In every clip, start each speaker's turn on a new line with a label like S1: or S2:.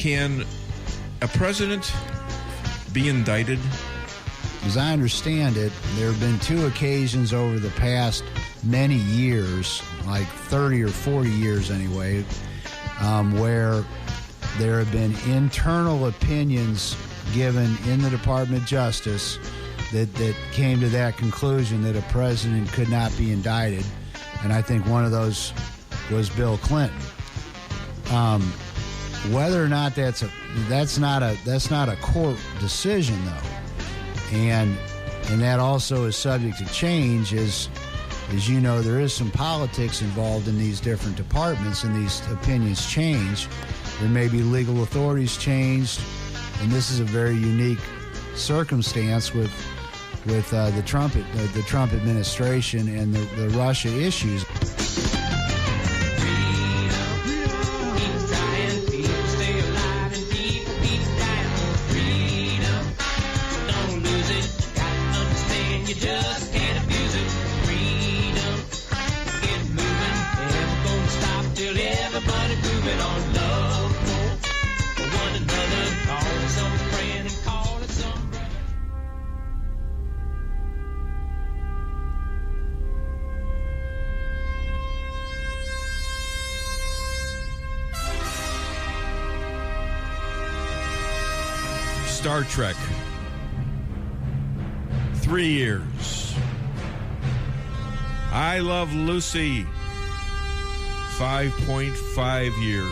S1: Can a president be indicted?
S2: As I understand it, there have been 2 occasions over the past many years, like 30 or 40 years anyway, where there have been internal opinions given in the Department of Justice that came to that conclusion that a president could not be indicted. And I think one of those was Bill Clinton. Whether or not that's not a court decision though, and that also is subject to change. As you know, there is some politics involved in these different departments, and these opinions change. There may be legal authorities changed, and this is a very unique circumstance with the Trump administration and the Russia issues.
S1: Star Trek. 3 years. I Love Lucy. 5.5 years.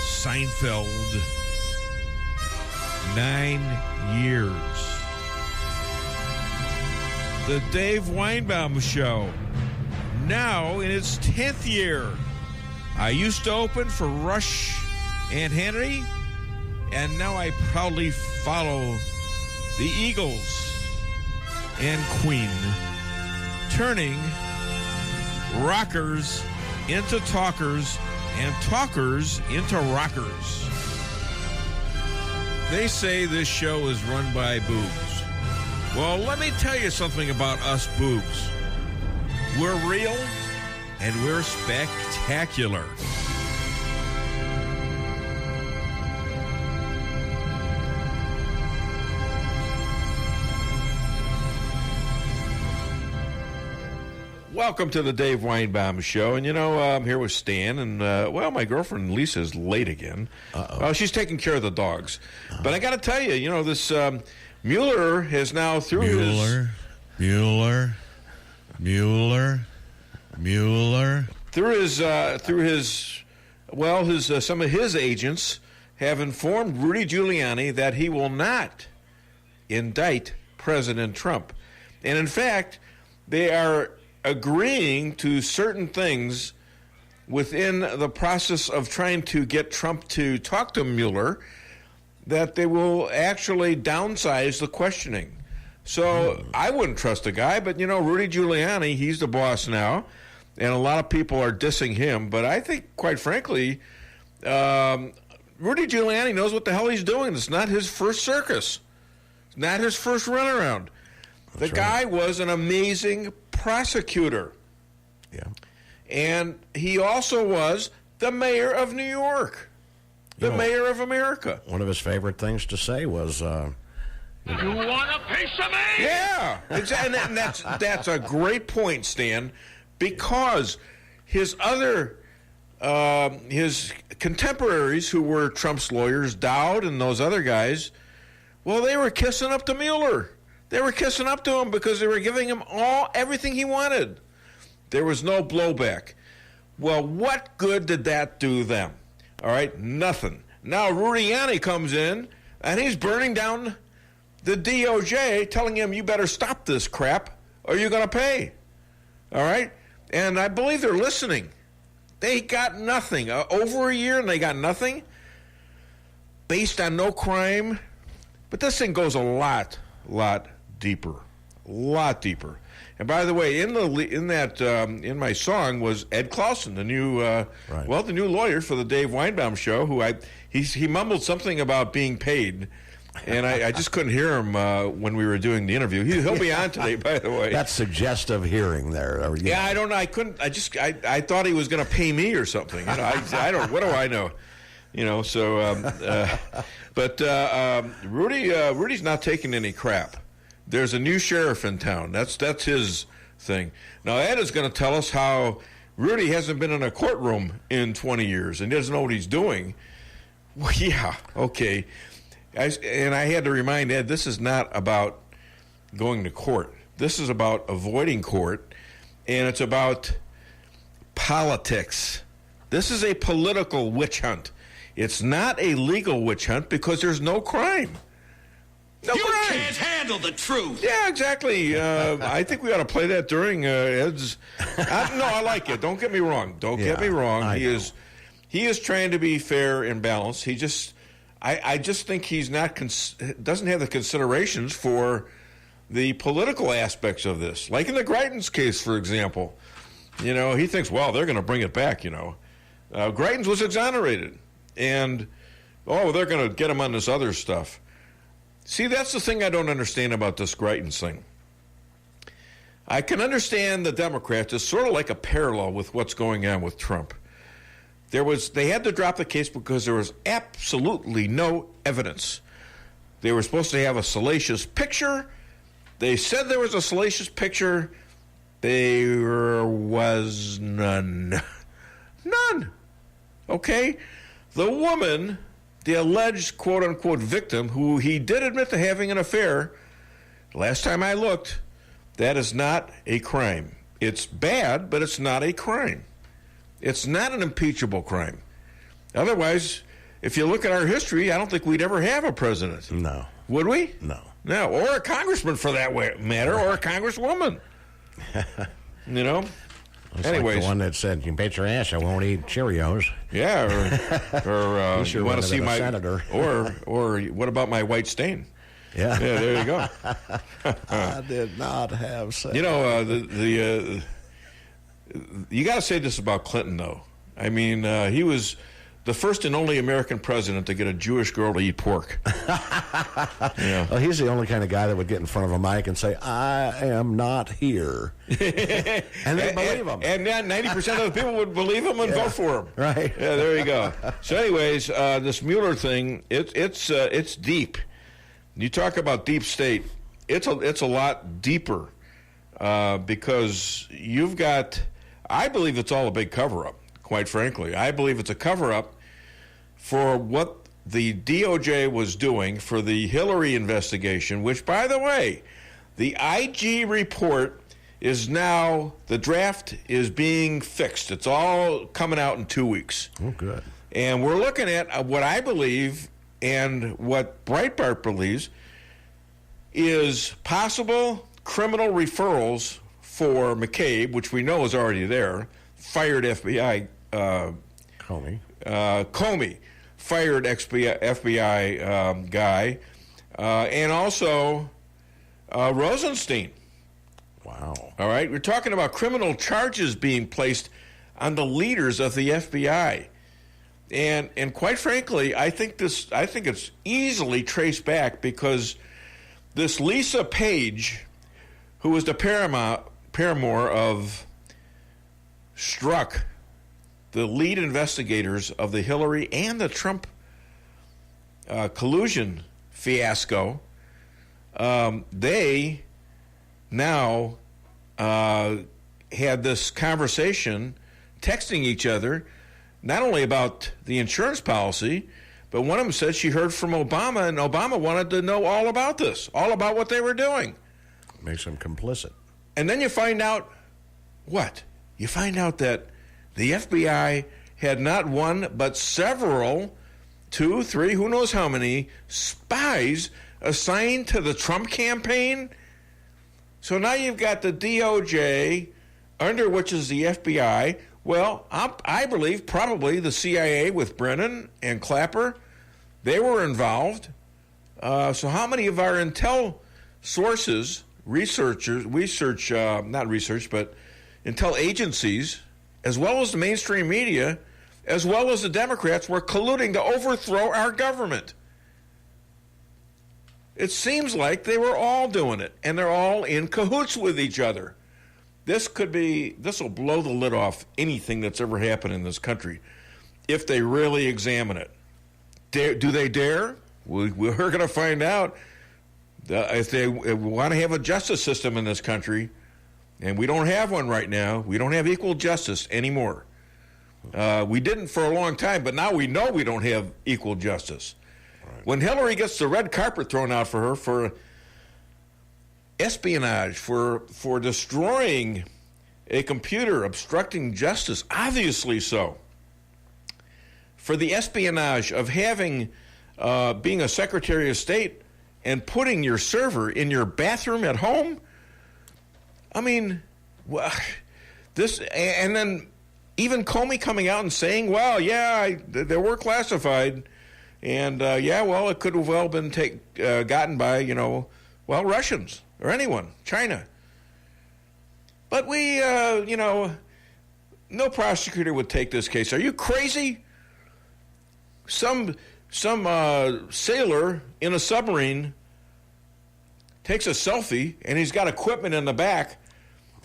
S1: Seinfeld. 9 years. The Dave Weinbaum Show. Now in its 10th year. I used to open for Rush and Hannity, and now I proudly follow the Eagles and Queen, turning rockers into talkers and talkers into rockers. They say this show is run by boobs. Well, let me tell you something about us boobs. We're real and we're spectacular. Welcome to the Dave Weinbaum Show. And, I'm here with Stan. And, my girlfriend Lisa is late again. Well, she's taking care of the dogs. But I got to tell you, this Mueller has now, through his... Some of his agents have informed Rudy Giuliani that he will not indict President Trump. And, in fact, they are agreeing to certain things within the process of trying to get Trump to talk to Mueller, that they will actually downsize the questioning. So I wouldn't trust the guy, but, Rudy Giuliani, he's the boss now, and a lot of people are dissing him. But I think, quite frankly, Rudy Giuliani knows what the hell he's doing. It's not his first circus. It's not his first runaround. The guy was an amazing prosecutor.
S3: Yeah.
S1: And he also was the mayor of New York, the mayor of America.
S3: One of his favorite things to say was,
S4: you want a piece of me?
S1: Yeah, exactly. And that's a great point, Stan, because his contemporaries who were Trump's lawyers, Dowd and those other guys, well, they were kissing up to Mueller. They were kissing up to him because they were giving him everything he wanted. There was no blowback. Well, what good did that do them? All right, nothing. Now Giuliani comes in, and he's burning down the DOJ, telling him, you better stop this crap, or you're going to pay. All right? And I believe they're listening. They got nothing. Over a year, and they got nothing based on no crime. But this thing goes a lot deeper. And by the way, in my song was Ed Clausen, the new the new lawyer for the Dave Weinbaum Show, who he mumbled something about being paid, and I just couldn't hear him when we were doing the interview. He'll be on today, by the way.
S3: That's suggestive hearing there.
S1: Yeah, I don't know. I couldn't. I thought he was going to pay me or something. I don't. What do I know? Rudy's not taking any crap. There's a new sheriff in town. That's his thing. Now, Ed is going to tell us how Rudy hasn't been in a courtroom in 20 years and doesn't know what he's doing. Well, yeah, okay. And I had to remind Ed, this is not about going to court. This is about avoiding court, and it's about politics. This is a political witch hunt. It's not a legal witch hunt because there's no crime. No
S4: You
S1: crime.
S4: can't handle the truth.
S1: Yeah, exactly. I think we ought to play that during Ed's. No, I like it. Don't get me wrong. Get me wrong. He is trying to be fair and balanced. I just think he's not doesn't have the considerations for the political aspects of this. Like in the Greitens case, for example. He thinks, well, they're going to bring it back. Greitens was exonerated, and they're going to get him on this other stuff. See, that's the thing I don't understand about this Greitens thing. I can understand the Democrats. It's sort of like a parallel with what's going on with Trump. They had to drop the case because there was absolutely no evidence. They were supposed to have a salacious picture. They said there was a salacious picture. There was none. None. Okay? The woman, the alleged quote-unquote victim, who he did admit to having an affair, last time I looked, that is not a crime. It's bad, but it's not a crime. It's not an impeachable crime. Otherwise, if you look at our history, I don't think we'd ever have a president.
S3: No.
S1: Would we?
S3: No.
S1: No, or a congressman for that matter, or a congresswoman.
S3: It's
S1: Anyways.
S3: like the one that said, "You bet your ass I won't eat Cheerios."
S1: Yeah, or
S3: sure
S1: you want
S3: wouldn't
S1: to see
S3: have been a
S1: my
S3: senator.
S1: or what about my white stain?
S3: Yeah.
S1: Yeah, there you go.
S3: I did not have sex.
S1: You got to say this about Clinton, though. I mean, he was the first and only American president to get a Jewish girl to eat pork. Yeah.
S3: Well, he's the only kind of guy that would get in front of a mic and say, "I am not here," and they believe him.
S1: And then 90% of the people would believe him and vote for him.
S3: Right.
S1: Yeah, there you go. So, anyways, this Mueller thing, it's deep. You talk about deep state. It's a lot deeper because you've got. I believe it's all a big cover-up. Quite frankly, I believe it's a cover-up for what the DOJ was doing for the Hillary investigation, which, by the way, the IG report is now, the draft is being fixed. It's all coming out in 2 weeks.
S3: Oh, good.
S1: And we're looking at what I believe and what Breitbart believes is possible criminal referrals for McCabe, which we know is already there, fired FBI Comey, fired FBI guy, and also Rosenstein.
S3: Wow.
S1: All right, we're talking about criminal charges being placed on the leaders of the FBI, and quite frankly, I think it's easily traced back because this Lisa Page, who was the paramour of Strzok, the lead investigators of the Hillary and the Trump collusion fiasco, they now had this conversation, texting each other, not only about the insurance policy, but one of them said she heard from Obama, and Obama wanted to know all about this, all about what they were doing.
S3: Makes him complicit.
S1: And then you find out what? You find out that the FBI had not one, but several, 2, 3, who knows how many, spies assigned to the Trump campaign. So now you've got the DOJ, under which is the FBI. Well, I believe probably the CIA with Brennan and Clapper, they were involved. So how many of our intel sources, intel agencies, as well as the mainstream media, as well as the Democrats, were colluding to overthrow our government? It seems like they were all doing it, and they're all in cahoots with each other. This will blow the lid off anything that's ever happened in this country if they really examine it. Do they dare? We're going to find out if they want to have a justice system in this country, and we don't have one right now. We don't have equal justice anymore. We didn't for a long time, but now we know we don't have equal justice. Right. When Hillary gets the red carpet thrown out for her for espionage, for destroying a computer, obstructing justice, obviously so, for the espionage of having being a Secretary of State and putting your server in your bathroom at home. I mean, well, this, and then even Comey coming out and saying, well, yeah, they were classified, and yeah, well, it could have well been gotten by, Russians or anyone, China. But we, no prosecutor would take this case. Are you crazy? Some sailor in a submarine takes a selfie, and he's got equipment in the back,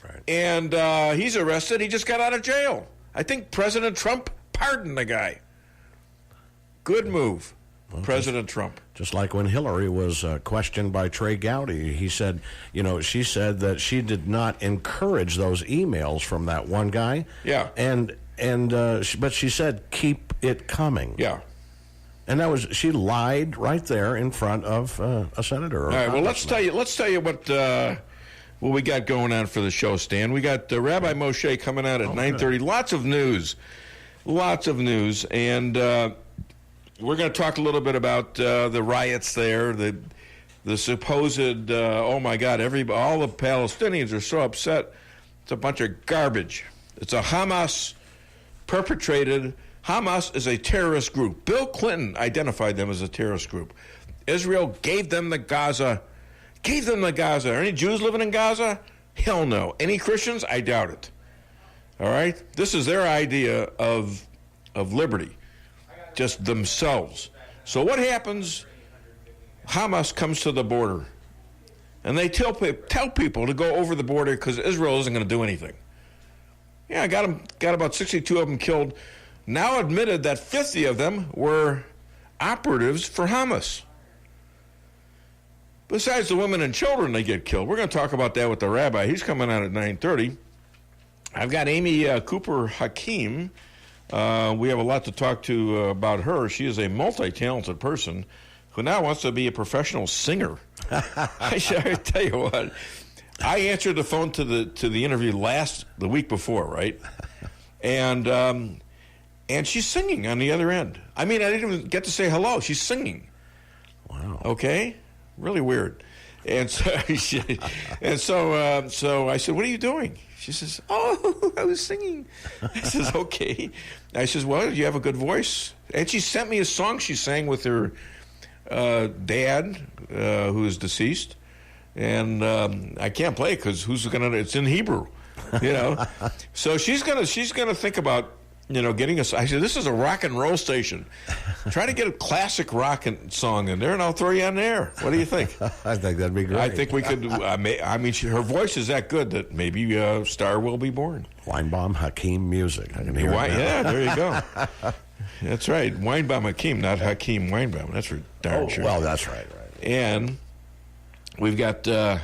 S1: right, and he's arrested. He just got out of jail. I think President Trump pardoned the guy. Good move, well, President Trump.
S3: Just like when Hillary was questioned by Trey Gowdy, he said, she said that she did not encourage those emails from that one guy.
S1: Yeah.
S3: But she said, keep it coming.
S1: Yeah.
S3: And she lied right there in front of a senator.
S1: All right. Well, let's tell you what we got going on for the show, Stan. We got Rabbi Moshe coming out at 9:30. Lots of news, and we're going to talk a little bit about the riots there, the supposed. Oh my God! All the Palestinians are so upset. It's a bunch of garbage. It's a Hamas perpetrated. Hamas is a terrorist group. Bill Clinton identified them as a terrorist group. Israel gave them the Gaza. Are any Jews living in Gaza? Hell no. Any Christians? I doubt it. All right? This is their idea of liberty, just themselves. So what happens? Hamas comes to the border, and they tell people to go over the border because Israel isn't going to do anything. Yeah, got about 62 of them killed. Now admitted that 50 of them were operatives for Hamas. Besides the women and children they get killed. We're going to talk about that with the rabbi. He's coming out at 9:30. I've got Amy Cooper Hakeem. We have a lot to talk to about her. She is a multi-talented person who now wants to be a professional singer. I tell you what, I answered the phone to the interview the week before, right? And she's singing on the other end. I mean, I didn't even get to say hello. She's singing.
S3: Wow.
S1: Okay? Really weird. And so so I said, what are you doing? She says, oh, I was singing. I says, okay. I says, well, you have a good voice. And she sent me a song she sang with her dad, who is deceased. And I can't play it because it's in Hebrew, So she's gonna think about, getting us. I said, this is a rock and roll station. Try to get a classic rock song in there, and I'll throw you on there. What do you think?
S3: I think that'd be great.
S1: I think we could. Her voice is that good that maybe a star will be born.
S3: Weinbaum Hakeem music. I can hear it now.
S1: Yeah, there you go. That's right. Weinbaum Hakeem, not Hakeem Weinbaum. That's for darn sure.
S3: Well, that's right.
S1: And we've got Deanna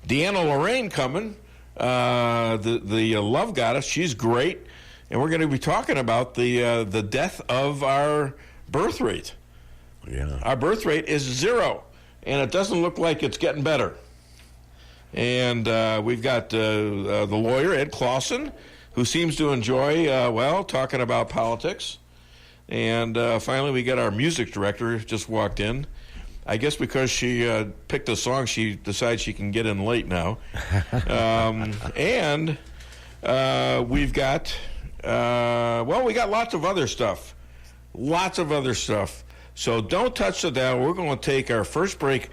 S1: Lorraine coming, the love goddess. She's great. And we're going to be talking about the death of our birth rate.
S3: Yeah.
S1: Our birth rate is 0, and it doesn't look like it's getting better. And we've got the lawyer, Ed Clausen, who seems to enjoy, talking about politics. And finally, we got our music director just walked in. I guess because she picked a song, she decides she can get in late now. And we've got... we got lots of other stuff. So don't touch the dial. We're going to take our first break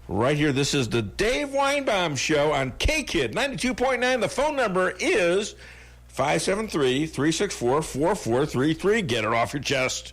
S1: right here. This is the Dave Weinbaum Show on KKID 92.9. The phone number is 573-364-4433. Get it off your chest.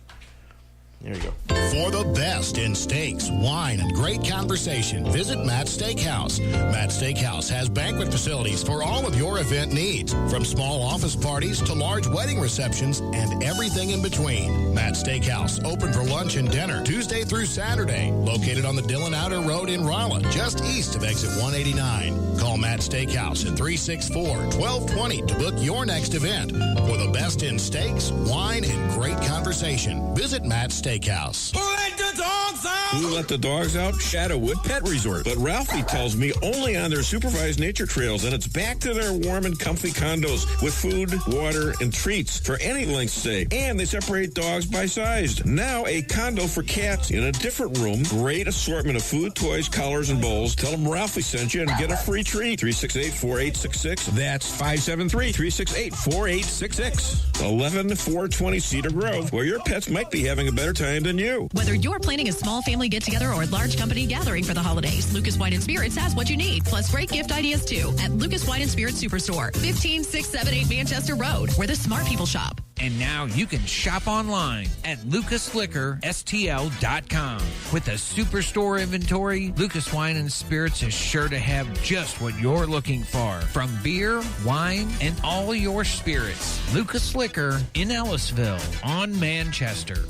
S1: There you go.
S5: For the best in steaks, wine, and great conversation, visit Matt's Steakhouse. Matt's Steakhouse has banquet facilities for all of your event needs, from small office parties to large wedding receptions and everything in between. Matt's Steakhouse, open for lunch and dinner Tuesday through Saturday, located on the Dillon Outer Road in Rolla, just east of exit 189. Call Matt's Steakhouse at 364-1220 to book your next event. For the best in steaks, wine, and great conversation, visit Matt's Steakhouse.
S6: Who let the dogs out?
S7: Who let the dogs out? Shadowwood Pet Resort. But Ralphie tells me only on their supervised nature trails, and it's back to their warm and comfy condos with food, water, and treats for any length stay. And they separate dogs by size. Now a condo for cats in a different room. Great assortment of food, toys, collars, and bowls. Tell them Ralphie sent you and get a free treat. 368-4866. That's 573-368-4866. 11420 Cedar Grove, where your pets might be having a better time than you.
S8: Whether you're planning a small family get-together or a large company gathering for the holidays, Lucas Wine & Spirits has what you need, plus great gift ideas, too, at Lucas Wine & Spirits Superstore, 15678 Manchester Road, where the smart people shop.
S9: And now you can shop online at lucasliquorstl.com. With a superstore inventory, Lucas Wine & Spirits is sure to have just what you're looking for, from beer, wine, and all your spirits. Lucas Liquor in Ellisville on Manchester.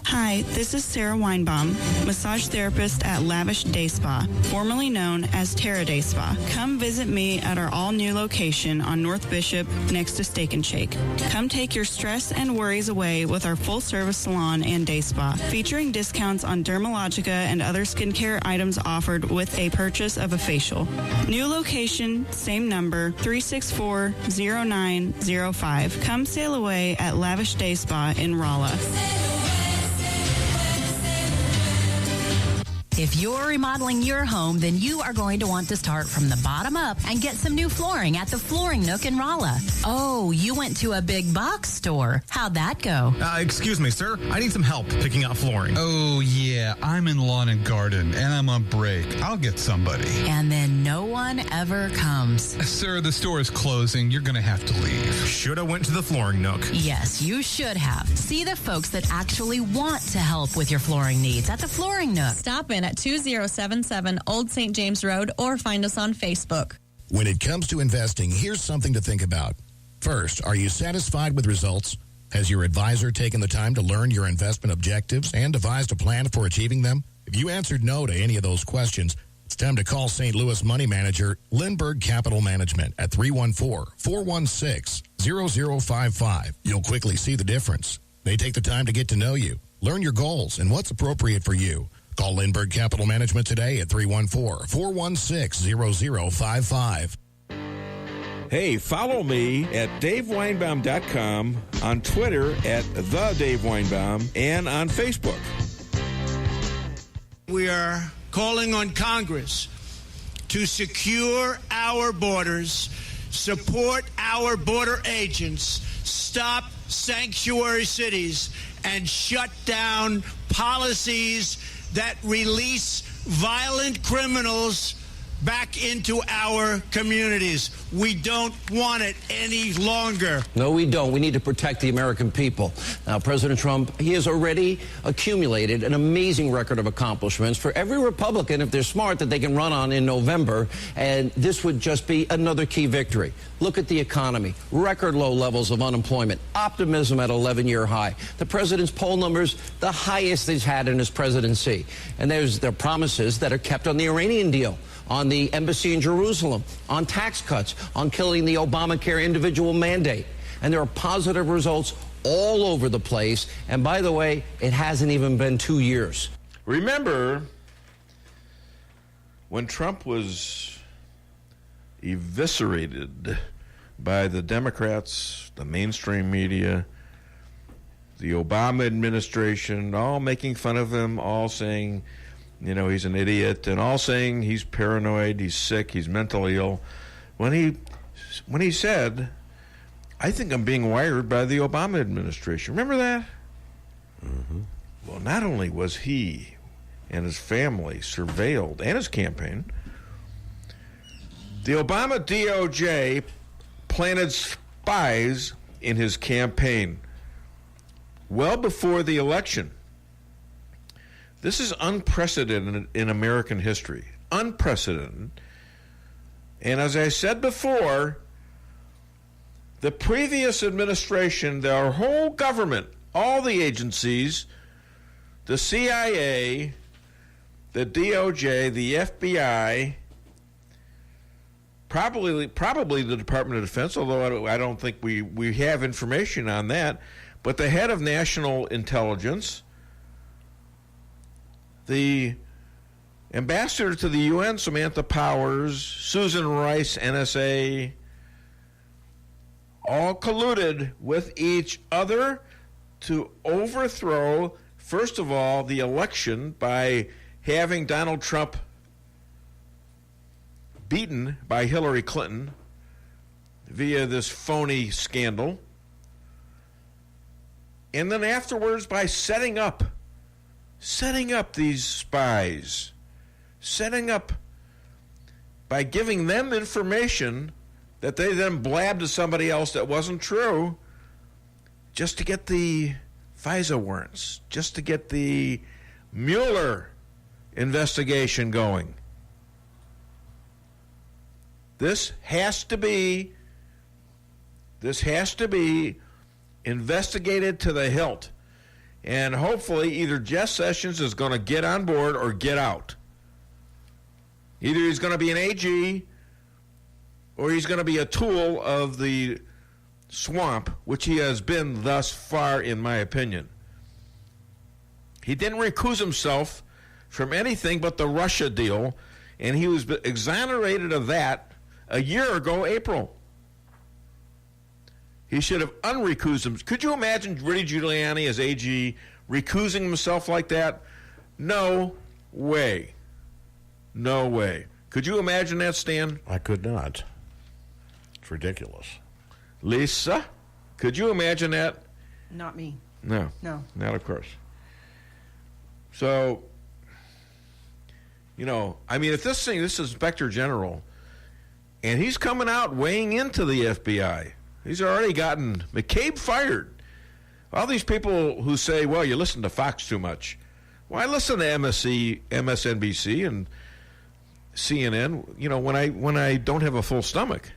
S10: Hi, this is Sarah Weinbaum, massage therapist at Lavish Day Spa, formerly known as Terra Day Spa. Come visit me at our all-new location on North Bishop next to Steak and Shake. Come take your stress and worries away with our full-service salon and day spa, featuring discounts on Dermalogica and other skincare items offered with a purchase of a facial. New location, same number, 364-0905. Come sail away at Lavish Day Spa in Rolla.
S11: If you're remodeling your home, then you are going to want to start from the bottom up and get some new flooring at the Flooring Nook in Rolla. Oh, you went to a big box store. How'd that go?
S12: Excuse me, sir. I need some help picking out flooring. Oh, yeah. I'm in lawn and garden, and I'm on break. I'll get somebody.
S11: And then no one ever comes.
S12: Sir, the store is closing. You're going to have to leave. Should have went to the Flooring Nook.
S11: Yes, you should have. See the folks that actually want to help with your flooring needs at the Flooring Nook.
S13: Stop in at 2077 Old St. James Road or find us on Facebook.
S5: When it comes to investing, here's something to think about. First, are you satisfied with results? Has your advisor taken the time to learn your investment objectives and devised a plan for achieving them? If you answered no to any of those questions, it's time to call St. Louis money manager Lindbergh Capital Management at 314-416-0055. You'll quickly see the difference. They take the time to get to know you, learn your goals, and what's appropriate for you. Call Lindbergh Capital Management today at 314-416-0055.
S7: Hey, follow me at DaveWeinbaum.com, on Twitter at TheDaveWeinbaum, and on Facebook.
S6: We are calling on Congress to secure our borders, support our border agents, stop sanctuary cities, and shut down policies that release violent criminals back into our communities. We don't want it any longer.
S14: No, we don't. We need to protect the American people. Now, President Trump, he has already accumulated an amazing record of accomplishments for every Republican, if they're smart, that they can run on in November, and this would just be another key victory. Look at the economy, record low levels of unemployment, optimism at 11-year high. The president's poll numbers, the highest he's had in his presidency. And there's the promises that are kept on the Iranian deal, on the embassy in Jerusalem, on tax cuts, on killing the Obamacare individual mandate. And there are positive results all over the place. And by the way, it hasn't even been 2 years.
S1: Remember when Trump was eviscerated by the Democrats, the mainstream media, the Obama administration, all making fun of him, all saying, you know, he's an idiot, and all saying he's paranoid, he's sick, he's mentally ill. When he said, I think I'm being wired by the Obama administration. Remember that? Mm-hmm. Well, not only was he and his family surveilled, and his campaign, the Obama DOJ planted spies in his campaign. well before the election. This is unprecedented in American history. Unprecedented. And as I said before, the previous administration, their whole government, all the agencies, the CIA, the DOJ, the FBI, probably the Department of Defense, although I don't think we have information on that, but the head of national intelligence, the ambassador to the UN, Samantha Powers, Susan Rice, NSA, all colluded with each other to overthrow, first of all, the election by having Donald Trump beaten by Hillary Clinton via this phony scandal. And then afterwards by setting up these spies, by giving them information that they then blabbed to somebody else that wasn't true, just to get the FISA warrants, just to get the Mueller investigation going. This has to be investigated to the hilt. And hopefully either Jeff Sessions is going to get on board or get out. Either he's going to be an AG or he's going to be a tool of the swamp, which he has been thus far, in my opinion. He didn't recuse himself from anything but the Russia deal, and he was exonerated of that a year ago, April. He should have unrecused himself. Could you imagine Rudy Giuliani as AG recusing himself like that? No way. No way. Could you imagine that, Stan?
S3: I could not. It's ridiculous.
S1: Lisa, could you imagine that?
S15: Not me.
S1: No.
S15: No.
S1: Not of course. So, if this is Inspector General, and he's coming out weighing into the FBI. He's already gotten McCabe fired. All these people who say, well, you listen to Fox too much. Well, I listen to MSNBC and CNN, when I don't have a full stomach.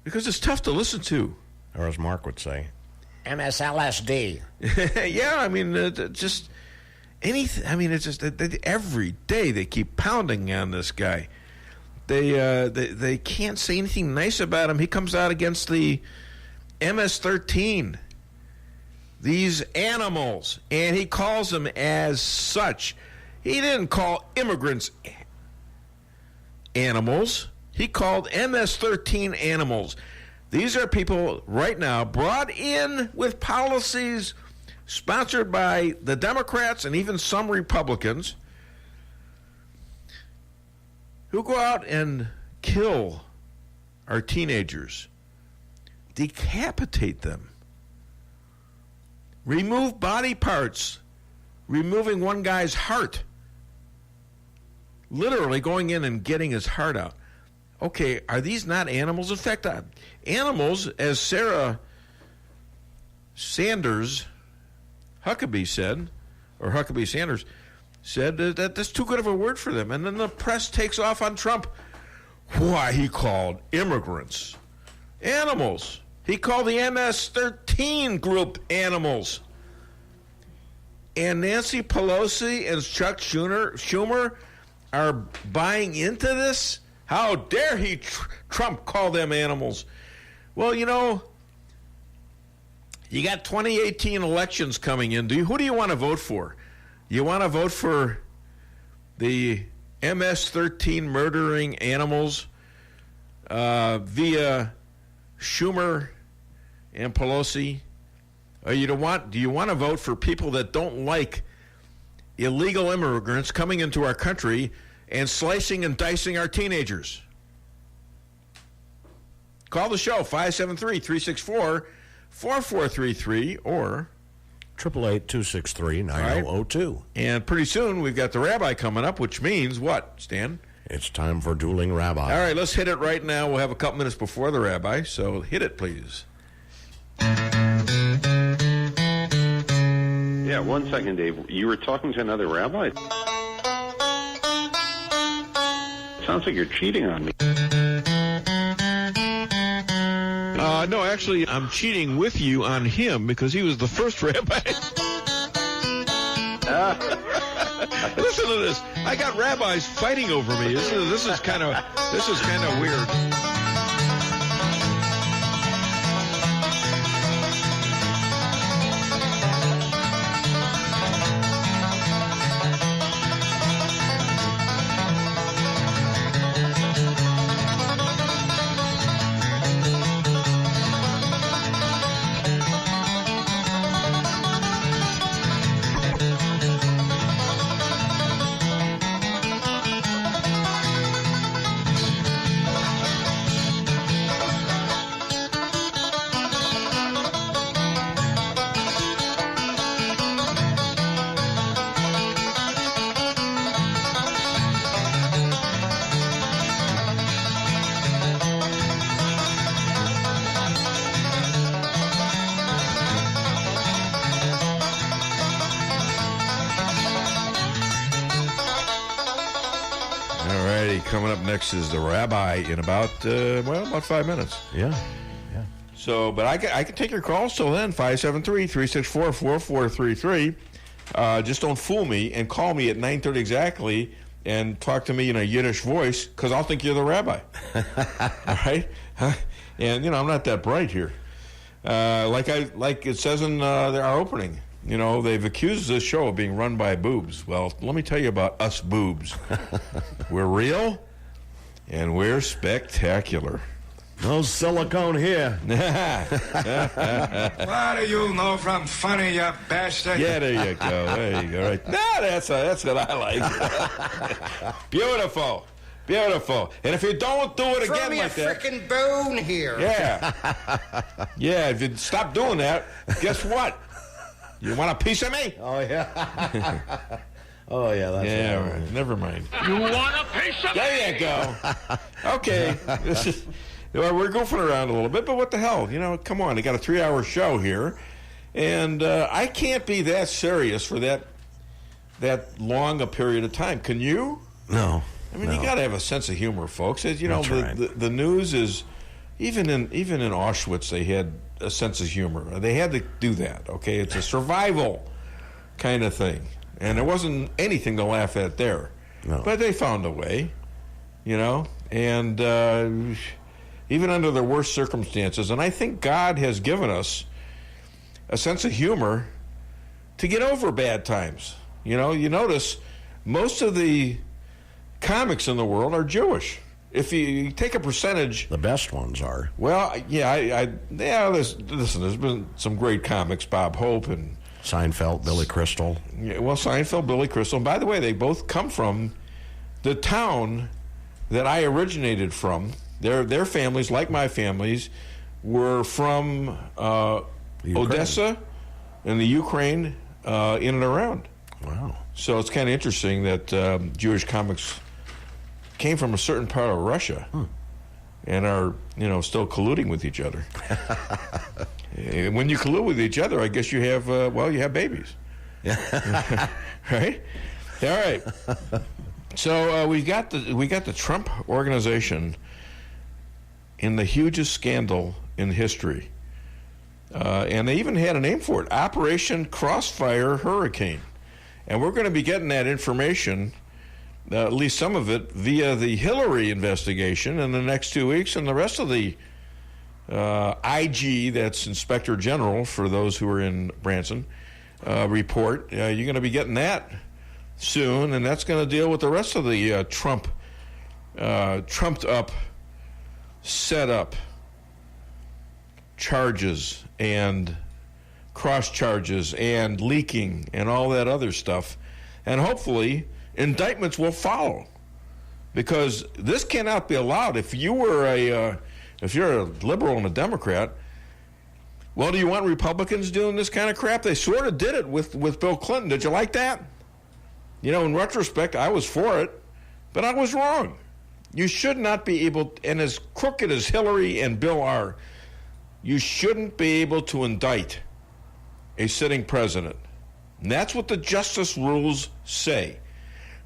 S1: Because it's tough to listen to.
S3: Or as Mark would say, MSLSD.
S1: Yeah, just anything. It's just every day they keep pounding on this guy. They can't say anything nice about him. He comes out against the MS-13, these animals, and he calls them as such. He didn't call immigrants animals. He called MS-13 animals. These are people right now brought in with policies sponsored by the Democrats and even some Republicans who go out and kill our teenagers, decapitate them, remove body parts, removing one guy's heart, literally going in and getting his heart out. Okay, are these not animals? In fact, animals, as Sarah Sanders Huckabee said, or Huckabee Sanders said, that that's too good of a word for them. And then the press takes off on Trump. Why, he called immigrants animals. He called the MS-13 group animals. And Nancy Pelosi and Chuck Schumer are buying into this? How dare he, Trump, call them animals? Well, you got 2018 elections coming in. Who do you want to vote for? You want to vote for the MS-13 murdering animals via Schumer and Pelosi? Or do you want to vote for people that don't like illegal immigrants coming into our country and slicing and dicing our teenagers? Call the show, 573-364-4433 or
S3: 888-263-9002.
S1: And pretty soon we've got the rabbi coming up, which means what, Stan?
S3: It's time for Dueling Rabbi.
S1: All right, let's hit it right now. We'll have a couple minutes before the rabbi, so hit it, please.
S15: Yeah, 1 second, Dave. You were talking to another rabbi? Sounds like you're cheating on me.
S1: No, actually, I'm cheating with you on him because he was the first rabbi. Listen to this. I got rabbis fighting over me. This is kind of weird. Coming up next is the rabbi in about 5 minutes.
S3: Yeah.
S1: So, but I can take your calls till then, 573-364-4433. Just don't fool me and call me at 9:30 exactly and talk to me in a Yiddish voice because I'll think you're the rabbi. All right? And, I'm not that bright here. Like it says in our opening. They've accused this show of being run by boobs. Well, let me tell you about us boobs. We're real, and we're spectacular.
S3: No silicone here.
S16: What do you know from funny, you bastard?
S1: Yeah, there you go. There you go. Right. No, that's what I like. Beautiful. Beautiful. And if you don't do it again like that...
S16: Throw me a frickin' bone here.
S1: Yeah. Yeah, if you stop doing that, guess what? You want a piece of me?
S3: Oh, yeah. That's
S1: right. Never mind.
S4: You want a piece of me?
S1: There you go. Okay. We're goofing around a little bit, but what the hell? Come on. They got a 3-hour show here, and I can't be that serious for that long a period of time. Can you?
S3: No.
S1: I mean, you got to have a sense of humor, folks. As you know, the news is even in Auschwitz they had a sense of humor. They had to do that. Okay, it's a survival kind of thing, and there wasn't anything to laugh at there.
S3: No.
S1: But they found a way, and even under the worst circumstances. And I think God has given us a sense of humor to get over bad times. You notice most of the comics in the world are Jewish. If you take a percentage,
S3: the best ones are.
S1: Well, yeah, there's been some great comics, Bob Hope and
S3: Seinfeld, Billy Crystal.
S1: Yeah, well, Seinfeld, Billy Crystal. And by the way, they both come from the town that I originated from. Their families, like my families, were from Odessa and the Ukraine, in and around.
S3: Wow.
S1: So it's kind of interesting that Jewish comics came from a certain part of Russia and are, still colluding with each other. When you collude with each other, I guess you have, you have babies. Right? All right. So we got the Trump organization in the hugest scandal in history. And they even had a name for it, Operation Crossfire Hurricane. And we're going to be getting that information, at least some of it, via the Hillary investigation in the next 2 weeks, and the rest of the IG, that's Inspector General for those who are in Branson, report. You're going to be getting that soon, and that's going to deal with the rest of the trumped up, set up charges and cross charges and leaking and all that other stuff. And hopefully indictments will follow, because this cannot be allowed. If you're a liberal and a Democrat, well, do you want Republicans doing this kind of crap? They sort of did it with Bill Clinton. Did you like that? In retrospect, I was for it, but I was wrong. You should not be able, and as crooked as Hillary and Bill are, you shouldn't be able to indict a sitting president. And that's what the justice rules say.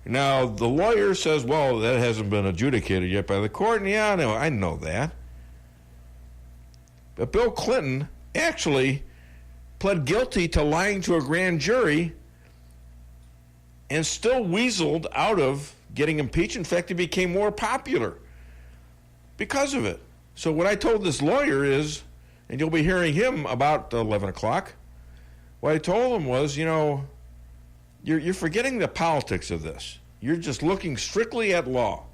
S1: Now, the lawyer says, well, that hasn't been adjudicated yet by the court. And yeah, I know that. But Bill Clinton actually pled guilty to lying to a grand jury and still weaseled out of getting impeached. In fact, he became more popular because of it. So what I told this lawyer is, and you'll be hearing him about 11 o'clock, what I told him was, you're forgetting the politics of this. You're just looking strictly at law.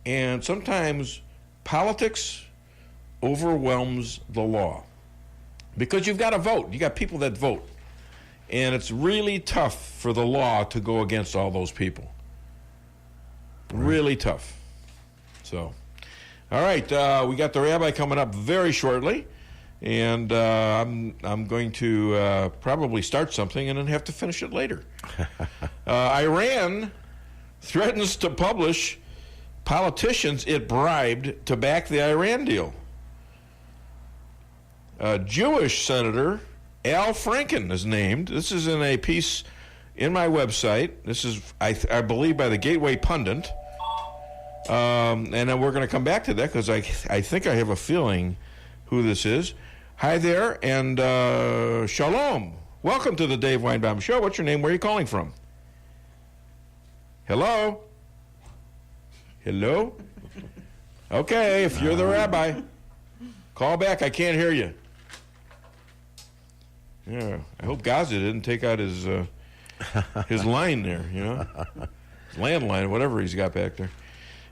S1: And sometimes politics overwhelms the law. Because you've got to vote. You got people that vote. And it's really tough for the law to go against all those people. Really tough. So, all right, we got the rabbi coming up very shortly. And I'm going to probably start something and then have to finish it later. Iran threatens to publish politicians it bribed to back the Iran deal. Jewish Senator Al Franken is named. This is in a piece in my website. This is, I believe, by the Gateway Pundit. And then we're going to come back to that because I think I have a feeling who this is. Hi there, and shalom. Welcome to the Dave Weinbaum Show. What's your name? Where are you calling from? Hello? Hello? Okay, if you're the rabbi, call back. I can't hear you. Yeah, I hope Gaza didn't take out his line there, his landline, whatever he's got back there.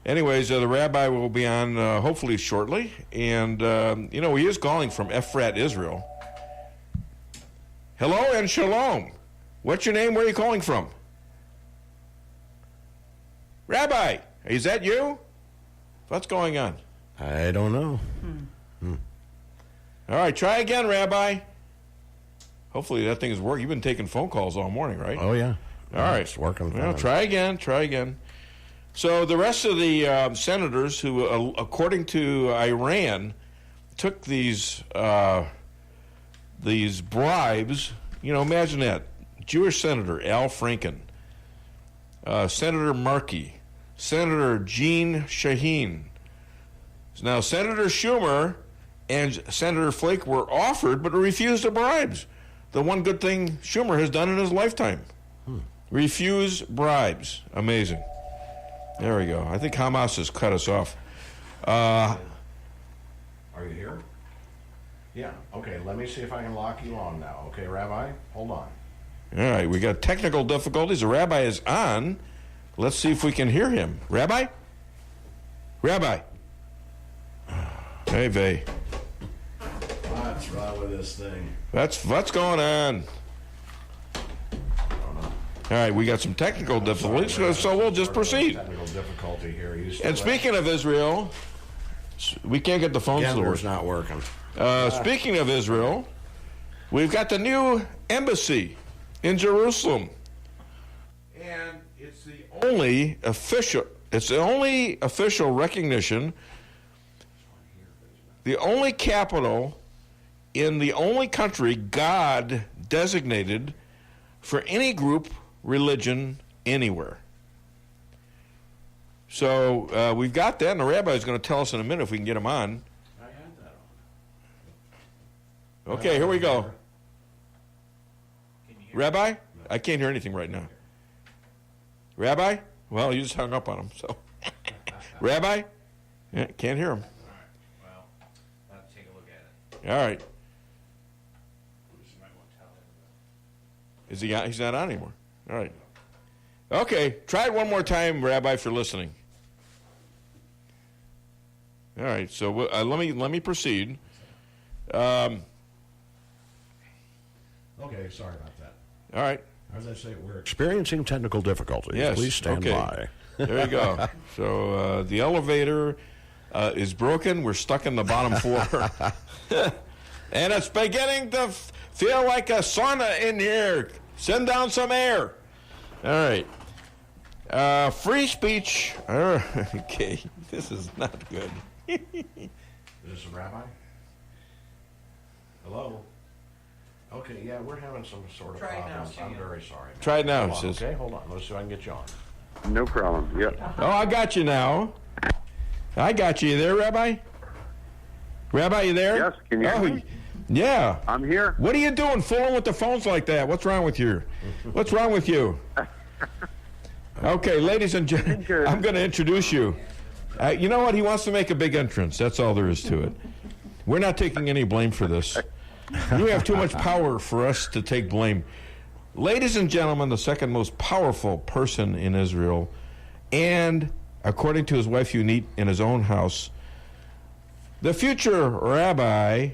S1: Anyways, the rabbi will be on hopefully shortly. And, he is calling from Efrat, Israel. Hello and shalom. What's your name? Where are you calling from? Rabbi, is that you? What's going on?
S3: I don't know.
S1: All right, try again, Rabbi. Hopefully that thing is working. You've been taking phone calls all morning, right?
S3: Oh, yeah.
S1: All right.
S3: It's working.
S1: Well, try again. So the rest of the senators who, according to Iran, took these bribes, imagine that. Jewish Senator Al Franken, Senator Markey, Senator Jean Shaheen. Now, Senator Schumer and Senator Flake were offered but refused the bribes. The one good thing Schumer has done in his lifetime. Refuse bribes. Amazing. There we go. I think Hamas has cut us off.
S3: Are you here? Yeah. Okay, let me see if I can lock you on now. Okay, Rabbi? Hold on.
S1: All right, we got technical difficulties. The rabbi is on. Let's see if we can hear him. Rabbi? Rabbi? Hey, Vay.
S3: What's wrong with this thing?
S1: What's going on? All right, we got some technical difficulties, so we'll just proceed.
S3: Technical difficulty here.
S1: And speaking of Israel, we can't get the phones to work.
S3: It's not working.
S1: Speaking of Israel, we've got the new embassy in Jerusalem, and it's the only official recognition, the only capital in the only country God designated for any group, religion, anywhere. So we've got that, and the rabbi is going to tell us in a minute if we can get him on.
S3: I had that
S1: on. Okay, here we go. Rabbi? I can't hear anything right now. Rabbi? Well, you just hung up on him, so. Rabbi? Yeah, can't hear him.
S9: Well, I'll have to take a look at it.
S1: All right. Is he on? He's not on anymore. All right. Okay, try it one more time, Rabbi, if you're listening. All right, so let me proceed.
S3: Okay, sorry about that.
S1: All right.
S3: As I say, we're experiencing technical difficulties.
S1: Yes.
S3: Please stand by.
S1: There you go. So the elevator is broken. We're stuck in the bottom floor. And it's beginning to feel like a sauna in here. Send down some air. All right. Free speech. Okay. This is not good.
S3: Is this a rabbi? Hello? Okay, yeah, we're having some sort of problems. I'm very sorry.
S1: Try it now,
S3: Hold on,
S1: sis.
S3: okay, hold on. Let's see if I can get you on.
S15: No problem. Yep.
S1: Oh, I got you now. I got you. You there, Rabbi? Rabbi, you there?
S15: Yes, can you hear me?
S1: Yeah.
S15: I'm here.
S1: What are you doing fooling with the phones like that? What's wrong with you? What's wrong with you? Okay, ladies and gentlemen, I'm going to introduce you. You know what? He wants to make a big entrance. That's all there is to it. We're not taking any blame for this. You have too much power for us to take blame. Ladies and gentlemen, the second most powerful person in Israel, and according to his wife Unit in his own house, the future rabbi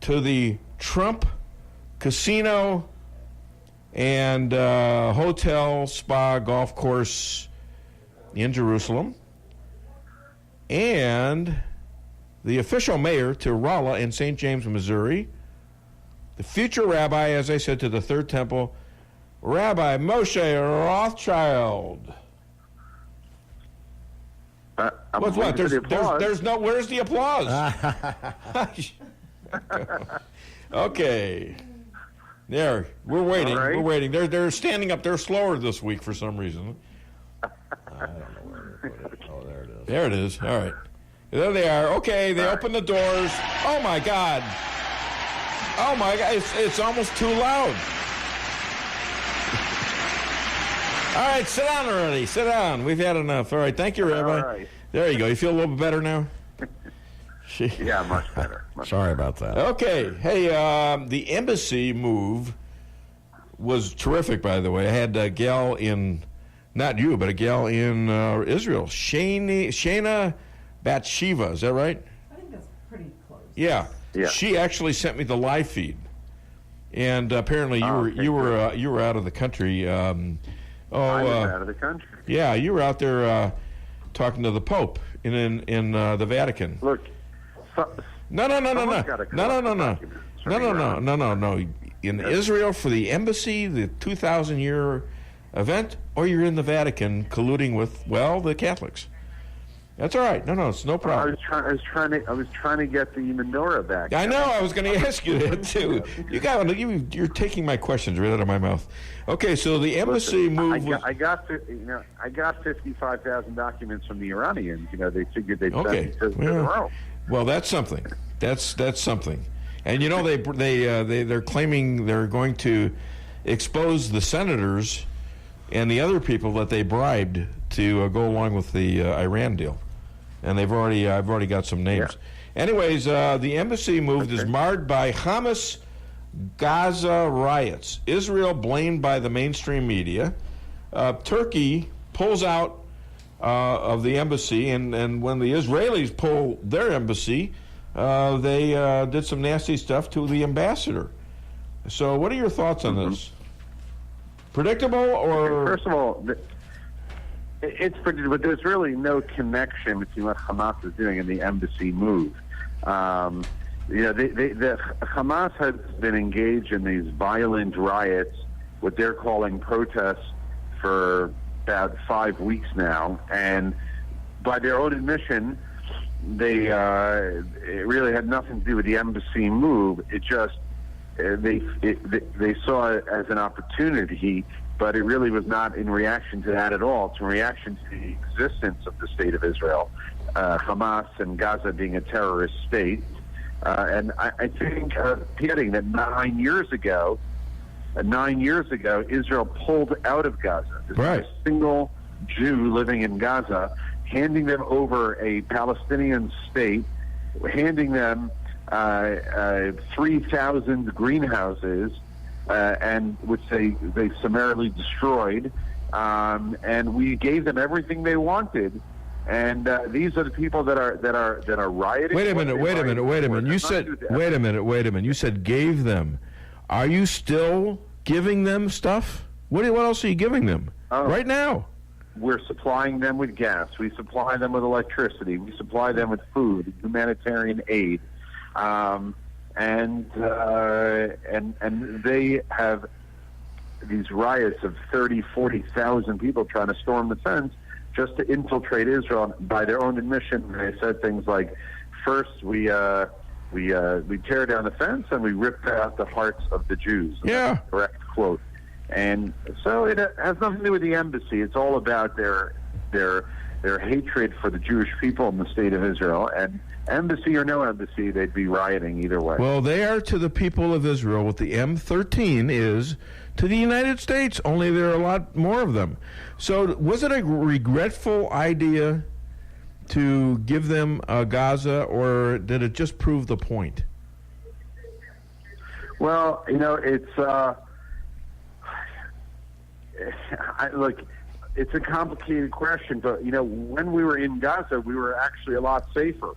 S1: to the Trump casino and hotel, spa, golf course in Jerusalem, and the official mayor to Rolla in St. James, Missouri, the future rabbi, as I said, to the Third Temple, Rabbi Moshe Rothschild. What's what? There's no. Where's the applause? Okay. There. We're waiting.
S15: Right.
S1: We're waiting. They're standing up. They're slower this week for some reason.
S3: I don't know where to put it. Oh, there it is.
S1: There it is. All right. There they are. Okay, they open the doors. Oh, my God. Oh, my God. It's almost too loud. All right, sit down already. Sit down. We've had enough. All right, thank you, Rabbi.
S15: All right.
S1: There you go. You feel a little bit better now?
S15: Yeah, much better.
S3: Sorry about that.
S1: Okay. Hey, the embassy move was terrific, by the way. I had a gal in, not you, but a gal in Israel, Shana Bathsheba. Is that right?
S17: I think that's pretty close.
S1: Yeah.
S15: Yeah.
S1: She actually sent me the live feed, and apparently you were out of the country.
S15: I was out of the country.
S1: Yeah, you were out there talking to the Pope in the Vatican.
S15: Look.
S1: No. In Israel for the embassy, the 2,000-year event, or you're in the Vatican colluding with, well, the Catholics. That's all right. No, it's no problem.
S15: I was trying to get the menorah back.
S1: I know. I was going to ask you that too. You're taking my questions right out of my mouth. Okay, so the embassy move.
S15: I got 55,000 documents from the Iranians. They figured they'd send me to Rome.
S1: Well, that's something. That's something. And they're claiming they're going to expose the senators and the other people that they bribed to go along with the Iran deal. And I've already got some names. Yeah. Anyways, the embassy move is marred by Hamas Gaza riots. Israel blamed by the mainstream media. Turkey pulls out of the embassy, and when the Israelis pull their embassy, they did some nasty stuff to the ambassador. So what are your thoughts on this? Predictable or...
S15: First of all, it's predictable, but there's really no connection between what Hamas is doing and the embassy move. The Hamas has been engaged in these violent riots, what they're calling protests, for about 5 weeks now, and by their own admission, it really had nothing to do with the embassy move. It just they saw it as an opportunity, but it really was not in reaction to that at all. It's in reaction to the existence of the state of Israel, Hamas and Gaza being a terrorist state. And I think forgetting that 9 years ago, Israel pulled out of Gaza. There's not a single Jew living in Gaza, handing them over a Palestinian state, handing them 3,000 greenhouses, and which they summarily destroyed, and we gave them everything they wanted. And these are the people that are rioting.
S1: Wait a minute. You said wait a minute. You said gave them. Are you still giving them stuff? What else are you giving them right now?
S15: We're supplying them with gas. We supply them with electricity. We supply them with food, humanitarian aid, and they have these riots of 40,000 people trying to storm the fence just to infiltrate Israel. By their own admission, they said things like, first we we tear down the fence and we rip out the hearts of the Jews.
S1: Yeah.
S15: That's the correct quote. And so it has nothing to do with the embassy. It's all about their hatred for the Jewish people in the state of Israel. And embassy or no embassy, they'd be rioting either way.
S1: Well, they are to the people of Israel what the M13 is to the United States, only there are a lot more of them. So was it a regretful idea to give them Gaza, or did it just prove the point?
S15: Well, it's look, it's a complicated question, but when we were in Gaza, we were actually a lot safer.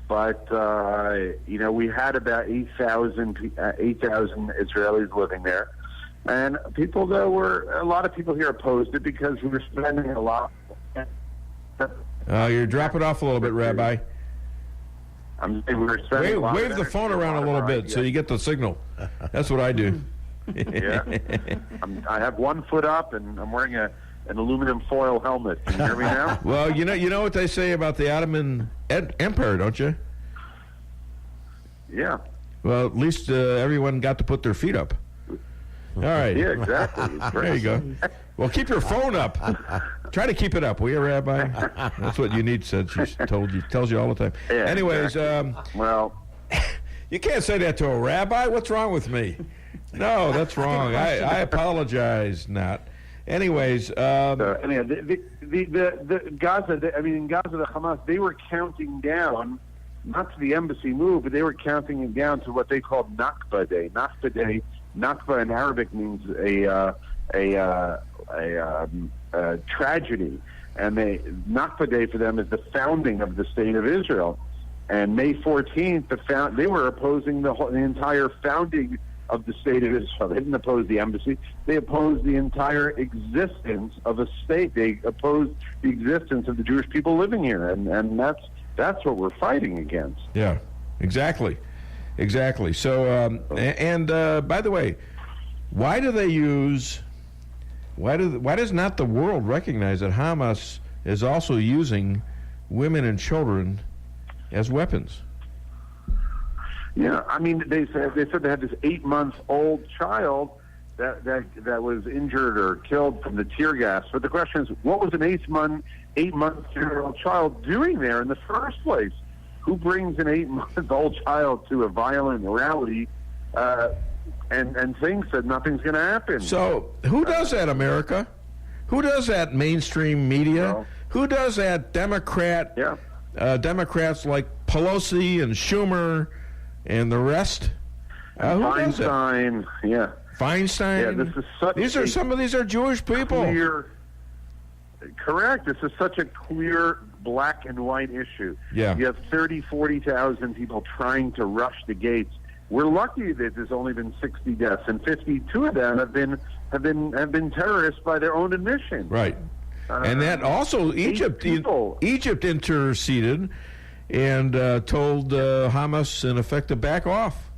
S15: But we had about 8,000 Israelis living there, and people a lot of people here opposed it because we were spending a lot.
S1: You're dropping off a little bit, Rabbi.
S15: I'm saying we were spending a lot.
S1: Wave the phone around a little bit so you get the signal. That's what I do.
S15: Yeah, I have one foot up, and I'm wearing an aluminum foil helmet. Can you hear me now?
S1: Well, you know what they say about the Ottoman Empire, don't you?
S15: Yeah.
S1: Well, at least everyone got to put their feet up. All right.
S15: Yeah, exactly.
S1: There you go. Well, keep your phone up. Try to keep it up, will you, Rabbi? That's what Unit said. She tells you all the time.
S15: Yeah,
S1: anyways,
S15: exactly. Well,
S1: you can't say that to a rabbi. What's wrong with me? No, that's wrong. I apologize, not. Anyways,
S15: the Gaza. In Gaza, the Hamas, they were counting down, not to the embassy move, but they were counting it down to what they called Nakba Day. Nakba Day. Nakba in Arabic means a tragedy, and Nakba Day for them is the founding of the state of Israel. And May 14th, they were opposing the entire founding of the state of Israel. They didn't oppose the embassy. They opposed the entire existence of a state. They opposed the existence of the Jewish people living here, and that's what we're fighting against.
S1: Yeah, exactly. So, by the way, why does not the world recognize that Hamas is also using women and children as weapons?
S15: Yeah, they said they had this 8-month-old child that was injured or killed from the tear gas. But the question is, what was an 8-month-old child doing there in the first place? Who brings an 8-month-old child to a violent rally and thinks that nothing's going to happen?
S1: So who does that, America? Who does that, mainstream media?
S15: No.
S1: Who does that, Democrats like Pelosi and Schumer and the rest?
S15: Feinstein, yeah.
S1: Feinstein?
S15: Yeah, this is such
S1: some of these are Jewish people.
S15: Correct. This is such a clear black and white issue.
S1: Yeah.
S15: You have 40,000 people trying to rush the gates. We're lucky that there's only been 60 deaths, and 52 of them have been terrorists by their own admission.
S1: Right. And that also Egypt interceded and told Hamas in effect to back off.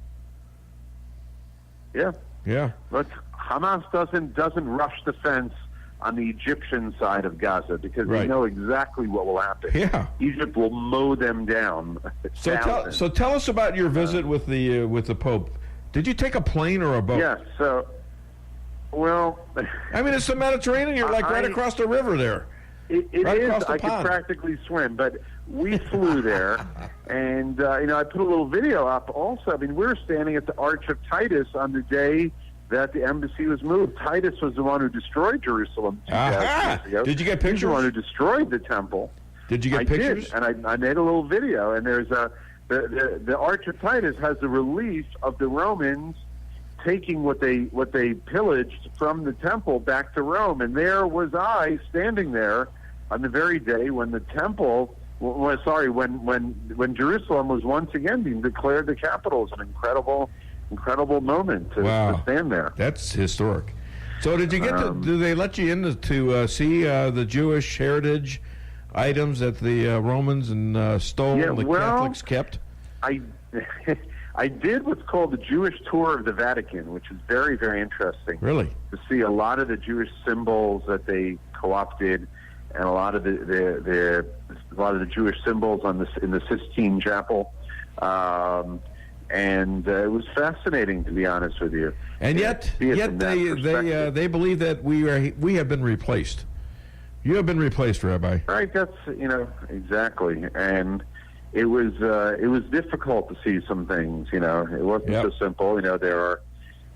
S15: Yeah.
S1: Yeah.
S15: But Hamas doesn't rush the fence on the Egyptian side of Gaza because they know exactly what will happen.
S1: Yeah.
S15: Egypt will mow them down.
S1: So tell us about your visit with the Pope. Did you take a plane or a boat?
S15: Yeah. So, well,
S1: it's the Mediterranean. You're right across the river there.
S15: It is. I could practically swim, but we flew there, and I put a little video up. Also, we were standing at the Arch of Titus on the day that the embassy was moved. Titus was the one who destroyed Jerusalem 2,000 years ago.
S1: Did you get pictures?
S15: He's the one who destroyed the temple.
S1: Did you get pictures?
S15: I did, and I made a little video. And there's the Arch of Titus has the relief of the Romans taking what they pillaged from the temple back to Rome. And there was I standing there on the very day when the temple. When Jerusalem was once again being declared the capital. It's an incredible moment to stand there.
S1: That's historic. So did you get do they let you in to see the Jewish heritage items that the Romans stole and the Catholics kept?
S15: I did what's called the Jewish tour of the Vatican, which is very, very interesting.
S1: Really?
S15: To see a lot of the Jewish symbols that they co-opted, and a lot of the Jewish symbols in the Sistine Chapel. And it was fascinating, to be honest with you.
S1: And yet they believe that we have been replaced. You have been replaced, Rabbi.
S15: Right. That's exactly. And it was difficult to see some things. It wasn't so simple.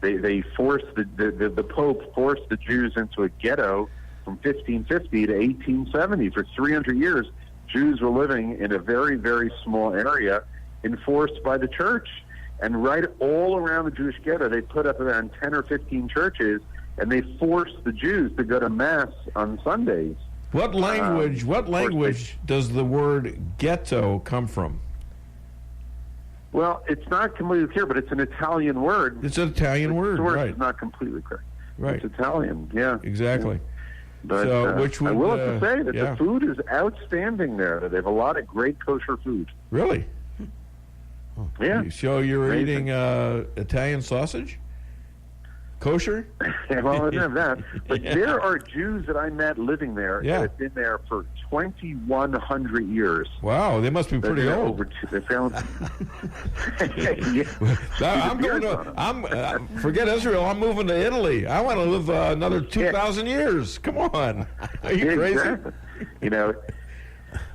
S15: They forced the Pope forced the Jews into a ghetto from 1550 to 1870. For 300 years, Jews were living in a very, very small area, enforced by the church. And right all around the Jewish ghetto, they put up around 10 or 15 churches, and they forced the Jews to go to Mass on Sundays.
S1: What language does the word ghetto come from?
S15: Well, it's not completely clear, but it's an Italian word.
S1: It's an Italian word, right.
S15: It's not completely clear.
S1: Right.
S15: It's Italian, yeah.
S1: Exactly.
S15: Yeah. But
S1: I will
S15: have to say that the food is outstanding there. They have a lot of great kosher food.
S1: Really?
S15: Yeah.
S1: So you're eating Italian sausage? Kosher?
S15: Well, I don't have that. But there are Jews that I met living there that have been there for 2,100 years.
S1: Wow, they must be pretty old. Forget Israel. I'm moving to Italy. I want to live another 2,000 years. Come on. Are you crazy?
S15: Exactly.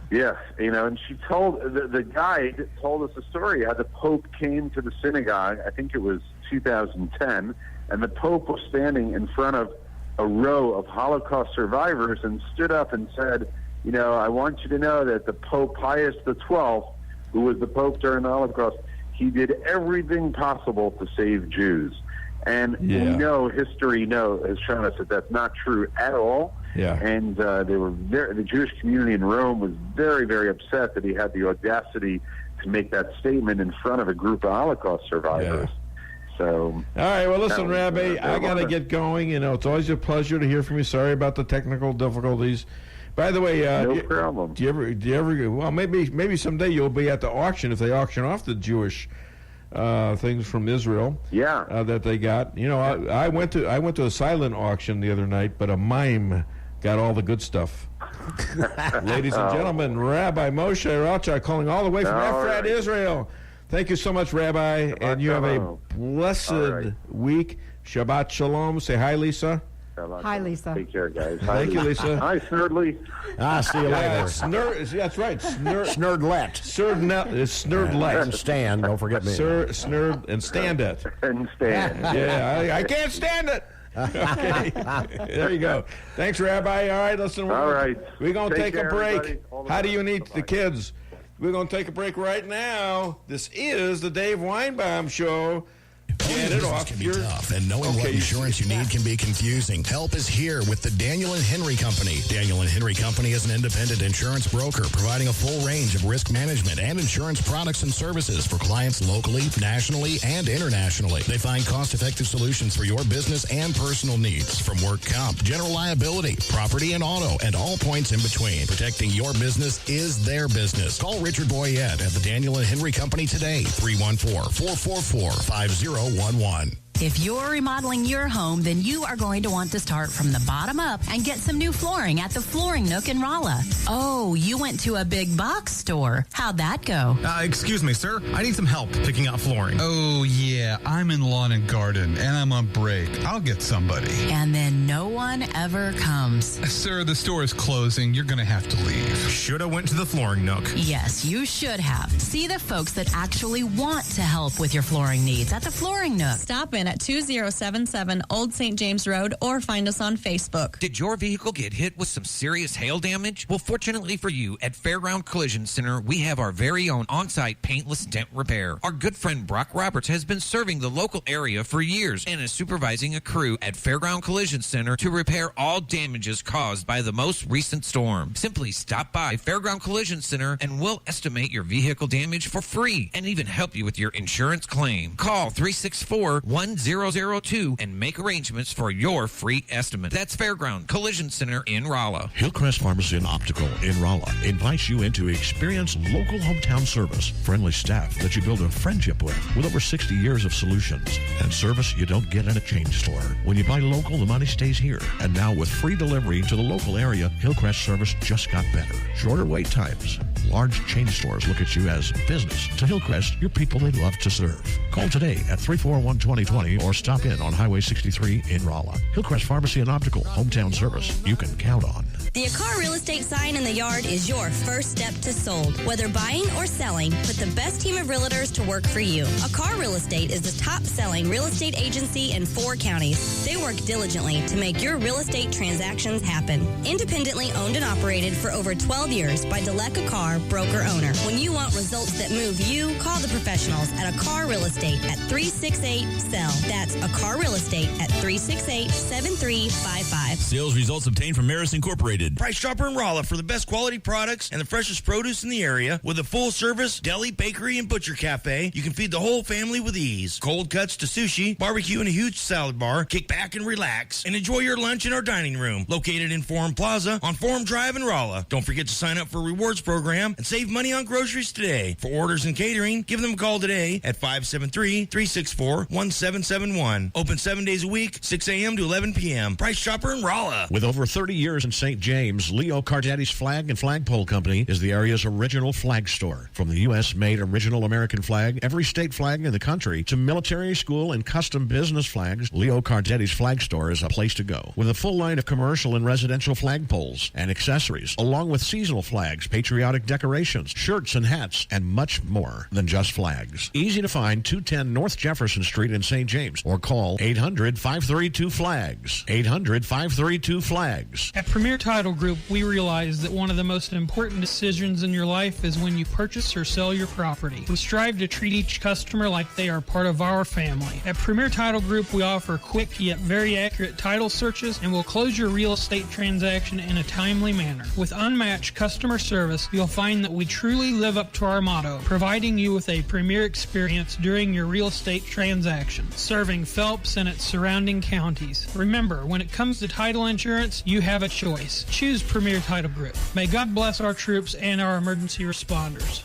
S15: Yeah, and she told, the guide told us a story how the Pope came to the synagogue, I think it was 2010, and the Pope was standing in front of a row of Holocaust survivors and stood up and said, I want you to know that the Pope Pius XII, who was the Pope during the Holocaust, he did everything possible to save Jews. And we know, history has shown us that that's not true at all.
S1: Yeah.
S15: And the Jewish community in Rome was very, very upset that he had the audacity to make that statement in front of a group of Holocaust survivors.
S1: Yeah.
S15: So,
S1: all right, well, listen, Rabbi, I got to get going. It's always a pleasure to hear from you. Sorry about the technical difficulties. By the way,
S15: no problem.
S1: Do you ever? Well, maybe someday you'll be at the auction if they auction off the Jewish things from Israel.
S15: Yeah.
S1: That they got. I went to a silent auction the other night, but a mime got all the good stuff. Ladies and gentlemen, Rabbi Moshe Rocha calling all the way from Efrat, Israel. Thank you so much, Rabbi, and you have a blessed week. Shabbat Shalom. Say hi, Lisa.
S17: Hi, Lisa.
S15: Take care, guys.
S1: Thank you, Lisa.
S15: Hi, Snurdly.
S3: See you later.
S1: That's right.
S3: Snurdlet.
S1: Snurdlet.
S3: And stand. Don't forget me.
S1: Snurd and stand it.
S15: And stand.
S1: Yeah, I can't stand it. Okay. There you go. Thanks, Rabbi. All right, listen. We're going to take a break. How do you eat the kids? We're going to take a break right now. This is the Dave Weinbaum Show.
S5: Owning a business can be tough, and knowing what insurance you need can be confusing. Help is here with the Daniel and Henry Company. Daniel and Henry Company is an independent insurance broker providing a full range of risk management and insurance products and services for clients locally, nationally, and internationally. They find cost-effective solutions for your business and personal needs, from work comp, general liability, property and auto, and all points in between. Protecting your business is their business. Call Richard Boyette at the Daniel and Henry Company today, 314-444-5011.
S11: If you're remodeling your home, then you are going to want to start from the bottom up and get some new flooring at the Flooring Nook in Rolla. Oh, you went to a big box store. How'd that go?
S12: Excuse me, sir. I need some help picking out flooring. Oh, yeah. I'm in lawn and garden, and I'm on break. I'll get somebody.
S11: And then no one ever comes.
S12: Sir, the store is closing. You're going to have to leave. Should have went to the Flooring Nook.
S11: Yes, you should have. See the folks that actually want to help with your flooring needs at the Flooring Nook.
S13: Stop in at 2077 Old St. James Road or find us on Facebook.
S9: Did your vehicle get hit with some serious hail damage? Well, fortunately for you, at Fairground Collision Center, we have our very own on-site paintless dent repair. Our good friend Brock Roberts has been serving the local area for years and is supervising a crew at Fairground Collision Center to repair all damages caused by the most recent storm. Simply stop by Fairground Collision Center and we'll estimate your vehicle damage for free and even help you with your insurance claim. Call 364-1002 and make arrangements for your free estimate. That's Fairground Collision Center in Rolla.
S18: Hillcrest Pharmacy and Optical in Rolla invites you in to experience local hometown service, friendly staff that you build a friendship with over 60 years of solutions, and service you don't get in a chain store. When you buy local, the money stays here. And now with free delivery to the local area, Hillcrest service just got better. Shorter wait times, large chain stores look at you as business, to Hillcrest, you're people they love to serve. Call today at 341-2020 or stop in on Highway 63 in Rolla. Hillcrest Pharmacy and Optical, hometown service you can count on.
S17: The Akar Real Estate sign in the yard is your first step to sold. Whether buying or selling, put the best team of realtors to work for you. Akar Real Estate is the top-selling real estate agency in 4 counties. They work diligently to make your real estate transactions happen. Independently owned and operated for over 12 years by Delek Akar, broker-owner. When you want results that move you, call the professionals at Akar Real Estate at 368-SELL. That's Akar Real Estate at 368-7355.
S19: Sales results obtained from Maris Incorporated. Price Chopper in Rolla for the best quality products and the freshest produce in the area with a full-service deli, bakery, and butcher cafe. You can feed the whole family with ease. Cold cuts to sushi, barbecue, and a huge salad bar. Kick back and relax and enjoy your lunch in our dining room located in Forum Plaza on Forum Drive in Rolla. Don't forget to sign up for a rewards program and save money on groceries today. For orders and catering, give them a call today at 573-364-1771. Open 7 days a week, 6 a.m. to 11 p.m. Price Chopper in Rolla.
S18: With over 30 years in St. James, Leo Cardetti's Flag and Flagpole Company is the area's original flag store. From the U.S.-made original American flag, every state flag in the country, to military, school, and custom business flags, Leo Cardetti's Flag Store is a place to go. With a full line of commercial and residential flagpoles and accessories, along with seasonal flags, patriotic decorations, shirts and hats, and much more than just flags. Easy to find, 210 North Jefferson Street in St. James, or call 800-532-FLAGS. 800-532-FLAGS.
S20: At Premier Title Group, we realize that one of the most important decisions in your life is when you purchase or sell your property. We strive to treat each customer like they are part of our family. At Premier Title Group, we offer quick yet very accurate title searches and will close your real estate transaction in a timely manner. With unmatched customer service, you'll find that we truly live up to our motto, providing you with a premier experience during your real estate transaction, serving Phelps and its surrounding counties. Remember, when it comes to title insurance, you have a choice. Choose Premier Title Group. May God bless our troops and our emergency responders.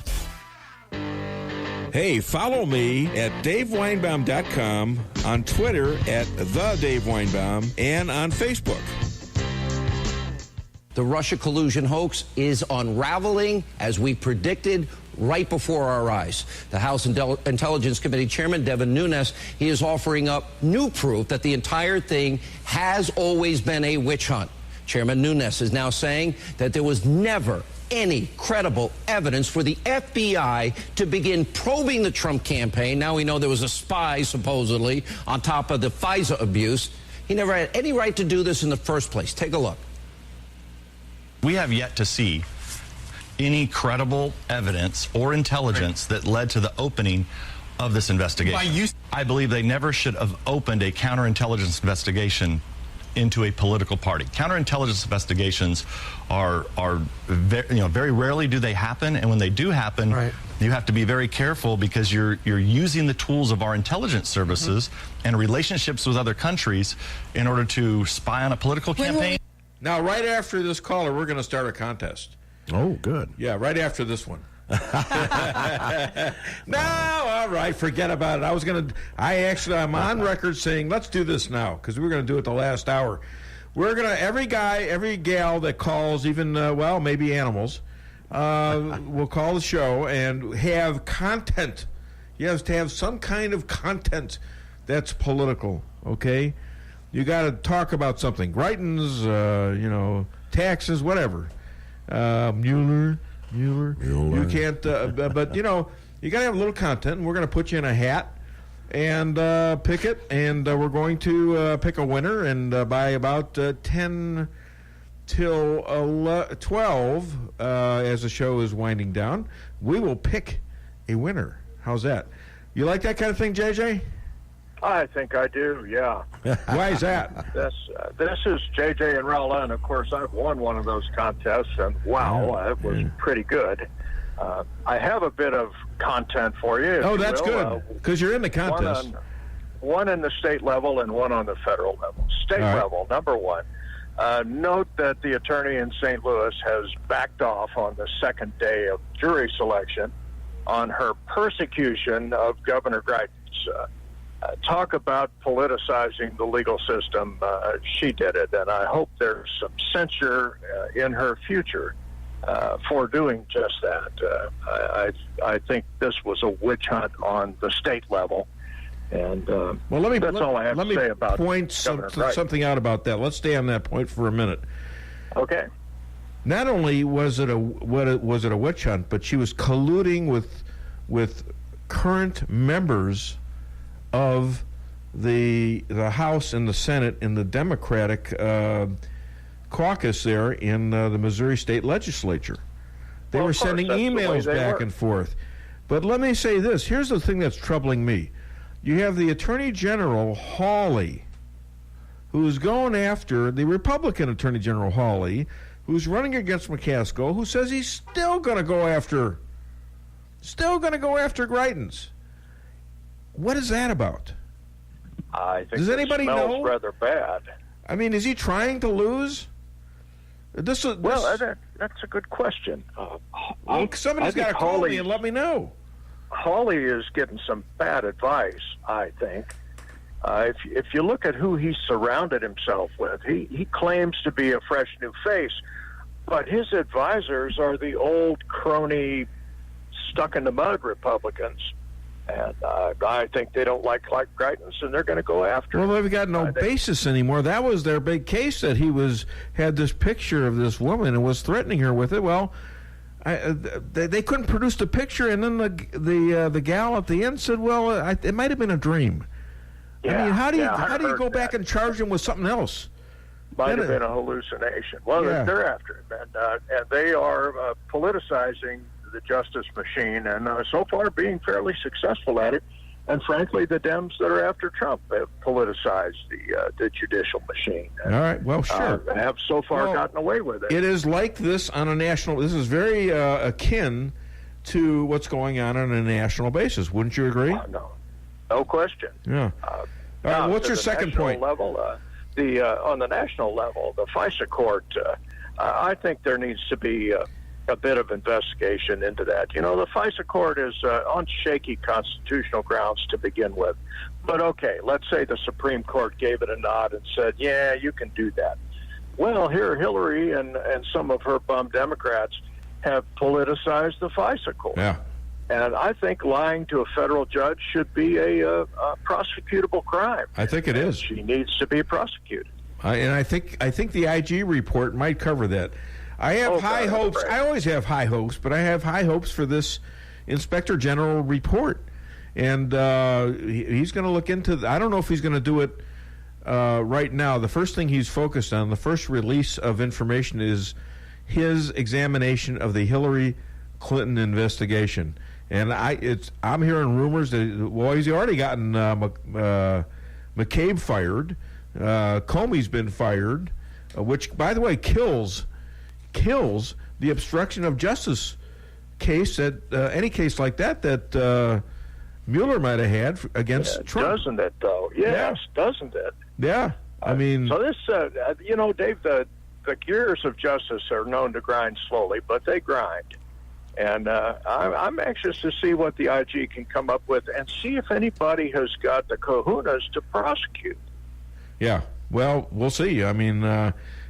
S7: Hey, follow me at DaveWeinbaum.com, on Twitter at @TheDaveWeinbaum, and on Facebook.
S14: The Russia collusion hoax is unraveling as we predicted right before our eyes. The House Intelligence Committee Chairman Devin Nunes, he is offering up new proof that the entire thing has always been a witch hunt. Chairman Nunes is now saying that there was never any credible evidence for the FBI to begin probing the Trump campaign. Now we know there was a spy, supposedly, on top of the FISA abuse. He never had any right to do this in the first place. Take a look.
S21: We have yet to see any credible evidence or intelligence that led to the opening of this investigation. I believe they never should have opened a counterintelligence investigation into a political party. Counterintelligence investigations are very rarely do they happen, and when they do happen, you have to be very careful because you're using the tools of our intelligence services and relationships with other countries in order to spy on a political campaign.
S1: Now, right after this caller, we're going to start a contest.
S3: Oh, good.
S1: Yeah, right after this one. No, all right, forget about it. I'm on record saying let's do this now because we're going to do it the last hour. We're going to, every guy, every gal that calls, even, maybe animals, will call the show and have content. You have to have some kind of content that's political, okay? You got to talk about something. Greitens, taxes, whatever. Mueller. You can't, but you got to have a little content, and we're going to put you in a hat and pick it, and we're going to pick a winner, and by about 10 till 12, as the show is winding down, we will pick a winner. How's that? You like that kind of thing, JJ?
S22: I think I do, yeah.
S1: Why is that?
S22: This is JJ and Rolla, and of course I've won one of those contests, and wow, it was pretty good. I have a bit of content for you.
S1: Oh, that's good, because you're in the contest.
S22: One in the state level and one on the federal level. State level, number one. Note that the attorney in St. Louis has backed off on the second day of jury selection on her persecution of Governor Greitens. Talk about politicizing the legal system. She did it, and I hope there's some censure in her future for doing just that. I think this was a witch hunt on the state level. And
S1: well, that's
S22: all I have to say about
S1: point something out about that. Let's stay on that point for a minute.
S22: Okay.
S1: Not only was it a witch hunt, but she was colluding with current members of the House and the Senate in the Democratic caucus there in the Missouri State Legislature. They were sending emails back and forth. But let me say this. Here's the thing that's troubling me. You have the Attorney General, Hawley, who's going after the Republican Attorney General, Hawley, who's running against McCaskill, who says he's still going to go after Greitens. What is that about?
S22: I think
S1: Does anybody
S22: smells
S1: know?
S22: Rather bad.
S1: I mean, is he trying to lose? That's a
S22: good question.
S1: Somebody's got to call me and let me know.
S22: Hawley is getting some bad advice, I think. If you look at who he surrounded himself with, he claims to be a fresh new face, but his advisors are the old crony, stuck-in-the-mud Republicans. And I think they don't like Greitens, and they're going to go after him.
S1: Well, they've got no basis anymore. That was their big case, that he had this picture of this woman and was threatening her with it. Well, they couldn't produce the picture, and then the gal at the end said, "Well, it might have been a dream."
S22: Yeah,
S1: I mean, how do you go back and charge him with something else?
S22: Might have been a hallucination. Well, they're after him, and they are politicizing the justice machine, and so far being fairly successful at it. And frankly, the Dems that are after Trump have politicized the judicial machine. And,
S1: all right, well, sure.
S22: Have so far gotten away with it.
S1: It is like this on a national. This is very akin to what's going on a national basis. Wouldn't you agree?
S22: No question.
S1: Yeah. All right. What's your second point?
S22: Level, on the national level, the FISA court. I think there needs to be a bit of investigation into that. You know, the FISA court is on shaky constitutional grounds to begin with. But okay, let's say the Supreme Court gave it a nod and said, yeah, you can do that. Well, here Hillary and some of her bum Democrats have politicized the FISA court.
S1: Yeah.
S22: And I think lying to a federal judge should be a prosecutable crime.
S1: I think it is.
S22: She needs to be prosecuted.
S1: And I think the IG report might cover that. I have high hopes. I always have high hopes, but I have high hopes for this Inspector General report. And he's going to look into I don't know if he's going to do it right now. The first thing he's focused on, the first release of information, is his examination of the Hillary Clinton investigation. And I'm hearing rumors that, he's already gotten McCabe fired. Comey's been fired, which, by the way, kills the obstruction of justice case, that any case like that Mueller might have had against Trump.
S22: Doesn't it, though? Yes, doesn't it?
S1: Yeah, I mean...
S22: So this, Dave, the gears of justice are known to grind slowly, but they grind. And I'm anxious to see what the IG can come up with and see if anybody has got the kahunas to prosecute.
S1: Yeah, well, we'll see. I mean,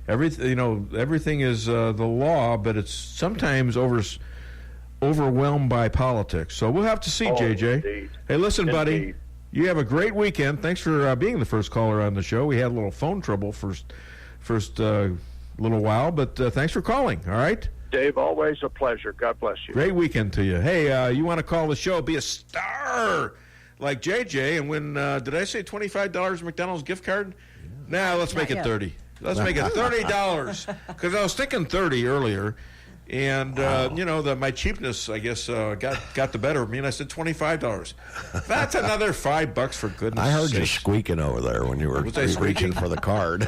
S1: everything is the law, but it's sometimes overwhelmed by politics. So we'll have to see, JJ.
S22: Indeed.
S1: Hey, listen, buddy, you have a great weekend. Thanks for being the first caller on the show. We had a little phone trouble first little while, but thanks for calling, all right?
S22: Dave, always a pleasure. God bless you.
S1: Great weekend to you. Hey, you want to call the show, be a star like JJ, and win, did I say $25 McDonald's gift card? Nah, let's make it 30. Let's make it $30, because I was thinking 30 earlier. And, my cheapness, I guess, got the better of me, and I said $25. That's another $5 for goodness
S3: sake. I heard
S1: sakes.
S3: you squeaking over there when you were reaching for the card.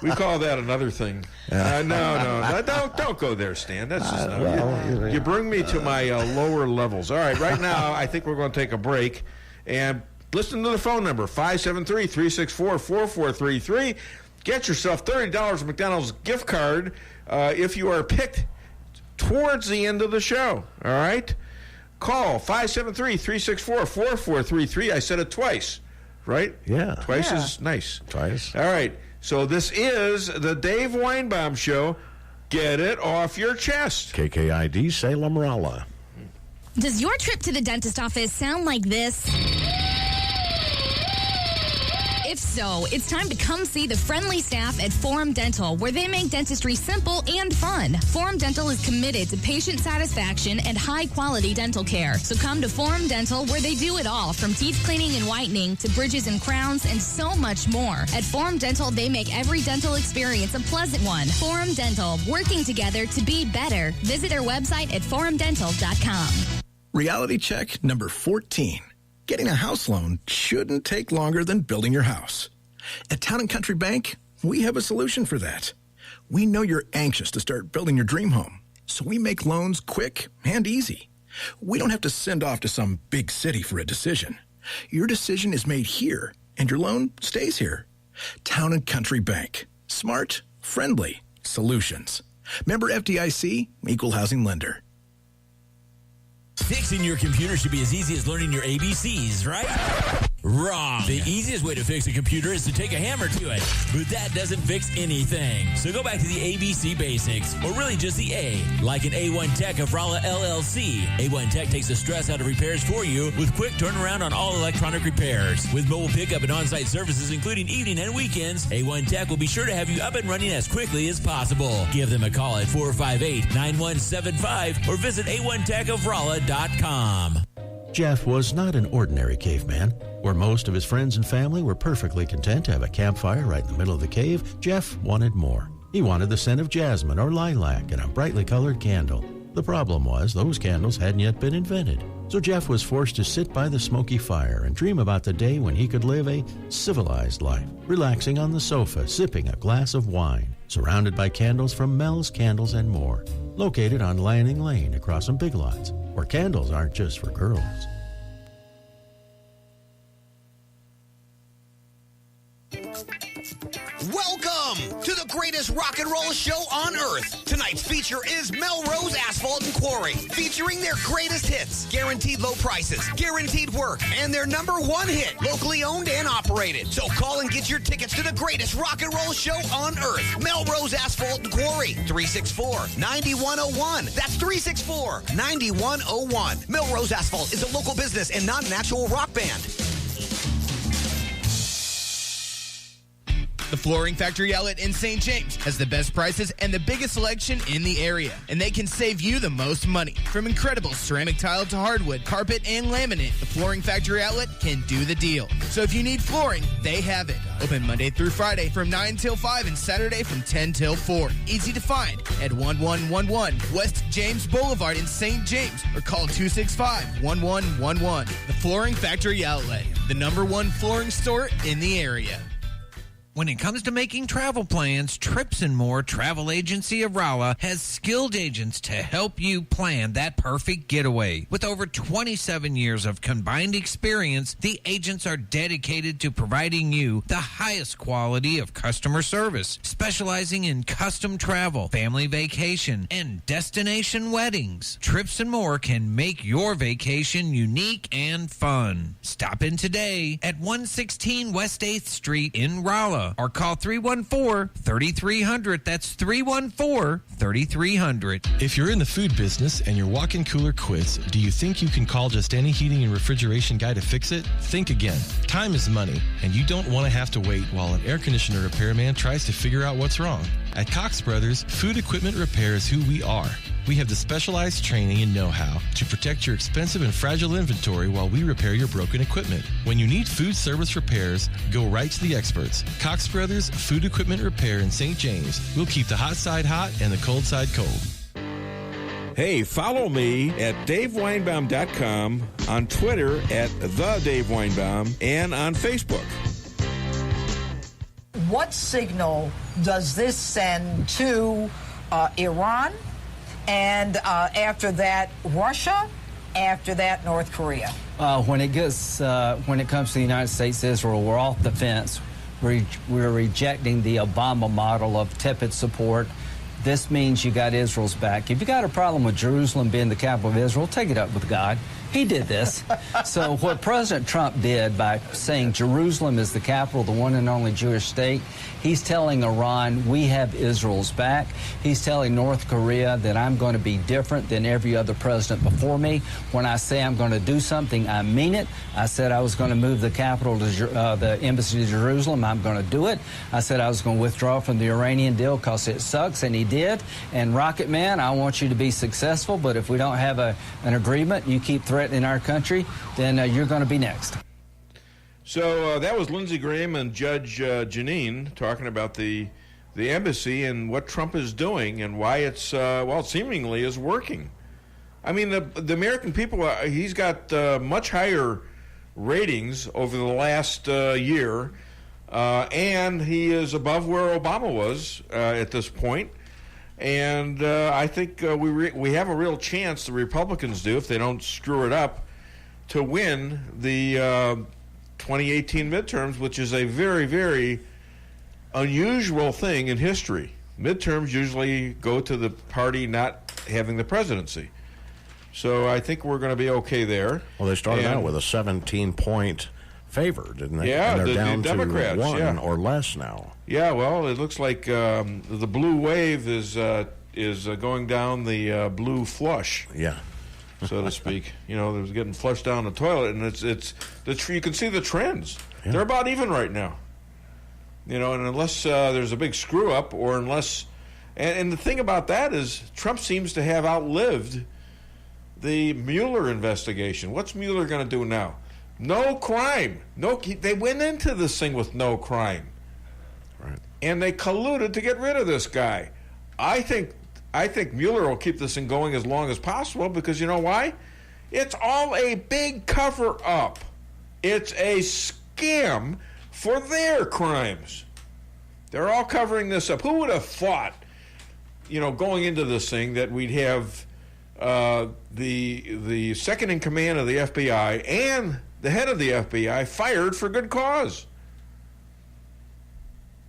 S1: We call that another thing. No, don't go there, Stan. That's just you bring me to my lower levels. All right, right now, I think we're going to take a break. And listen to the phone number, 573-364-4433. Get yourself $30 McDonald's gift card if you are picked towards the end of the show. All right? Call 573-364-4433. I said it twice, right?
S3: Yeah.
S1: Twice is nice.
S3: Twice.
S1: All right. So this is the Dave Weinbaum Show. Get it off your chest.
S3: KKID Salem Rolla.
S17: Does your trip to the dentist office sound like this? If so, it's time to come see the friendly staff at Forum Dental, where they make dentistry simple and fun. Forum Dental is committed to patient satisfaction and high-quality dental care. So come to Forum Dental, where they do it all, from teeth cleaning and whitening to bridges and crowns and so much more. At Forum Dental, they make every dental experience a pleasant one. Forum Dental, working together to be better. Visit their website at forumdental.com.
S2: Reality check number 14. Getting a house loan shouldn't take longer than building your house. At Town & Country Bank, we have a solution for that. We know you're anxious to start building your dream home, so we make loans quick and easy. We don't have to send off to some big city for a decision. Your decision is made here, and your loan stays here. Town & Country Bank. Smart, friendly solutions. Member FDIC, Equal Housing Lender.
S8: Fixing your computer should be as easy as learning your ABCs, right? Wrong. The easiest way to fix a computer is to take a hammer to it, but that doesn't fix anything. So go back to the ABC basics, or really just the A, like an A1 Tech of Rolla LLC. A1 Tech takes the stress out of repairs for you with quick turnaround on all electronic repairs. With mobile pickup and on-site services, including evening and weekends, A1 Tech will be sure to have you up and running as quickly as possible. Give them a call at 458-9175 or visit A1TechofRolla.com.
S3: Jeff was not an ordinary caveman. Where most of his friends and family were perfectly content to have a campfire right in the middle of the cave, Jeff wanted more. He wanted the scent of jasmine or lilac and a brightly colored candle. The problem was those candles hadn't yet been invented. So Jeff was forced to sit by the smoky fire and dream about the day when he could live a civilized life, relaxing on the sofa, sipping a glass of wine, surrounded by candles from Mel's Candles and More, located on Lanning Lane across from Big Lots, where candles aren't just for girls.
S23: Welcome to the greatest rock and roll show on earth. Tonight's feature is Melrose Asphalt and Quarry, featuring their greatest hits, guaranteed low prices, guaranteed work, and their #1 hit, locally owned and operated. So call and get your tickets to the greatest rock and roll show on earth. Melrose Asphalt and Quarry, 364-9101. That's 364-9101. Melrose Asphalt is a local business and not an actual rock band.
S24: The Flooring Factory Outlet in St. James has the best prices and the biggest selection in the area, and they can save you the most money. From incredible ceramic tile to hardwood, carpet, and laminate, the Flooring Factory Outlet can do the deal. So if you need flooring, they have it. Open Monday through Friday from 9 till 5 and Saturday from 10 till 4. Easy to find at 1111 West James Boulevard in St. James, or call 265-1111. The Flooring Factory Outlet, the #1 flooring store in the area.
S9: When it comes to making travel plans, Trips and More Travel Agency of Rolla has skilled agents to help you plan that perfect getaway. With over 27 years of combined experience, the agents are dedicated to providing you the highest quality of customer service, specializing in custom travel, family vacation, and destination weddings. Trips and More can make your vacation unique and fun. Stop in today at 116 West 8th Street in Rolla, or call 314-3300. That's 314-3300.
S25: If you're in the food business and your walk-in cooler quits, do you think you can call just any heating and refrigeration guy to fix it? Think again. Time is money, and you don't want to have to wait while an air conditioner repairman tries to figure out what's wrong. At Cox Brothers, food equipment repair is who we are. We have the specialized training and know-how to protect your expensive and fragile inventory while we repair your broken equipment. When you need food service repairs, go right to the experts. Cox Brothers Food Equipment Repair in St. James. We'll keep the hot side hot and the cold side cold.
S7: Hey, follow me at DaveWeinbaum.com, on Twitter at @TheDaveWeinbaum, and on Facebook.
S26: What signal does this send to Iran, and after that Russia, after that North Korea?
S27: When it comes to the United States, Israel, we're off the fence. We're rejecting the Obama model of tepid support this means you got Israel's back. If you got a problem with Jerusalem being the capital of Israel, take it up with God. He did this. So what President Trump did by saying Jerusalem is the capital, the one and only Jewish state, he's telling Iran we have Israel's back. He's telling North Korea that I'm going to be different than every other president before me. When I say I'm going to do something, I mean it. I said I was going to move the capital to the embassy to Jerusalem. I'm going to do it. I said I was going to withdraw from the Iranian deal because it sucks, and he did. And Rocket Man, I want you to be successful, but if we don't have an agreement, you keep threatening our country, then you're going to be next.
S1: So that was Lindsey Graham and Judge Janine talking about the embassy and what Trump is doing and why it's, seemingly is working. I mean, the American people, he's got much higher ratings over the last year, and he is above where Obama was at this point. And I think we have a real chance, the Republicans do, if they don't screw it up, to win the 2018 midterms, which is a very, very unusual thing in history. Midterms usually go to the party not having the presidency. So I think we're going to be okay there.
S4: Well, they started out with a 17-point favor, didn't they?
S1: Yeah,
S4: and they're down
S1: the Democrats,
S4: to one or less now.
S1: Yeah, well, it looks like the blue wave is going down the blue flush.
S4: Yeah,
S1: so to speak. You know, it was getting flushed down the toilet, and you can see the trends. Yeah. They're about even right now. You know, and unless there's a big screw up, or unless, and the thing about that is Trump seems to have outlived the Mueller investigation. What's Mueller going to do now? No crime. They went into this thing with no crime.
S4: Right.
S1: And they colluded to get rid of this guy. I think Mueller will keep this thing going as long as possible because you know why? It's all a big cover-up. It's a scam for their crimes. They're all covering this up. Who would have thought, going into this thing that we'd have the second in command of the FBI and the head of the FBI fired for good cause?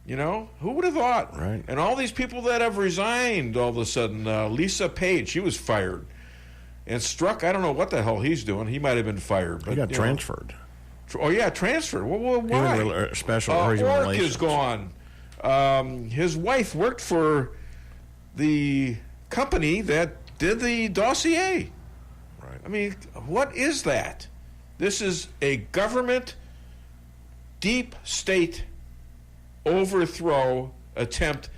S1: Who would have thought?
S4: Right.
S1: And all these people that have resigned all of a sudden, Lisa Page, she was fired. And Strzok, I don't know what the hell he's doing. He might have been fired. But,
S4: he got transferred.
S1: Oh, yeah, transferred. Well, why?
S4: Special
S1: Ork
S4: relations.
S1: is gone. His wife worked for the company that did the dossier.
S4: Right.
S1: I mean, what is that? This is a government deep state overthrow attempt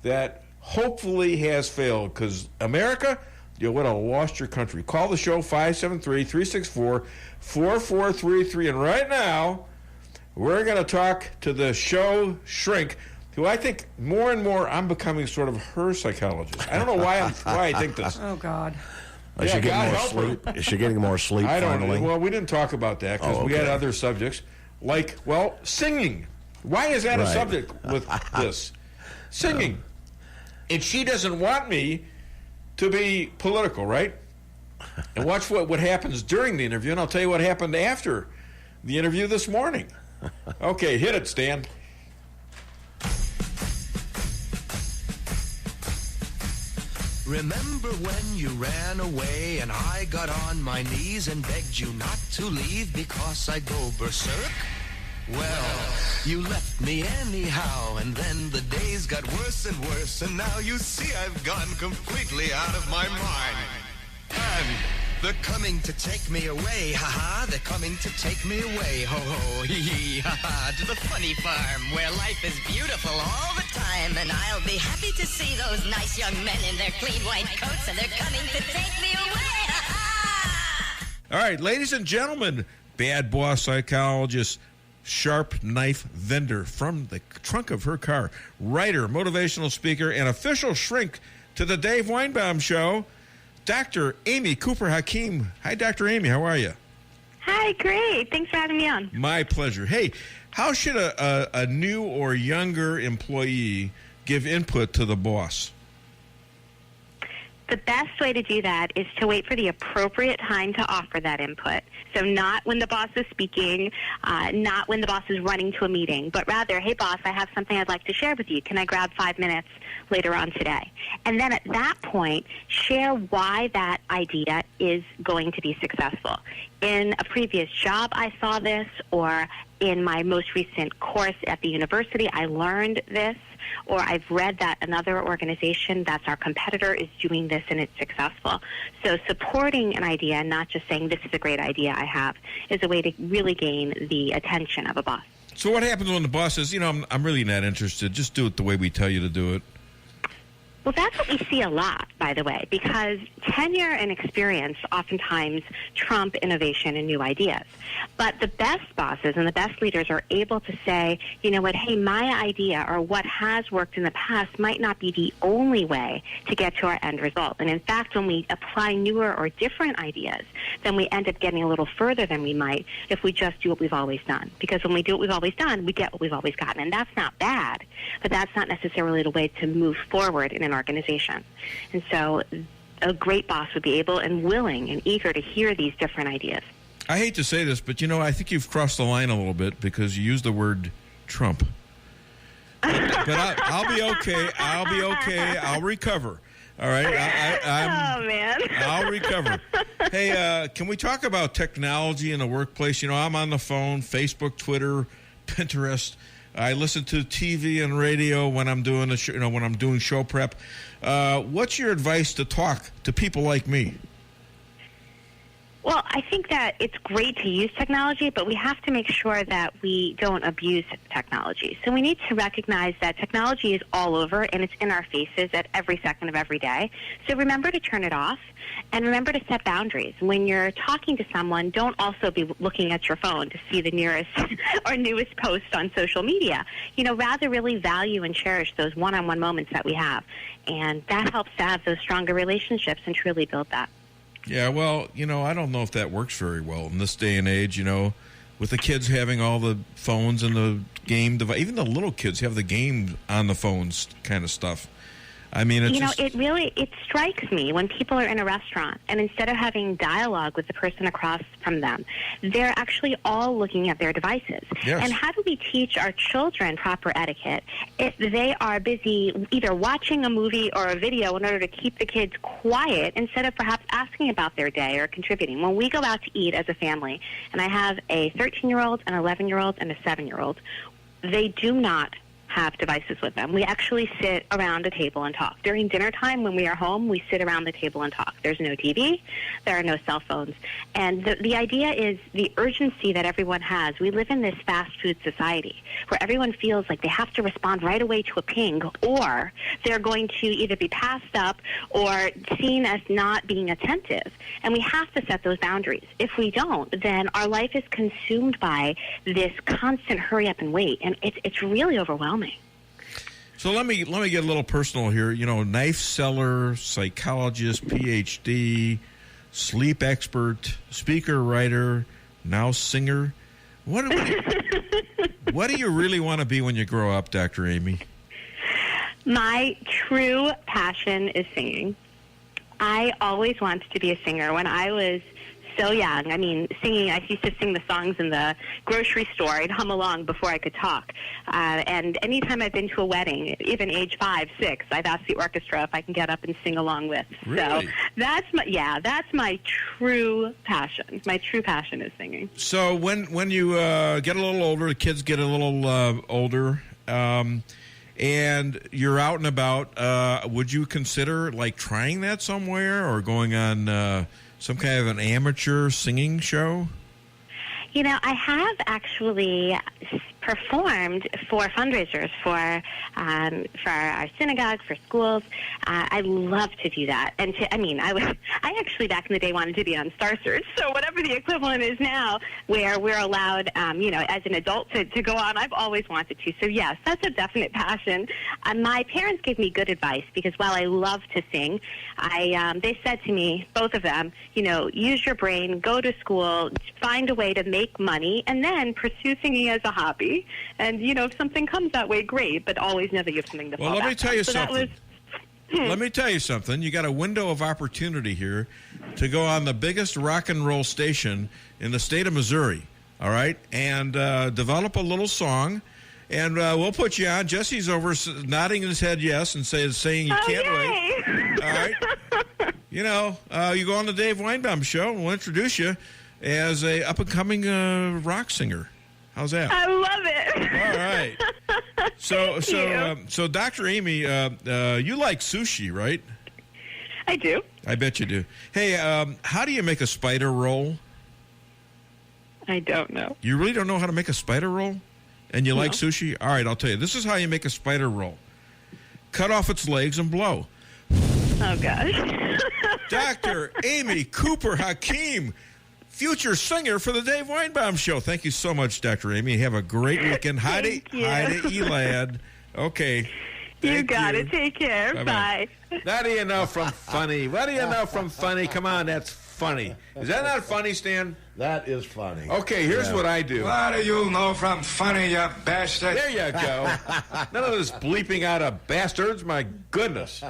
S1: that hopefully has failed because America, you would have lost your country. Call the show 573-364-4433. And right now, we're going to talk to the show shrink, who I think more and more I'm becoming sort of her psychologist. I don't know why I think this.
S26: Oh, God.
S4: Is she getting more sleep? Is she getting more sleep?
S1: I don't
S4: finally?
S1: know. Well, we didn't talk about that because we had other subjects like, singing. Why is that a subject with this? Singing. And she doesn't want me to be political, right? And watch what happens during the interview, and I'll tell you what happened after the interview this morning. Okay, hit it, Stan.
S5: Remember when you ran away and I got on my knees and begged you not to leave because I go berserk? Well, you left me anyhow, and then the days got worse and worse, and now you see I've gone completely out of my mind. And they're coming to take me away, ha-ha, they're coming to take me away, ho-ho, hee-hee, ha-ha, to the funny farm, where life is beautiful all the time, and I'll be happy to see those nice young men in their clean white coats, and they're coming to take me away, ha-ha!
S1: All right, ladies and gentlemen, bad boss psychologist, sharp knife vendor from the trunk of her car, writer, motivational speaker, and official shrink to the Dave Weinbaum Show, Dr. Amy Cooper Hakeem. Hi, Dr. Amy. How are you?
S6: Hi, great. Thanks for having me on.
S1: My pleasure. Hey, how should a new or younger employee give input to the boss?
S6: The best way to do that is to wait for the appropriate time to offer that input. So not when the boss is speaking, not when the boss is running to a meeting, but rather, hey, boss, I have something I'd like to share with you. Can I grab 5 minutes later on today? And then at that point, share why that idea is going to be successful. In a previous job, I saw this, or in my most recent course at the university, I learned this, or I've read that another organization that's our competitor is doing this and it's successful. So supporting an idea and not just saying this is a great idea I have is a way to really gain the attention of a boss.
S1: So what happens when the boss says, I'm really not interested, just do it the way we tell you to do it?
S6: Well, that's what we see a lot, by the way, because tenure and experience oftentimes trump innovation and new ideas. But the best bosses and the best leaders are able to say, you know what, hey, my idea or what has worked in the past might not be the only way to get to our end result. And in fact, when we apply newer or different ideas, then we end up getting a little further than we might if we just do what we've always done. Because when we do what we've always done, we get what we've always gotten. And that's not bad, but that's not necessarily the way to move forward in an organization. And so a great boss would be able and willing and eager to hear these different ideas.
S1: I hate to say this, but, I think you've crossed the line a little bit because you used the word Trump. But I'll be okay. I'll recover. All right?
S6: Oh, man.
S1: I'll recover. Hey, can we talk about technology in the workplace? I'm on the phone, Facebook, Twitter, Pinterest. I listen to TV and radio when I'm doing when I'm doing show prep. What's your advice to talk to people like me?
S6: Well, I think that it's great to use technology, but we have to make sure that we don't abuse technology. So we need to recognize that technology is all over, and it's in our faces at every second of every day. So remember to turn it off, and remember to set boundaries. When you're talking to someone, don't also be looking at your phone to see the nearest or newest post on social media. Rather really value and cherish those one-on-one moments that we have. And that helps to have those stronger relationships and truly build that.
S1: Yeah, well, I don't know if that works very well in this day and age, with the kids having all the phones and the game device. Even the little kids have the game on the phones kind of stuff. I mean,
S6: it strikes me when people are in a restaurant and instead of having dialogue with the person across from them, they're actually all looking at their devices.
S1: Yes.
S6: And how do we teach our children proper etiquette if they are busy either watching a movie or a video in order to keep the kids quiet instead of perhaps asking about their day or contributing? When we go out to eat as a family, and I have a 13-year-old, an 11-year-old, and a 7-year-old, they do not have devices with them. We actually sit around a table and talk. During dinner time, when we are home, we sit around the table and talk. There's no TV. There are no cell phones. And the idea is the urgency that everyone has. We live in this fast food society where everyone feels like they have to respond right away to a ping, or they're going to either be passed up or seen as not being attentive. And we have to set those boundaries. If we don't, then our life is consumed by this constant hurry up and wait. And it's really overwhelming.
S1: So let me get a little personal here. Knife seller, psychologist, PhD, sleep expert, speaker, writer, now singer. What do you really want to be when you grow up, Dr. Amy?
S6: My true passion is singing. I always wanted to be a singer. When I was so young, singing, I used to sing the songs in the grocery store. I'd hum along before I could talk. And anytime I've been to a wedding, even age 5, 6, I've asked the orchestra if I can get up and sing along with.
S1: Really?
S6: So that's my true passion. My true passion is singing.
S1: So when you get a little older, the kids get a little older, and you're out and about, would you consider trying that somewhere or going on some kind of an amateur singing show?
S6: I have actually performed for fundraisers for our synagogue, for schools. I love to do that. And I actually back in the day wanted to be on Star Search. So whatever the equivalent is now, where we're allowed, as an adult to go on, I've always wanted to. So yes, that's a definite passion. My parents gave me good advice because while I love to sing, they said to me, both of them, use your brain, go to school, find a way to make money, and then pursue singing as a hobby. And, if something comes that way, great, but always know that you have something to fall back on.
S1: Well, let me tell you something. let me tell you something. You got a window of opportunity here to go on the biggest rock and roll station in the state of Missouri, all right, and develop a little song, and we'll put you on. Jesse's over nodding his head yes and saying you can't wait. All right. You know, you go on the Dave Weinbaum Show, and we'll introduce you as a up-and-coming rock singer. How's that?
S6: I love it.
S1: All right. So Dr. Amy, you like sushi, right?
S6: I do.
S1: I bet you do. Hey, how do you make a spider roll?
S6: I don't know.
S1: You really don't know how to make a spider roll? And you like sushi? All right, I'll tell you. This is how you make a spider roll. Cut off its legs and blow.
S6: Oh, gosh.
S1: Dr. Amy Cooper Hakeem, future singer for the Dave Weinbaum Show. Thank you so much, Dr. Amy. Have a great weekend. Hi to Elad. Okay.
S6: You got it. Take care.
S1: Bye-bye.
S6: Bye.
S1: What do you know from funny? What do you know from funny? Come on, that's funny. Is that not funny, Stan?
S4: That is funny.
S1: Okay, here's what I do.
S10: What do you know from funny, you bastard?
S1: There you go. None of this bleeping out of bastards. My goodness.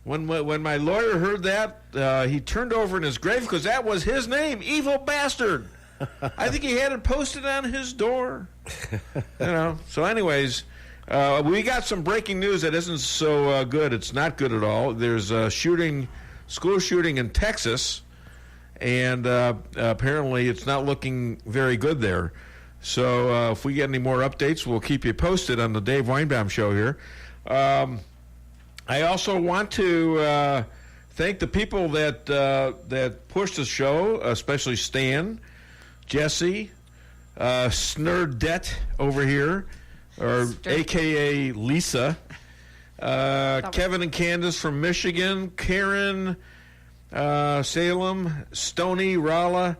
S1: When my lawyer heard that, he turned over in his grave because that was his name, Evil Bastard. I think he had it posted on his door. You know. So, anyways, we got some breaking news that isn't so good. It's not good at all. There's a school shooting in Texas, and apparently it's not looking very good there. So, if we get any more updates, we'll keep you posted on the Dave Weinbaum Show here. I also want to thank the people that pushed the show, especially Stan, Jesse, Snurdette over here, or a.k.a. Lisa, Kevin and Candace from Michigan, Karen, Salem, Stony, Rolla,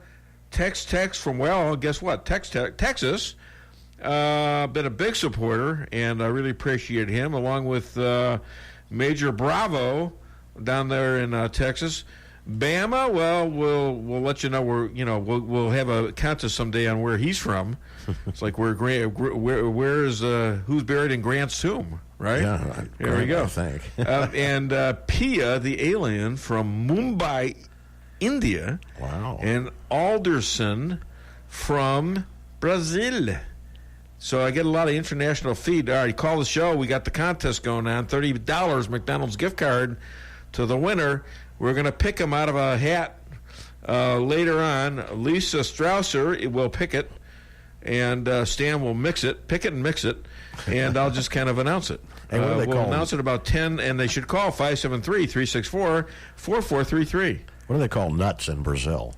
S1: Tex from, well, guess what, Texas. Been a big supporter, and I really appreciate him, along with Major Bravo down there in Texas. Bama, well, we'll let you know we'll have a contest someday on where he's from. It's like where's who's buried in Grant's tomb, right?
S4: Yeah,
S1: there we go.
S4: I think.
S1: And Pia, the alien from Mumbai, India.
S4: Wow. And
S1: Alderson from Brazil. So I get a lot of international feed. All right, call the show. We got the contest going on. $30 McDonald's gift card to the winner. We're going to pick them out of a hat later on. Lisa Strausser will pick it, and Stan will pick it and mix it, and I'll just kind of announce it.
S4: We'll
S1: announce it about 10, and they should call 573-364-4433.
S4: What do they call nuts in Brazil?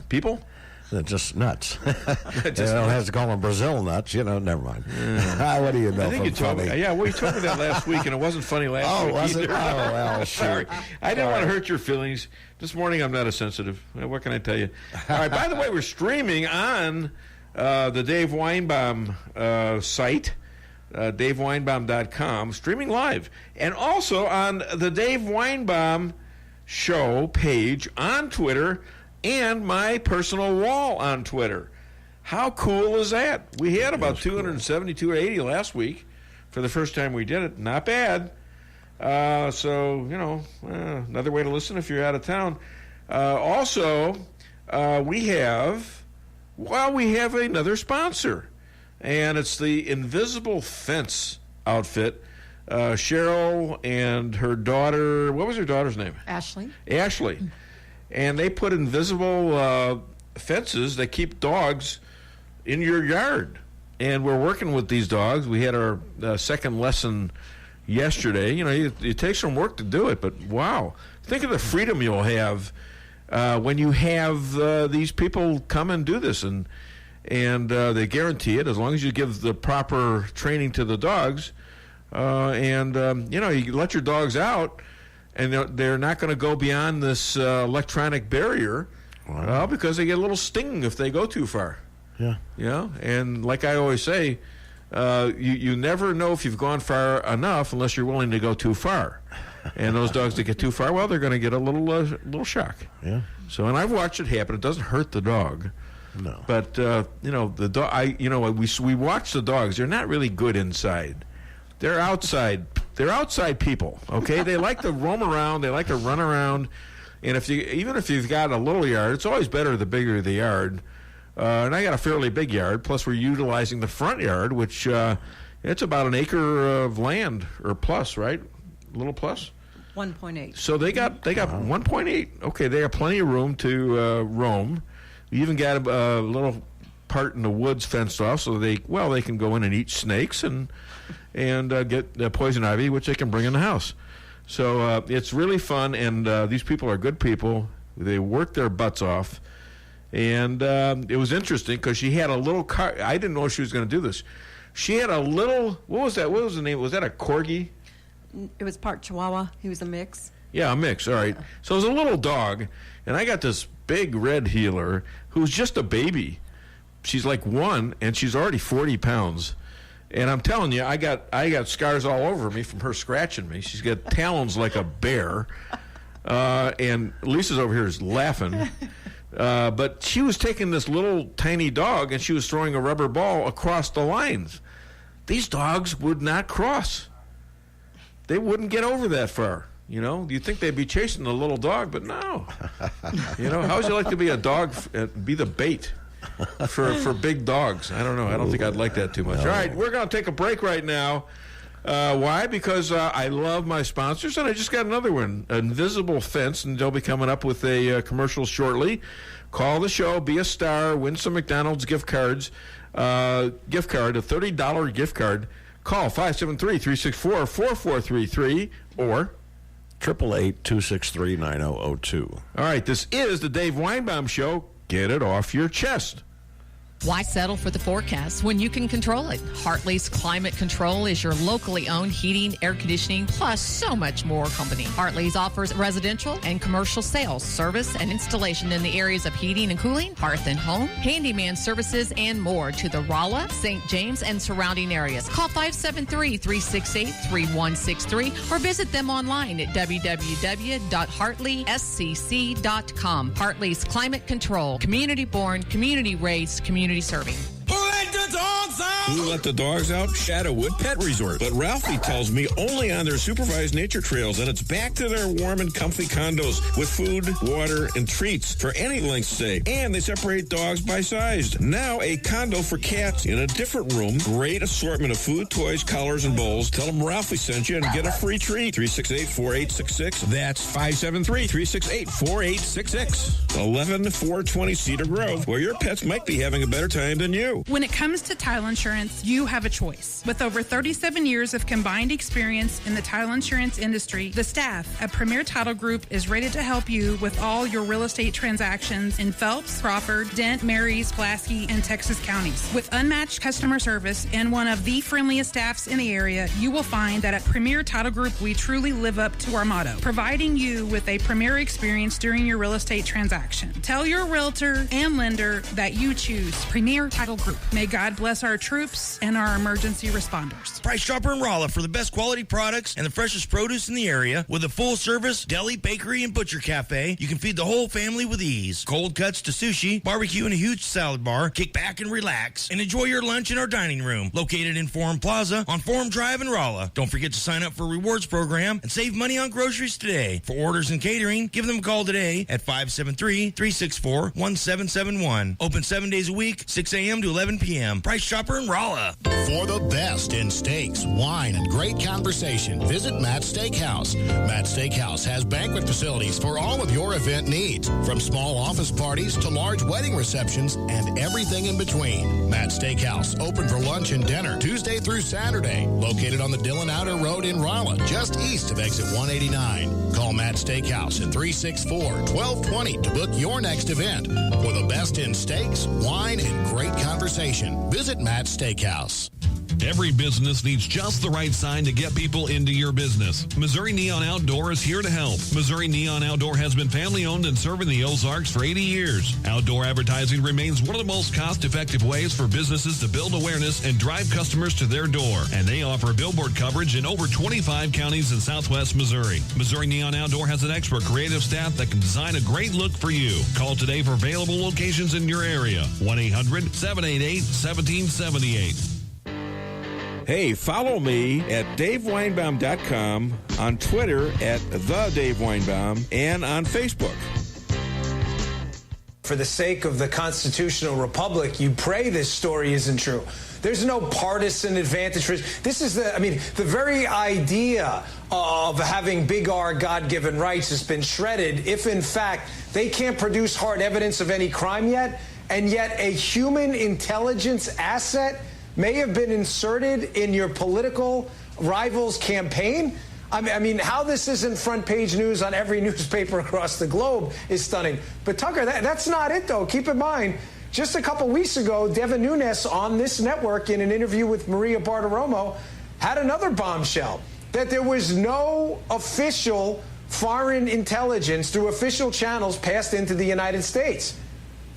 S1: People?
S4: Just nuts. They don't have to call them Brazil nuts. Never mind. What do you know?
S1: I think you told me. Yeah, well, you told me that last week, and it wasn't funny last week.
S4: Oh, was it?
S1: Either.
S4: Oh, well,
S1: sorry. I didn't want to hurt your feelings. This morning, I'm not as sensitive. What can I tell you? All right, by the way, we're streaming on the Dave Weinbaum site, DaveWeinbaum.com, streaming live. And also on the Dave Weinbaum Show page on Twitter, and my personal wall on Twitter. How cool is that? We had about 270, 280 last week for the first time we did it. Not bad. So, another way to listen if you're out of town. Also, we have another sponsor, and it's the Invisible Fence outfit. Cheryl and her daughter, what was her daughter's name?
S11: Ashley.
S1: And they put invisible fences that keep dogs in your yard. And we're working with these dogs. We had our second lesson yesterday. It takes some work to do it, but wow. Think of the freedom you'll have when you have these people come and do this. And they guarantee it as long as you give the proper training to the dogs. You let your dogs out, and they're not going to go beyond this electronic barrier because they get a little sting if they go too far.
S4: Yeah.
S1: And like I always say, you never know if you've gone far enough unless you're willing to go too far. And those dogs that get too far, well, they're going to get a little shock.
S4: Yeah.
S1: So, and I've watched it happen. It doesn't hurt the dog.
S4: No.
S1: But the dog. We watch the dogs. They're not really good inside. They're outside. They're outside people, okay? They like to roam around. They like to run around. And even if you've got a little yard, it's always better the bigger the yard. And I got a fairly big yard. Plus, we're utilizing the front yard, which it's about an acre of land or plus, right? A little plus.
S11: 1.8.
S1: So they got 1.8. Okay, they have plenty of room to roam. We even got a little part in the woods fenced off, so they can go in and eat snakes and get poison ivy, which they can bring in the house. So it's really fun, and these people are good people. They work their butts off, and it was interesting because she had a little car. I didn't know she was going to do this. She had a little. What was that? What was the name? Was that a corgi?
S11: It was part Chihuahua. He was a mix.
S1: Yeah, a mix. All right. So it was a little dog, and I got this big red heeler who's just a baby. She's like 1, and she's already 40 pounds. And I'm telling you, I got scars all over me from her scratching me. She's got talons like a bear. And Lisa's over here is laughing. But she was taking this little tiny dog, and she was throwing a rubber ball across the lines. These dogs would not cross. They wouldn't get over that far. You'd think they'd be chasing the little dog, but no. How would you like to be a dog, be the bait for big dogs? I don't know. I don't think I'd like that too much. No. All right, we're going to take a break right now. Why? Because I love my sponsors, and I just got another one, Invisible Fence, and they'll be coming up with a commercial shortly. Call the show, be a star, win some McDonald's gift cards, a $30 gift card. Call 573-364-4433 or
S4: 888-263-9002.
S1: All right, this is the Dave Weinbaum Show. Get it off your chest.
S12: Why settle for the forecast when you can control it? Hartley's Climate Control is your locally owned heating, air conditioning, plus so much more company. Hartley's offers residential and commercial sales, service, and installation in the areas of heating and cooling, hearth and home, handyman services, and more to the Rolla, St. James, and surrounding areas. Call 573-368-3163 or visit them online at www.hartleyscc.com. Hartley's Climate Control, community born, community raised, community serving.
S7: Who let the dogs out? Shadowwood Pet Resort. But Ralphie tells me only on their supervised nature trails, and it's back to their warm and comfy condos with food, water, and treats for any length stay. And they separate dogs by size. Now a condo for cats in a different room. Great assortment of food, toys, collars, and bowls. Tell them Ralphie sent you and get a free treat. 368-4866. That's 573-368-4866. 11420 Cedar Grove, where your pets might be having a better time than you.
S13: When it comes to title insurance, you have a choice. With over 37 years of combined experience in the title insurance industry, the staff at Premier Title Group is ready to help you with all your real estate transactions in Phelps, Crawford, Dent, Marys, Pulaski, and Texas counties. With unmatched customer service and one of the friendliest staffs in the area, you will find that at Premier Title Group, we truly live up to our motto, providing you with a premier experience during your real estate transaction. Tell your realtor and lender that you choose Premier Title Group. May God bless our troops and our emergency responders.
S15: Price Chopper and Rolla for the best quality products and the freshest produce in the area. With a full-service deli, bakery, and butcher cafe, you can feed the whole family with ease. Cold cuts to sushi, barbecue, and a huge salad bar. Kick back and relax and enjoy your lunch in our dining room, located in Forum Plaza on Forum Drive in Rolla. Don't forget to sign up for a rewards program and save money on groceries today. For orders and catering, give them a call today at 573-364-1771. Open 7 days a week, 6 a.m. to 11 p.m. Price Chopper and Rolla.
S16: For the best in steaks, wine, and great conversation, visit Matt's Steakhouse. Matt's Steakhouse has banquet facilities for all of your event needs, from small office parties to large wedding receptions and everything in between. Matt's Steakhouse, open for lunch and dinner Tuesday through Saturday, located on the Dillon Outer Road in Rolla, just east of exit 189. Call Matt's Steakhouse at 364-1220 to book your next event. For the best in steaks, wine, and great conversation, visit Matt's Steakhouse.
S18: Every business needs just the right sign to get people into your business. Missouri Neon Outdoor is here to help. Missouri Neon Outdoor has been family-owned and serving the Ozarks for 80 years. Outdoor advertising remains one of the most cost-effective ways for businesses to build awareness and drive customers to their door. And they offer billboard coverage in over 25 counties in southwest Missouri. Missouri Neon Outdoor has an expert creative staff that can design a great look for you. Call today for available locations in your area. 1-800-788-1778.
S7: Hey, follow me at DaveWeinbaum.com, on Twitter at The Dave Weinbaum, and on Facebook.
S2: For the sake of the constitutional republic, you pray this story isn't true. There's no partisan advantage for this. Is the very idea of having big R God-given rights has been shredded if, in fact, they can't produce hard evidence of any crime yet, and yet a human intelligence asset may have been inserted in your political rival's campaign. I mean, how this isn't front page news on every newspaper across the globe is stunning. But Tucker, that's not it, though. Keep in mind, just a couple weeks ago, Devin Nunes on this network in an interview with Maria Bartiromo had another bombshell, that there was no official foreign intelligence through official channels passed into the United States.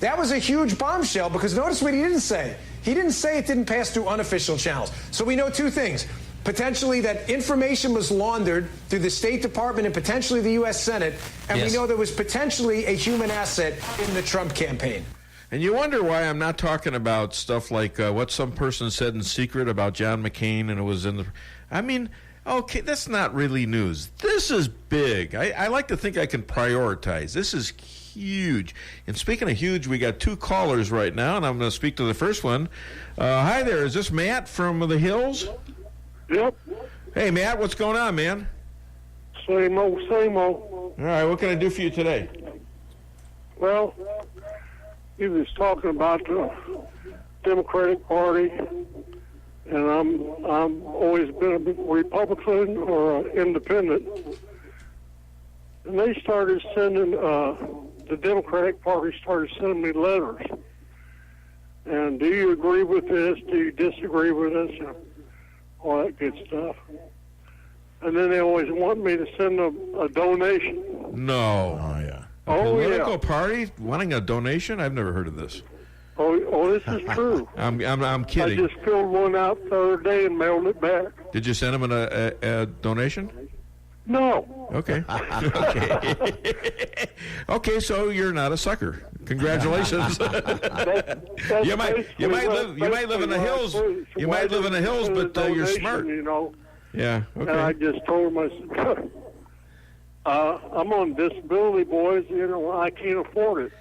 S2: That was a huge bombshell because notice what he didn't say. He didn't say it didn't pass through unofficial channels. So we know two things. Potentially that information was laundered through the State Department and potentially the U.S. Senate. And we know there was potentially a human asset in the Trump campaign.
S1: And you wonder why I'm not talking about stuff like what some person said in secret about John McCain and it was in the... I mean, okay, that's not really news. This is big. I like to think I can prioritize. This is huge. And speaking of huge, we got two callers right now, and I'm going to speak to the first one. Hi there. Is this Matt from the Hills?
S14: Yep.
S1: Hey, Matt, what's going on, man?
S14: Same old, same old.
S1: All right, what can I do for you today?
S14: Well, he was talking about the Democratic Party, and I'm always been a Republican or an independent. And they started sending, the Democratic Party started sending me letters. And do you agree with this? Do you disagree with this? All that good stuff. And then they always want me to send them a donation.
S1: No. Oh, yeah. A political party wanting a donation? I've never heard of this.
S14: Oh, this is true.
S1: I'm kidding.
S14: I just filled one out the other day and mailed it back.
S1: Did you send them a donation?
S14: No.
S1: Okay. Okay. Okay, so you're not a sucker. Congratulations. You might live in the hills. You might live in the hills, but you're smart.
S14: You know.
S1: Yeah. Okay.
S14: And I just told myself, I'm on disability, boys. You know, I can't afford it.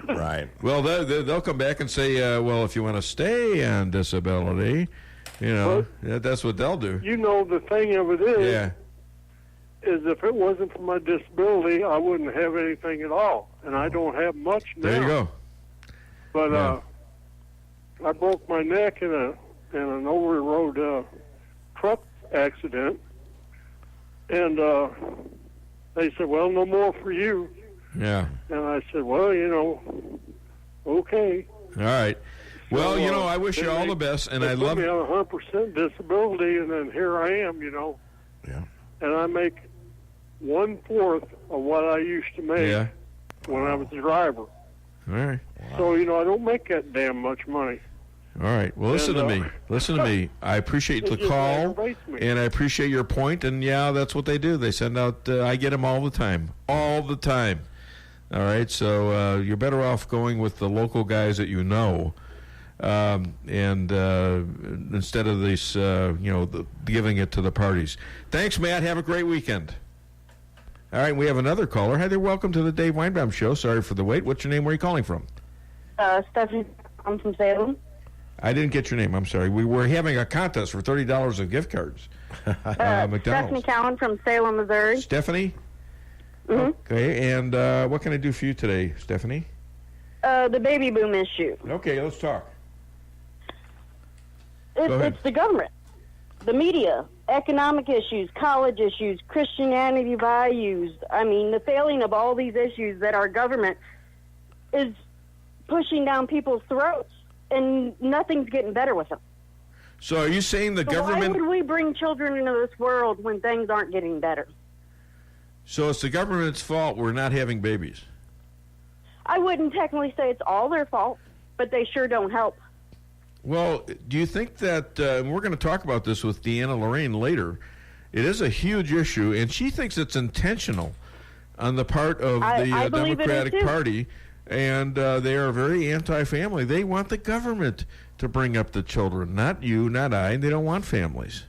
S4: Right.
S1: Well, they'll come back and say, well, if you want to stay on disability, you know, that's what they'll do.
S14: You know, the thing of it is, is if it wasn't for my disability, I wouldn't have anything at all, and I don't have much now.
S1: There you go.
S14: But I broke my neck in an over-the-road truck accident, and they said, well, no more for you.
S1: Yeah.
S14: And I said, well, you know, okay.
S1: All right. Well,
S14: So,
S1: you know, I wish you all the best, and I love
S14: me on 100% disability, and then here I am, you know.
S4: Yeah.
S14: And I make 1/4 of what I used to make when I was a driver.
S1: All right.
S14: So, you know, I don't make that damn much money.
S1: All right. Well, listen to me. Listen to me. I appreciate the
S14: just
S1: call,
S14: aggravates me.
S1: and I appreciate your point. And, yeah, that's what they do. They send out, I get them all the time. All the time. All right. So you're better off going with the local guys that you know. And instead of this, giving it to the parties. Thanks, Matt. Have a great weekend. All right, we have another caller. Hi there. Welcome to the Dave Weinbaum Show. Sorry for the wait. What's your name? Where are you calling from?
S17: Stephanie, I'm from Salem.
S1: I didn't get your name. I'm sorry. We were having a contest for $30 of gift cards. McDonald's.
S17: Stephanie Cowan from Salem, Missouri.
S1: Stephanie?
S17: Mm-hmm.
S1: Okay, and what can I do for you today, Stephanie?
S17: The baby boom issue.
S1: Okay, let's talk.
S17: It's the government, the media, economic issues, college issues, Christianity values. I mean, the failing of all these issues that our government is pushing down people's throats, and nothing's getting better with them.
S1: So are you saying the government...
S17: Why would we bring children into this world when things aren't getting better?
S1: So it's the government's fault we're not having babies?
S17: I wouldn't technically say it's all their fault, but they sure don't help.
S1: Well, do you think that, and we're going to talk about this with Deanna Lorraine later, it is a huge issue, and she thinks it's intentional on the part of the Democratic Party And they are very anti-family. They want the government to bring up the children, not you, not I. They don't want families.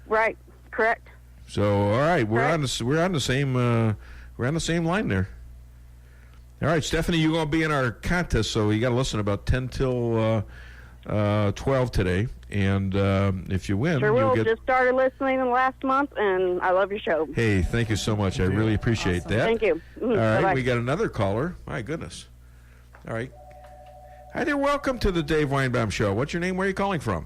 S17: Right. Correct.
S1: So, all right, we're on the same line there. All right, Stephanie, you're going to be in our contest, so you got to listen about 10 till 12 today. And if you win,
S17: sure
S1: you'll
S17: will.
S1: get...
S17: Just started listening in the last month, and I love your show.
S1: Hey, thank you so much. I really appreciate that.
S17: Thank you.
S1: All right,
S17: Bye-bye.
S1: we got another caller. My goodness. All right. Hi there. Welcome to the Dave Weinbaum Show. What's your name? Where are you calling from?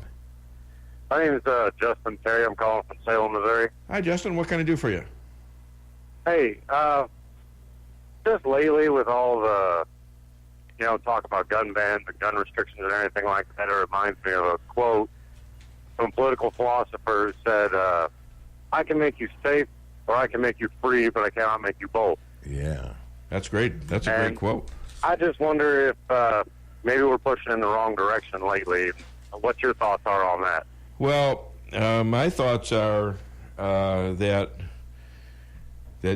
S3: My name is Justin Terry. I'm calling from Salem, Missouri.
S1: Hi, Justin. What can I do for you?
S3: Hey, just lately with all the, talk about gun bans and gun restrictions and anything like that, it reminds me of a quote from a political philosopher who said, I can make you safe or I can make you free, but I cannot make you both.
S1: Yeah. That's great. That's a great quote.
S3: I just wonder if maybe we're pushing in the wrong direction lately. What your thoughts are on that?
S1: Well, my thoughts are that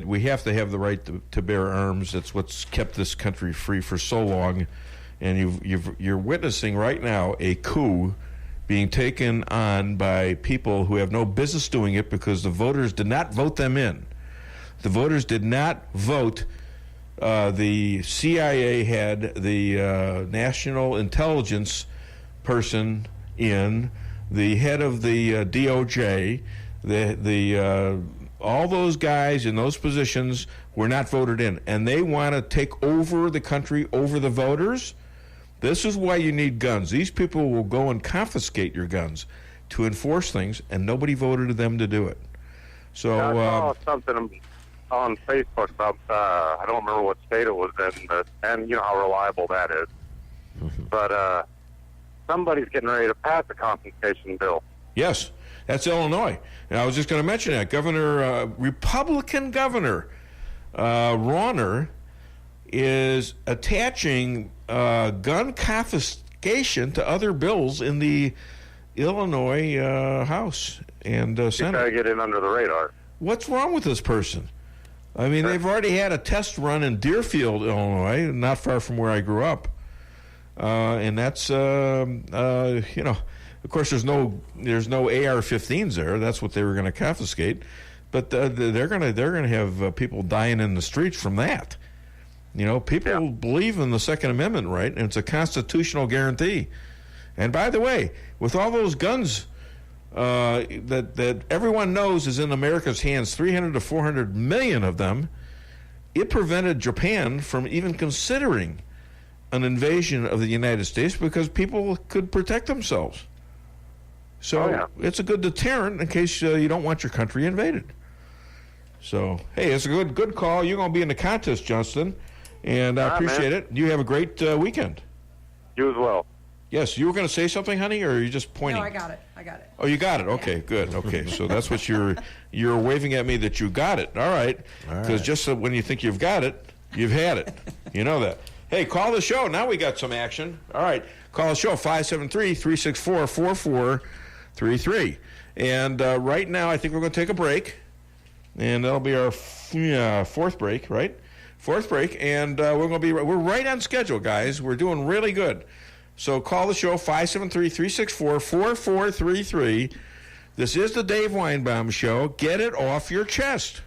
S1: we have to have the right to bear arms. That's what's kept this country free for so long. And you're witnessing right now a coup being taken on by people who have no business doing it because the voters did not vote them in. The voters did not vote the CIA head, the national intelligence person in, the head of the DOJ, all those guys in those positions were not voted in, and they want to take over the country over the voters. This is why you need guns. These people will go and confiscate your guns to enforce things, and nobody voted them to do it. So
S3: I saw something on Facebook about I don't remember what state it was in, and you know how reliable that is. But somebody's getting ready to pass a confiscation bill.
S1: Yes, that's Illinois. And I was just going to mention that Republican Governor Rauner is attaching gun confiscation to other bills in the Illinois House and Senate.
S3: You try to get in under the radar.
S1: What's wrong with this person? I mean, they've already had a test run in Deerfield, Illinois, not far from where I grew up. And that's, of course, there's no AR-15s there. That's what they were going to confiscate. But they're going to have people dying in the streets from that. People believe in the Second Amendment, right? And it's a constitutional guarantee. And by the way, with all those guns that everyone knows is in America's hands, 300 to 400 million of them, it prevented Japan from even considering an invasion of the United States because people could protect themselves. So it's a good deterrent in case you don't want your country invaded. So, hey, it's a good call. You're going to be in the contest, Justin, and I appreciate it. You have a great weekend.
S3: You as well.
S1: Yes, you were going to say something, honey, or are you just pointing?
S11: No, I got it.
S1: Oh, you got it. Okay, good. Okay, so that's what you're waving at me that you got it. All right, because just so when you think you've got it, you've had it. You know that. Hey, call the show. Now we got some action. All right, call the show, 573-364-4433. And right now I think we're going to take a break, and that'll be our fourth break, right? Fourth break, and we're right on schedule, guys. We're doing really good. So call the show, 573-364-4433. This is the Dave Weinbaum Show. Get it off your chest.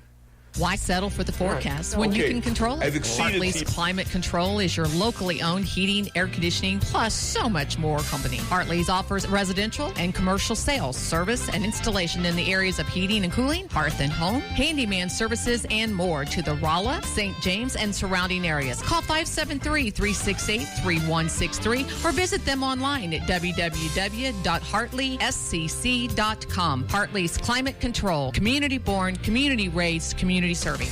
S12: Why settle for the forecast when you can control it?
S1: I've exceeded
S12: Hartley's Climate Control is your locally owned heating, air conditioning, plus so much more company. Hartley's offers residential and commercial sales, service, and installation in the areas of heating and cooling, hearth and home, handyman services, and more to the Rolla, St. James, and surrounding areas. Call 573-368-3163 or visit them online at www.hartleyscc.com. Hartley's Climate Control, community born, community raised, community serving.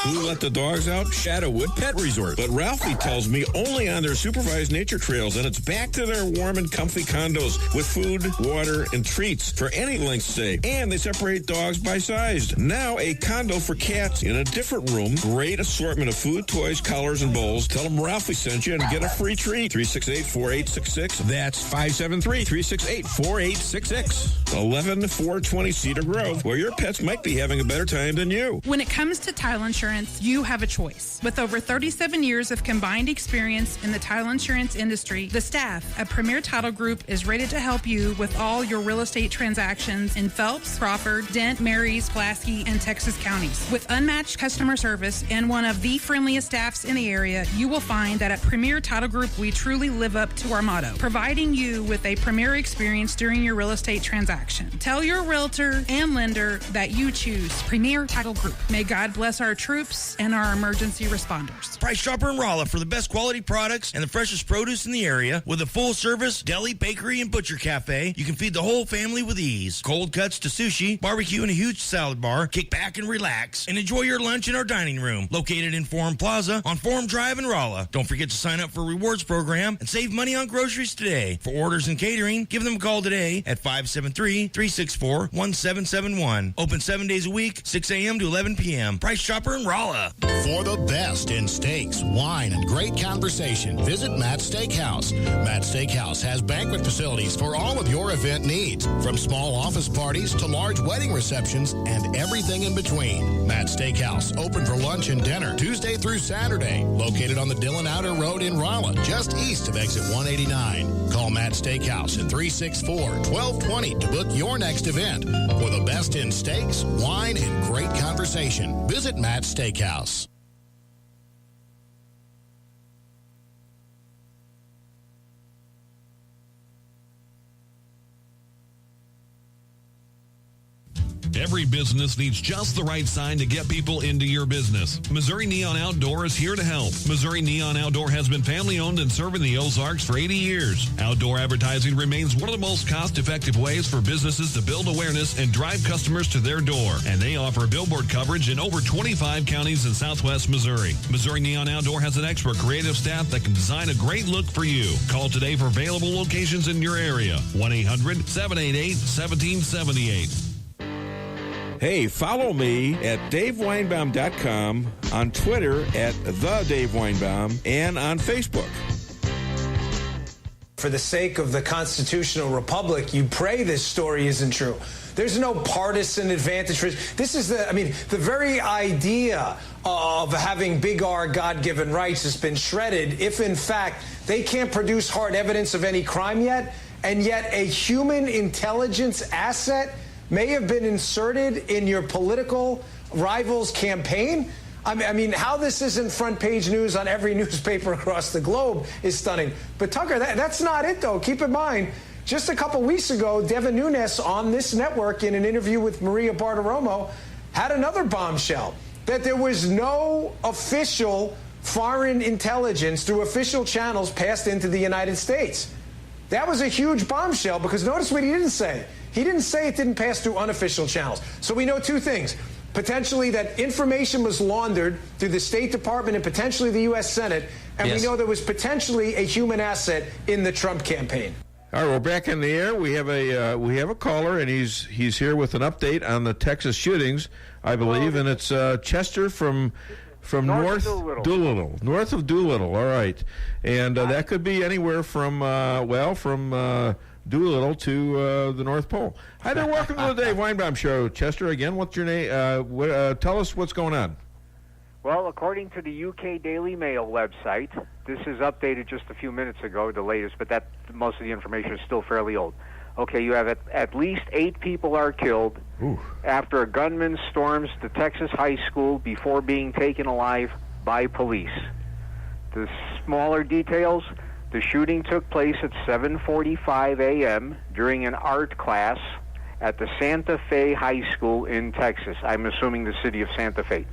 S7: Who let the dogs out? Shadowwood Pet Resort. But Ralphie tells me only on their supervised nature trails, and it's back to their warm and comfy condos with food, water, and treats for any length stay. And they separate dogs by size. Now a condo for cats in a different room. Great assortment of food, toys, collars, and bowls. Tell them Ralphie sent you and get a free treat. 368-4866. That's 573-368-4866. 11420 Cedar Grove, where your pets might be having a better time than you.
S13: When it comes to title insurance, Insurance, you have a choice. With over 37 years of combined experience in the title insurance industry, the staff at Premier Title Group is ready to help you with all your real estate transactions in Phelps, Crawford, Dent, Marys, Pulaski, and Texas counties. With unmatched customer service and one of the friendliest staffs in the area, you will find that at Premier Title Group, we truly live up to our motto, providing you with a premier experience during your real estate transaction. Tell your realtor and lender that you choose Premier Title Group. May God bless our troops and our emergency responders.
S15: Price Chopper in Rolla for the best quality products and the freshest produce in the area. With a full-service deli, bakery, and butcher cafe, you can feed the whole family with ease. Cold cuts to sushi, barbecue, and a huge salad bar. Kick back and relax and enjoy your lunch in our dining room, located in Forum Plaza on Forum Drive in Rolla. Don't forget to sign up for a rewards program and save money on groceries today. For orders and catering, give them a call today at 573-364-1771. Open 7 days a week, 6 a.m. to 11 p.m. Price Chopper in Rolla.
S16: For the best in steaks, wine, and great conversation, visit Matt's Steakhouse. Matt's Steakhouse has banquet facilities for all of your event needs, from small office parties to large wedding receptions and everything in between. Matt's Steakhouse, open for lunch and dinner Tuesday through Saturday, located on the Dillon Outer Road in Rolla, just east of exit 189. Call Matt's Steakhouse at 364-1220 to book your next event. For the best in steaks, wine, and great conversation, visit Matt's Steakhouse.
S18: Every business needs just the right sign to get people into your business. Missouri Neon Outdoor is here to help. Missouri Neon Outdoor has been family-owned and serving the Ozarks for 80 years. Outdoor advertising remains one of the most cost-effective ways for businesses to build awareness and drive customers to their door. And they offer billboard coverage in over 25 counties in southwest Missouri. Missouri Neon Outdoor has an expert creative staff that can design a great look for you. Call today for available locations in your area. 1-800-788-1778.
S1: Hey, follow me at DaveWeinbaum.com, on Twitter at @TheDaveWeinbaum, and on Facebook.
S2: For the sake of the constitutional republic, you pray this story isn't true. There's no partisan advantage. This is the very idea of having big R God-given rights has been shredded if, in fact, they can't produce hard evidence of any crime yet, and yet a human intelligence asset may have been inserted in your political rival's campaign. I mean, how this isn't front page news on every newspaper across the globe is stunning. But Tucker, that's not it, though. Keep in mind, just a couple weeks ago, Devin Nunes on this network in an interview with Maria Bartiromo had another bombshell, that there was no official foreign intelligence through official channels passed into the United States. That was a huge bombshell, because notice what he didn't say. He didn't say it didn't pass through unofficial channels. So we know two things. Potentially that information was laundered through the State Department and potentially the U.S. Senate. And we know there was potentially a human asset in the Trump campaign.
S1: All right, we're back in the air. We have a caller, and he's here with an update on the Texas shootings, I believe. And it's Chester from north Doolittle. North of Doolittle, all right. And that could be anywhere from Doolittle to the North Pole. Hi there, welcome to the Dave Weinbaum Show. Chester, again, what's your name? Tell us what's going on.
S8: Well, according to the UK Daily Mail website, this is updated just a few minutes ago, the latest, but most of the information is still fairly old. Okay, you have at least 8 people are killed after a gunman storms the Texas high school before being taken alive by police. The smaller details: the shooting took place at 7:45 a.m. during an art class at the Santa Fe High School in Texas. I'm assuming the city of Santa Fe.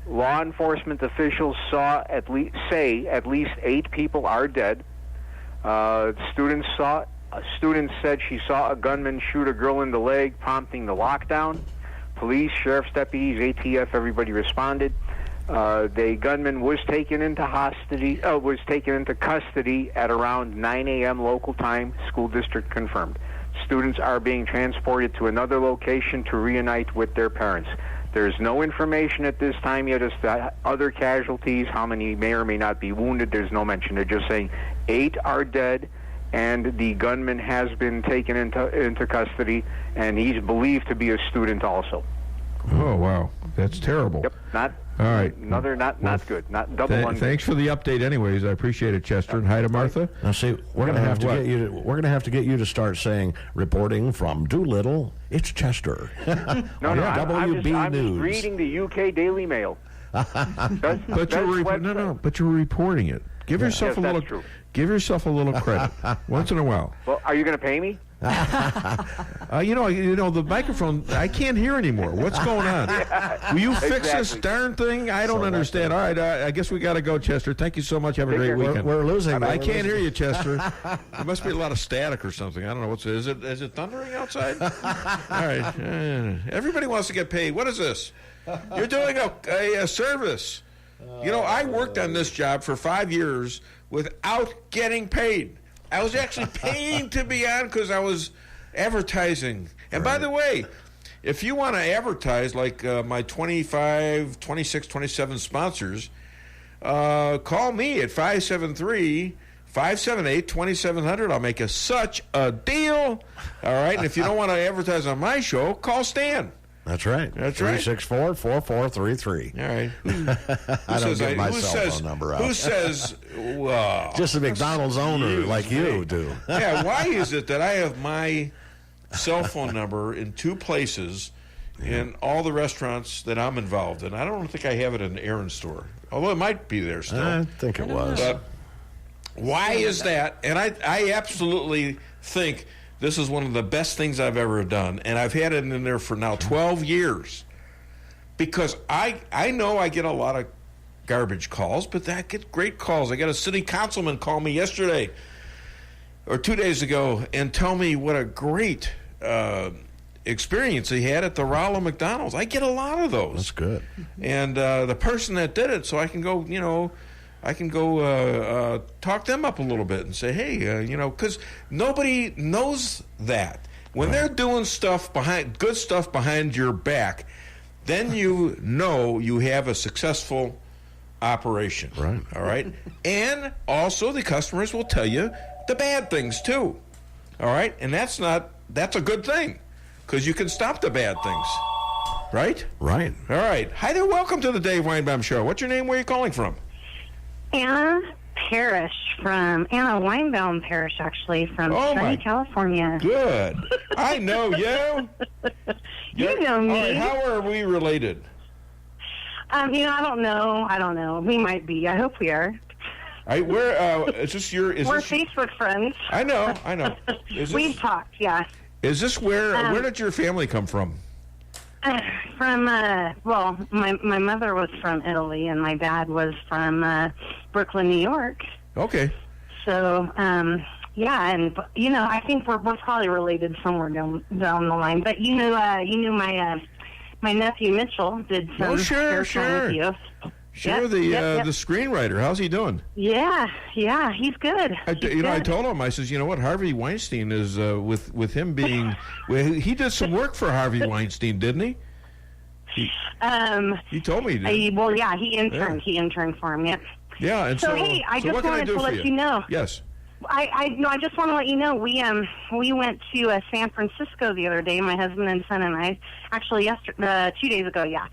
S8: Law enforcement officials say at least 8 people are dead. Students said she saw a gunman shoot a girl in the leg, prompting the lockdown. Police, sheriff's deputies, ATF, everybody responded. The gunman was taken into custody at around 9 a.m. local time. School district confirmed. Students are being transported to another location to reunite with their parents. There's no information at this time yet as to other casualties, how many may or may not be wounded. There's no mention. They're just saying 8 are dead, and the gunman has been taken into custody, and he's believed to be a student also.
S1: Oh, wow. That's terrible.
S8: Yep.
S1: All right.
S8: Another not good. Not double undone.
S1: Thanks for the update, anyways. I appreciate it, Chester. And hi to Martha.
S4: Now, see, we're going to have to get you. We're going to have to get you to start saying, "Reporting from Doolittle, it's Chester."
S8: No, I'm just reading the UK Daily Mail.
S1: But you're reporting it. Give yourself a little.
S8: True.
S1: Give yourself a little credit once in a while.
S8: Well, are you going to pay me?
S1: The microphone. I can't hear anymore. What's going on? Will you fix this darn thing? I don't understand. All right, I guess we got to go, Chester. Thank you so much. Have a great weekend.
S4: We're losing.
S1: I can't hear you, Chester. There must be a lot of static or something. I don't know what's it. Is it thundering outside? All right. Everybody wants to get paid. What is this? You're doing a service. I worked on this job for 5 years without getting paid. I was actually paying to be on because I was advertising. And by the way, if you want to advertise like my 25, 26, 27 sponsors, call me at 573-578-2700. I'll make such a deal. All right. And if you don't want to advertise on my show, call Stan.
S4: That's right. 364-4433.
S1: All right.
S4: I don't give my cell phone number out.
S1: Who says, well...
S4: Just a McDonald's owner like you do.
S1: Yeah, why is it that I have my cell phone number in 2 places in all the restaurants that I'm involved in? I don't think I have it in an Aaron store, although it might be there still.
S4: I think it was.
S1: But why is that? And I absolutely think... This is one of the best things I've ever done, and I've had it in there for now 12 years because I know I get a lot of garbage calls, but I get great calls. I got a city councilman call me yesterday or 2 days ago and tell me what a great experience he had at the Rolla McDonald's. I get a lot of those.
S4: That's good.
S1: And the person that did it, so I can go, talk them up a little bit and say, hey, because nobody knows that. When they're doing good stuff behind your back, then you know you have a successful operation.
S4: Right.
S1: All right? And also the customers will tell you the bad things, too. All right? And that's a good thing because you can stop the bad things. Right?
S4: Right.
S1: All right. Hi there. Welcome to the Dave Weinbaum Show. What's your name? Where are you calling from?
S6: Anna Weinbaum Parish, actually, from sunny California.
S1: Good. I know you.
S6: You know me.
S1: All right, how are we related?
S6: I don't know. We might be. I hope we are.
S1: All right, where is this your?
S6: We're Facebook friends.
S1: I know.
S6: We've talked, yeah.
S1: Is this where did your family come from?
S6: From my mother was from Italy, and my dad was from Brooklyn, New York.
S1: Okay.
S6: So, yeah, and I think we're probably related somewhere down the line. But my nephew Mitchell did some
S1: sure.
S6: with you.
S1: Sure, the screenwriter. How's he doing?
S6: Yeah, he's good.
S1: I told him, I says, you know what, Harvey Weinstein is with him being. He did some work for Harvey Weinstein, didn't he? He told me he did.
S6: He interned. Yeah. He interned for him. Yep.
S1: Yeah, and so
S6: hey, I just wanted to let you know.
S1: Yes.
S6: I just want to let you know we went to San Francisco the other day. My husband and son and I, actually 2 days ago, to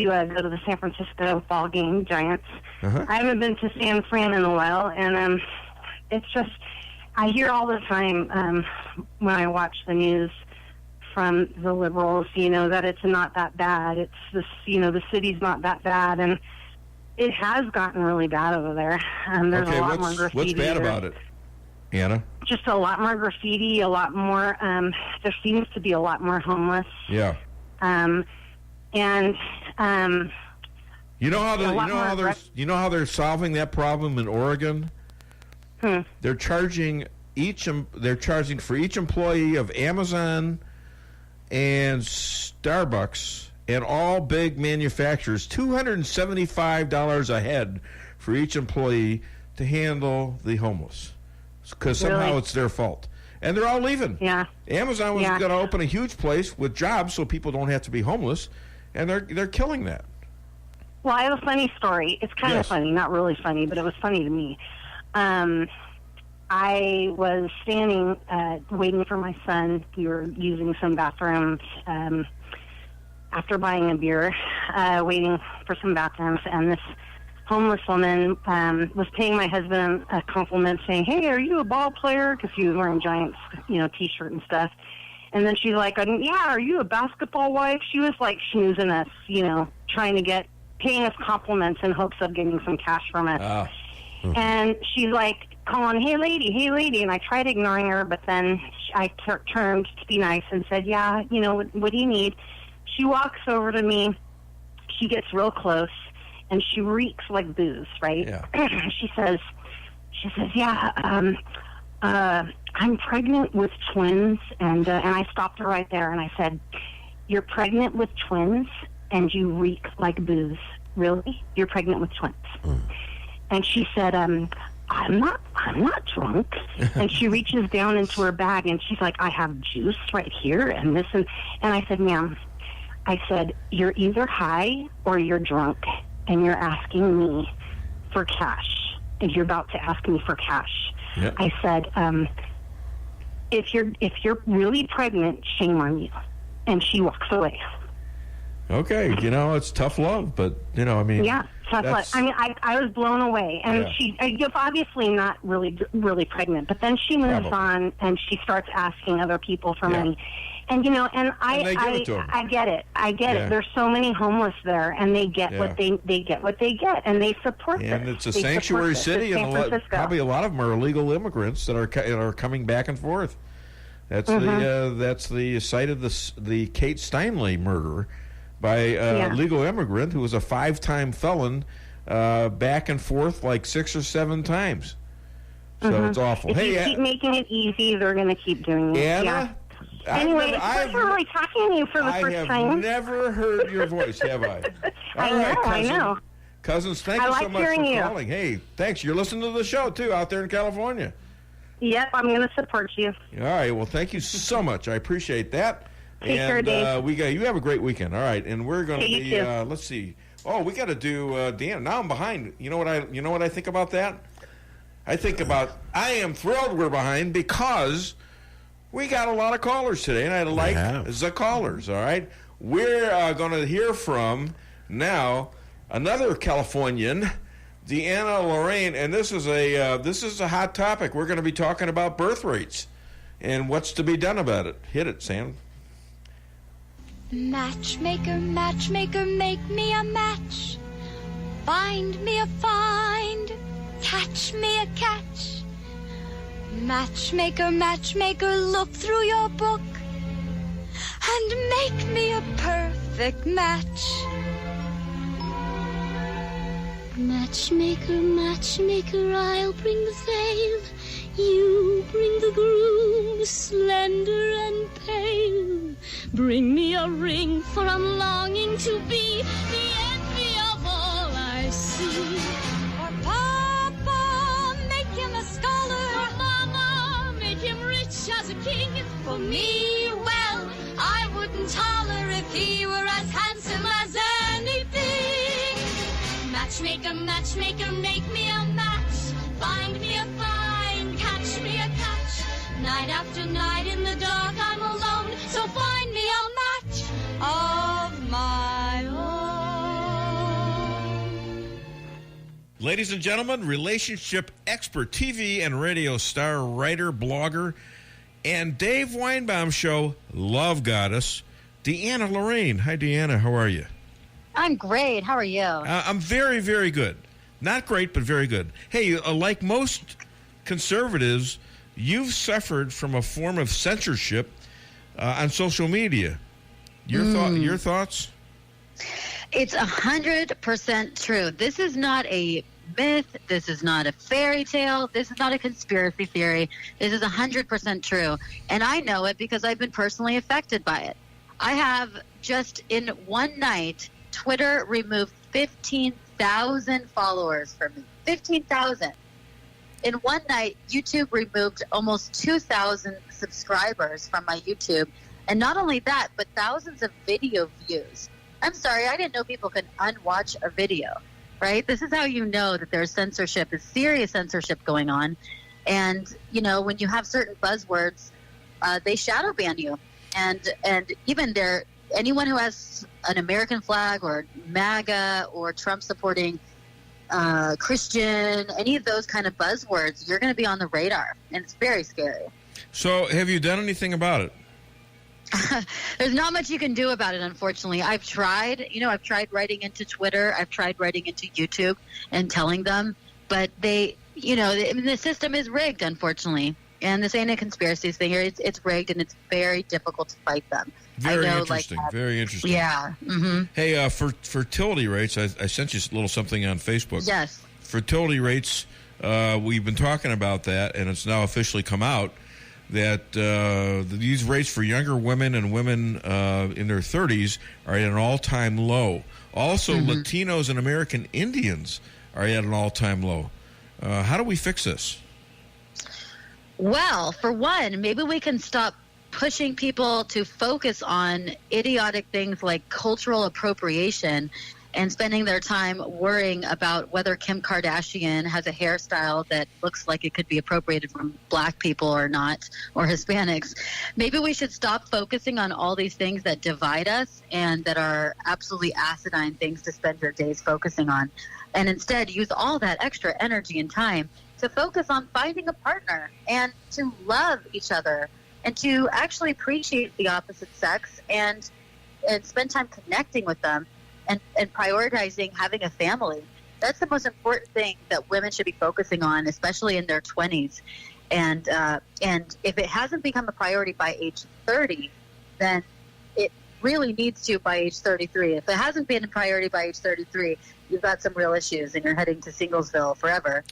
S6: go to the San Francisco ball game, Giants.
S1: Uh-huh.
S6: I haven't been to San Fran in a while, and it's just I hear all the time when I watch the news from the liberals, that it's not that bad. It's this, the city's not that bad, and it has gotten really bad over there. There's a lot more graffiti.
S1: What's bad about it, Anna?
S6: Just a lot more graffiti, a lot more. There seems to be a lot more homeless.
S1: Yeah.
S6: And
S1: you know how they're solving that problem in Oregon? They're charging for each employee of Amazon and Starbucks and all big manufacturers $275 a head for each employee to handle the homeless, because somehow it's their fault. And they're all leaving.
S6: Yeah.
S1: Amazon was going to open a huge place with jobs so people don't have to be homeless, and they're killing that.
S6: Well, I have a funny story. It's kind of funny, not really funny, but it was funny to me. I was standing waiting for my son. We were using some bathrooms
S9: after buying a beer, waiting for some bathrooms, and this homeless woman was paying my husband a compliment, saying, "Hey, are you a ball player?" Because he was wearing Giants, T-shirt and stuff. And then she's like, "Yeah, are you a basketball wife?" She was like schmoozing us, trying to paying us compliments in hopes of getting some cash from us. And she's like calling, "Hey lady," and I tried ignoring her, but then I turned to be nice and said, "Yeah, what do you need?" She walks over to me, she gets real close, and she reeks like booze, right? Yeah. She says, "Yeah, I'm pregnant with twins," and I stopped her right there, and I said, "You're pregnant with twins, and you reek like booze? Really? You're pregnant with twins?" And she said, "I'm not drunk." And she reaches down into her bag, and she's like, "I have juice right here, and this," and I said, "Ma'am," I said, "you're either high or you're drunk, and you're asking me for cash, and you're about to ask me for cash." Yep. I said, if you're really pregnant, shame on you." And she walks away.
S1: Okay, it's tough love, but
S9: yeah, tough love. I mean, I was blown away, and she obviously not really pregnant, but then she moves on and she starts asking other people for money. And I get it. I get it. There's so many homeless there, and they get what they get, and they support this.
S1: And it's a sanctuary city, and probably a lot of them are illegal immigrants that are coming back and forth. That's the site of the Kate Steinle murder by a legal immigrant who was a 5-time felon, back and forth like 6 or 7 times. So it's awful.
S9: If you keep making it easy, they're going to keep doing it.
S1: Anna,
S9: anyway, it's really talking to you for the first time.
S1: I have never heard your voice, have I?
S9: I know.
S1: Cousins, thank you so much for calling. Hey, thanks. You're listening to the show, too, out there in California.
S9: Yep, I'm going to support you.
S1: All right. Well, thank you so much. I appreciate that.
S9: Take care, Dave.
S1: You have a great weekend. All right. And we're going to be,
S9: too.
S1: Let's see. Oh, we got to do Deanna. Now I'm behind. You know what I think about that? I am thrilled we're behind because we got a lot of callers today, and I like the callers, all right? We're going to hear from now another Californian, Deanna Lorraine, and this is a hot topic. We're going to be talking about birth rates and what's to be done about it. Hit it, Sam.
S19: Matchmaker, matchmaker, make me a match. Find me a find, catch me a catch. Matchmaker, matchmaker, look through your book and make me a perfect match. Matchmaker, matchmaker, I'll bring the veil. You bring the groom, slender and pale. Bring me a ring, for I'm longing to be the envy of all I see. For Papa, make him a scholar. For Mama, make him rich as a king. For me, well, I wouldn't holler if he were as handsome as anything. Matchmaker, matchmaker, make me a match. Find me a find, catch me a catch. Night after night in the dark I'm alone, so find me a match of my own.
S1: Ladies and gentlemen, relationship expert, TV and radio star, writer, blogger, and Dave Weinbaum Show love goddess, Deanna Lorraine. Hi, Deanna. How are you?
S20: I'm great. How are you?
S1: I'm very, very good. Not great, but very good. Hey, like most conservatives, you've suffered from a form of censorship on social media. Your thoughts?
S20: It's 100% true. This is not a myth. This is not a fairy tale. This is not a conspiracy theory. This is 100% true. And I know it because I've been personally affected by it. I have just in one night, Twitter removed 15,000 followers from me. 15,000. In one night, YouTube removed almost 2,000 subscribers from my YouTube. And not only that, but thousands of video views. I'm sorry, I didn't know people could unwatch a video, right? This is how you know that there's censorship, is serious censorship going on. And, you know, when you have certain buzzwords, they shadow ban you. And even their anyone who has an American flag or MAGA or Trump supporting Christian, any of those kind of buzzwords, you're going to be on the radar, and it's very scary.
S1: So have you done anything about it?
S20: There's not much you can do about it, unfortunately. I've tried writing into Twitter, I've tried writing into YouTube and telling them, but they, the system is rigged, unfortunately. And this ain't a conspiracy thing here. It's rigged, and it's very difficult to fight them.
S1: Very interesting. Very interesting.
S20: Yeah. Mm-hmm.
S1: Hey, for fertility rates, I sent you a little something on Facebook.
S20: Yes.
S1: Fertility rates, we've been talking about that, and it's now officially come out that these rates for younger women and women in their 30s are at an all-time low. Also, Latinos and American Indians are at an all-time low. How do we fix this?
S20: Well, for one, maybe we can stop pushing people to focus on idiotic things like cultural appropriation and spending their time worrying about whether Kim Kardashian has a hairstyle that looks like it could be appropriated from black people or not, or Hispanics. Maybe we should stop focusing on all these things that divide us and that are absolutely asinine things to spend your days focusing on, and instead use all that extra energy and time to focus on finding a partner and to love each other and to actually appreciate the opposite sex and spend time connecting with them and prioritizing having a family. That's the most important thing that women should be focusing on, especially in their 20s. And if it hasn't become a priority by age 30, then it really needs to by age 33. If it hasn't been a priority by age 33, you've got some real issues and you're heading to Singlesville forever.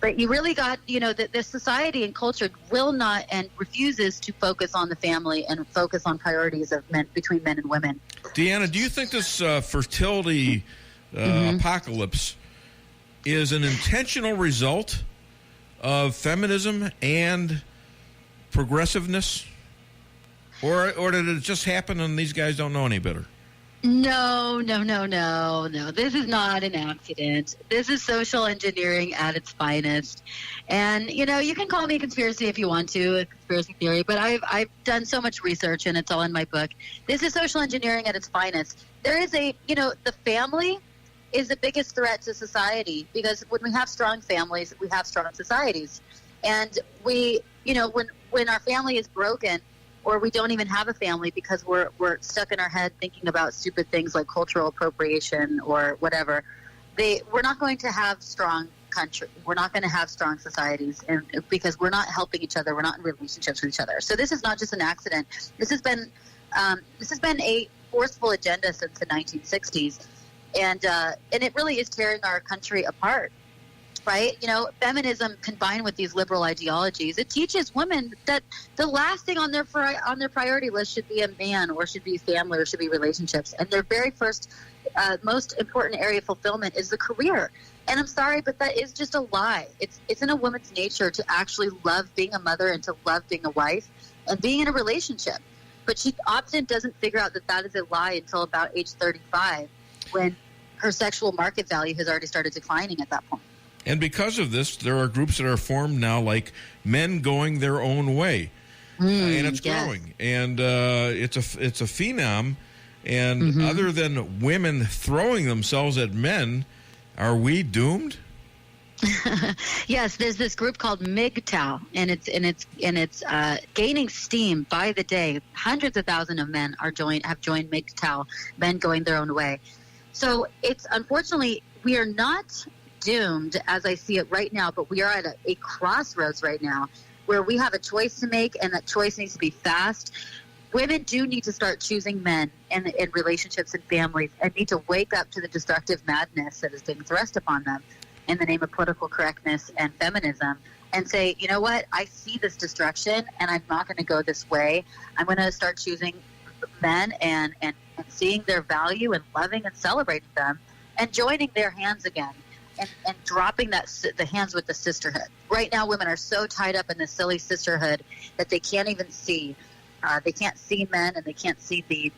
S20: But you really got, that this society and culture will not and refuses to focus on the family and focus on priorities of men between men and women.
S1: Deanna, do you think this fertility apocalypse is an intentional result of feminism and progressiveness? Or did it just happen and these guys don't know any better?
S20: No. This is not an accident. This is social engineering at its finest. And, you can call me a conspiracy if you want to, a conspiracy theory, but I've done so much research, and it's all in my book. This is social engineering at its finest. There is the family is the biggest threat to society, because when we have strong families, we have strong societies. And we, when our family is broken, or we don't even have a family because we're stuck in our head thinking about stupid things like cultural appropriation or whatever, we're not going to have strong country. We're not going to have strong societies, and because we're not helping each other, we're not in relationships with each other. So this is not just an accident. This has been a forceful agenda since the 1960s, and it really is tearing our country apart. Right? Feminism combined with these liberal ideologies, it teaches women that the last thing on their priority list should be a man, or should be family, or should be relationships. And their very first, most important area of fulfillment is the career. And I'm sorry, but that is just a lie. It's in a woman's nature to actually love being a mother and to love being a wife and being in a relationship. But she often doesn't figure out that is a lie until about age 35, when her sexual market value has already started declining at that point.
S1: And because of this, there are groups that are formed now, like Men Going Their Own Way, and it's growing. And it's a phenom. And other than women throwing themselves at men, are we doomed?
S20: Yes, there's this group called MGTOW, and it's gaining steam by the day. Hundreds of thousands of men have joined MGTOW, Men Going Their Own Way. So it's unfortunately, we are not doomed as I see it right now, but we are at a crossroads right now where we have a choice to make, and that choice needs to be fast. Women do need to start choosing men in relationships and families, and need to wake up to the destructive madness that is being thrust upon them in the name of political correctness and feminism, and say, you know what, I see this destruction and I'm not going to go this way. I'm going to start choosing men and seeing their value and loving and celebrating them and joining their hands again. And dropping the hands with the sisterhood. Right now, women are so tied up in this silly sisterhood that they can't even see. They can't see men, and they can't see the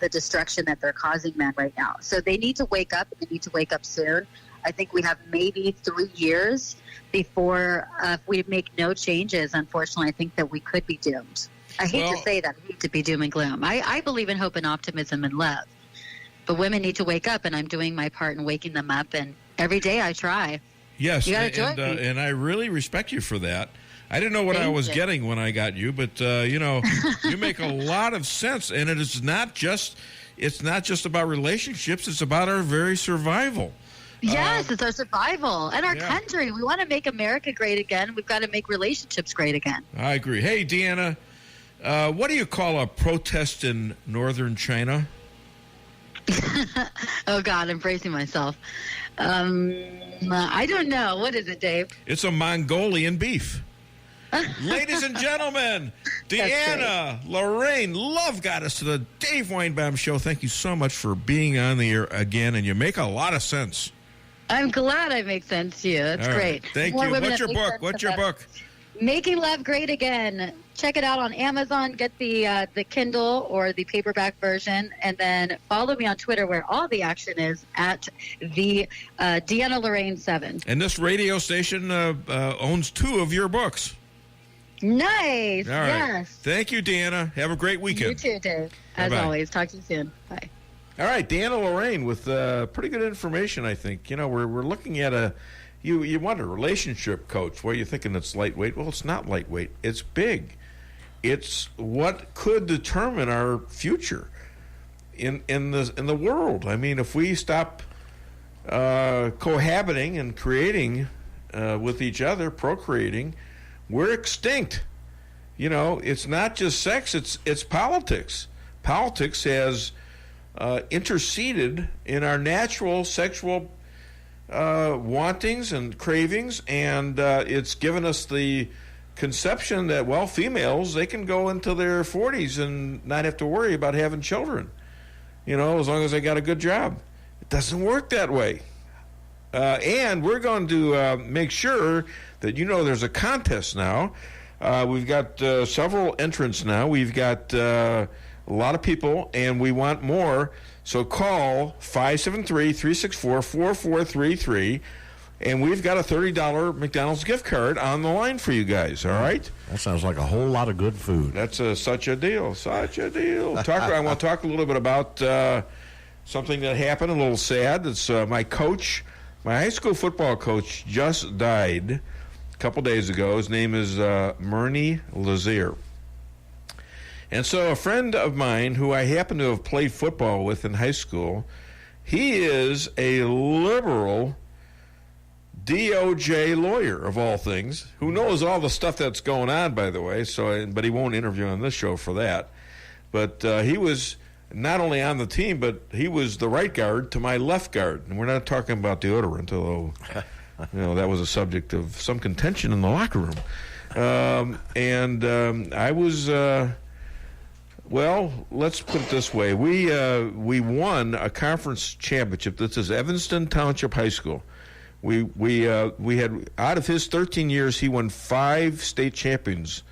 S20: destruction that they're causing men right now. So they need to wake up, and they need to wake up soon. I think we have maybe 3 years before, if we make no changes, unfortunately, I think that we could be doomed. I hate to say that. I hate to be doom and gloom. I believe in hope and optimism and love. But women need to wake up, and I'm doing my part in waking them up. And every day I try.
S1: Yes,
S20: you gotta join me.
S1: And I really respect you for that. I didn't know what I was getting when I got you, but you make a lot of sense. And it's not just about relationships. It's about our very survival.
S20: Yes, it's our survival and our country. We want to make America great again. We've got to make relationships great again.
S1: I agree. Hey, Deanna, what do you call a protest in northern China?
S20: Oh, God, I'm bracing myself. I don't know. What is it, Dave?
S1: It's a Mongolian beef. Ladies and gentlemen, Deanna Lorraine Love got us to the Dave Weinbaum Show. Thank you so much for being on the air again, and you make a lot of sense.
S20: I'm glad I make sense to you. That's great.
S1: Thank you. What's your book? What's your book?
S20: Making Love Great Again. Check it out on Amazon. Get the Kindle or the paperback version, and then follow me on Twitter, where all the action is at the Deanna Lorraine 7.
S1: And this radio station owns 2 of your books.
S20: Nice.
S1: All right.
S20: Yes.
S1: Thank you, Deanna. Have a great weekend.
S20: You too, Dave. As
S1: Bye-bye.
S20: always. Talk to you soon. Bye.
S1: All right, Deanna Lorraine with pretty good information, I think. We're looking at you want a relationship coach. What are you thinking it's lightweight? Well, it's not lightweight. It's big. It's what could determine our future in the world. I mean, if we stop cohabiting and creating with each other, procreating, we're extinct. It's not just sex, it's politics. Politics has interceded in our natural sexual wantings and cravings, and it's given us the conception that, well, females, they can go into their 40s and not have to worry about having children, as long as they got a good job. It doesn't work that way. And we're going to make sure that there's a contest now. We've got several entrants now. We've got a lot of people, and we want more. So call 573-364-4433, and we've got a $30 McDonald's gift card on the line for you guys, all right?
S4: That sounds like a whole lot of good food.
S1: That's such a deal, such a deal. I want to talk a little bit about something that happened, a little sad. It's my coach, my high school football coach, just died a couple days ago. His name is Murney Lazier. And so a friend of mine who I happen to have played football with in high school, he is a liberal DOJ lawyer, of all things, who knows all the stuff that's going on, by the way, but he won't interview on this show for that. But he was not only on the team, but he was the right guard to my left guard. And we're not talking about deodorant, although that was a subject of some contention in the locker room. I was... Well, let's put it this way. We won a conference championship. This is Evanston Township High School. We had, out of his 13 years, he won 5 state championships,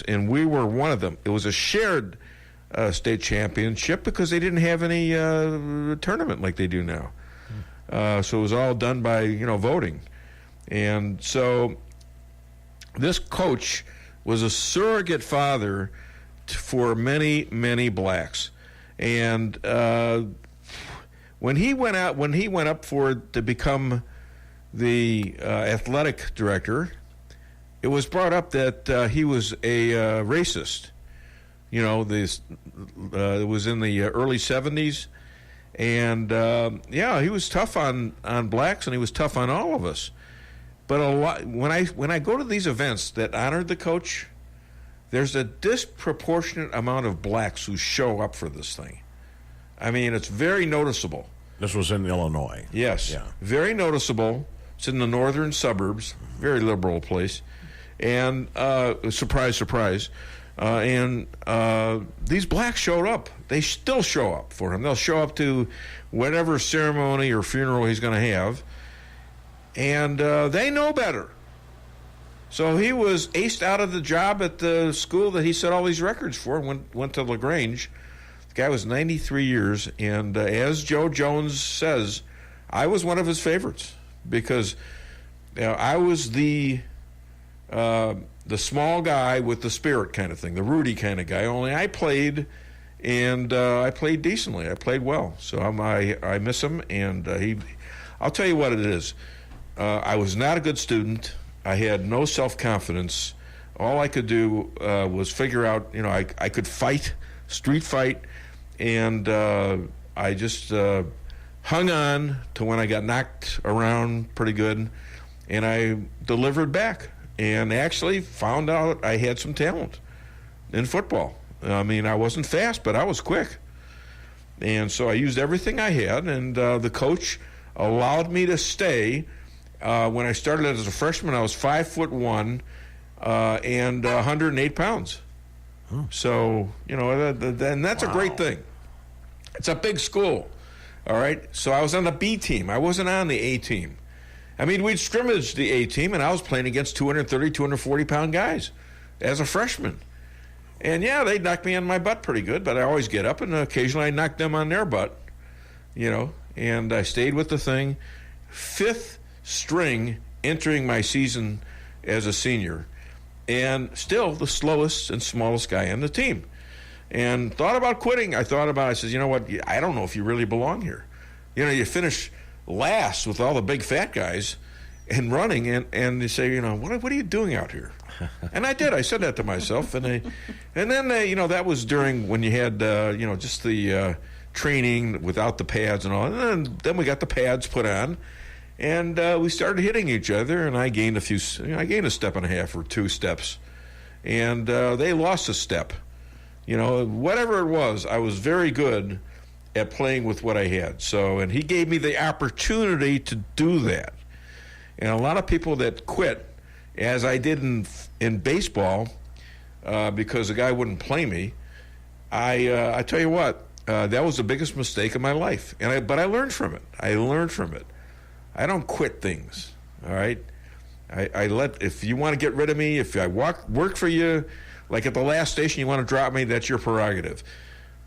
S1: and we were one of them. It was a shared state championship because they didn't have any tournament like they do now. So it was all done by voting, and so this coach was a surrogate father for many, many blacks. And when he went up to become the athletic director, it was brought up that he was a racist. It was in the early 70s. And, he was tough on blacks, and he was tough on all of us. But when I go to these events that honored the coach, there's a disproportionate amount of blacks who show up for this thing. I mean, it's very noticeable.
S4: This was in Illinois.
S1: Yes. Yeah. Very noticeable. It's in the northern suburbs. Very liberal place. And surprise, surprise. And these blacks showed up. They still show up for him. They'll show up to whatever ceremony or funeral he's going to have. And they know better. So he was aced out of the job at the school that he set all these records for, went to LaGrange. The guy was 93 years, and as Joe Jones says, I was one of his favorites because I was the the small guy with the spirit kind of thing, the Rudy kind of guy. Only I played, and I played decently. I played well. So I miss him, and I'll tell you what it is. I was not a good student. I had no self-confidence. All I could do was figure out, I could fight, street fight, and I just hung on to when I got knocked around pretty good, and I delivered back and actually found out I had some talent in football. I mean, I wasn't fast, but I was quick. And so I used everything I had, and the coach allowed me to stay. When I started as a freshman, I was 5'1" and 108 pounds. So, and that's a great thing. It's a big school, all right? So I was on the B team. I wasn't on the A team. I mean, we'd scrimmage the A team, and I was playing against 230, 240-pound guys as a freshman. And, yeah, they knocked me on my butt pretty good, but I always get up, and occasionally I knock them on their butt, and I stayed with the thing. 5th string entering my season as a senior, and still the slowest and smallest guy on the team. And thought about quitting. I said, you know what, I don't know if you really belong here. You finish last with all the big fat guys and running, and you say, what are you doing out here? And I did. I said that to myself. And then that was during when you had, just the training without the pads and all. And then we got the pads put on. And we started hitting each other, and I gained a step and a half or 2 steps. And they lost a step. Whatever it was, I was very good at playing with what I had. So, and he gave me the opportunity to do that. And a lot of people that quit, as I did in baseball, because the guy wouldn't play me, I tell you what, that was the biggest mistake of my life. But I learned from it. I don't quit things, all right? If you want to get rid of me, if I work for you, like at the last station, you want to drop me, that's your prerogative.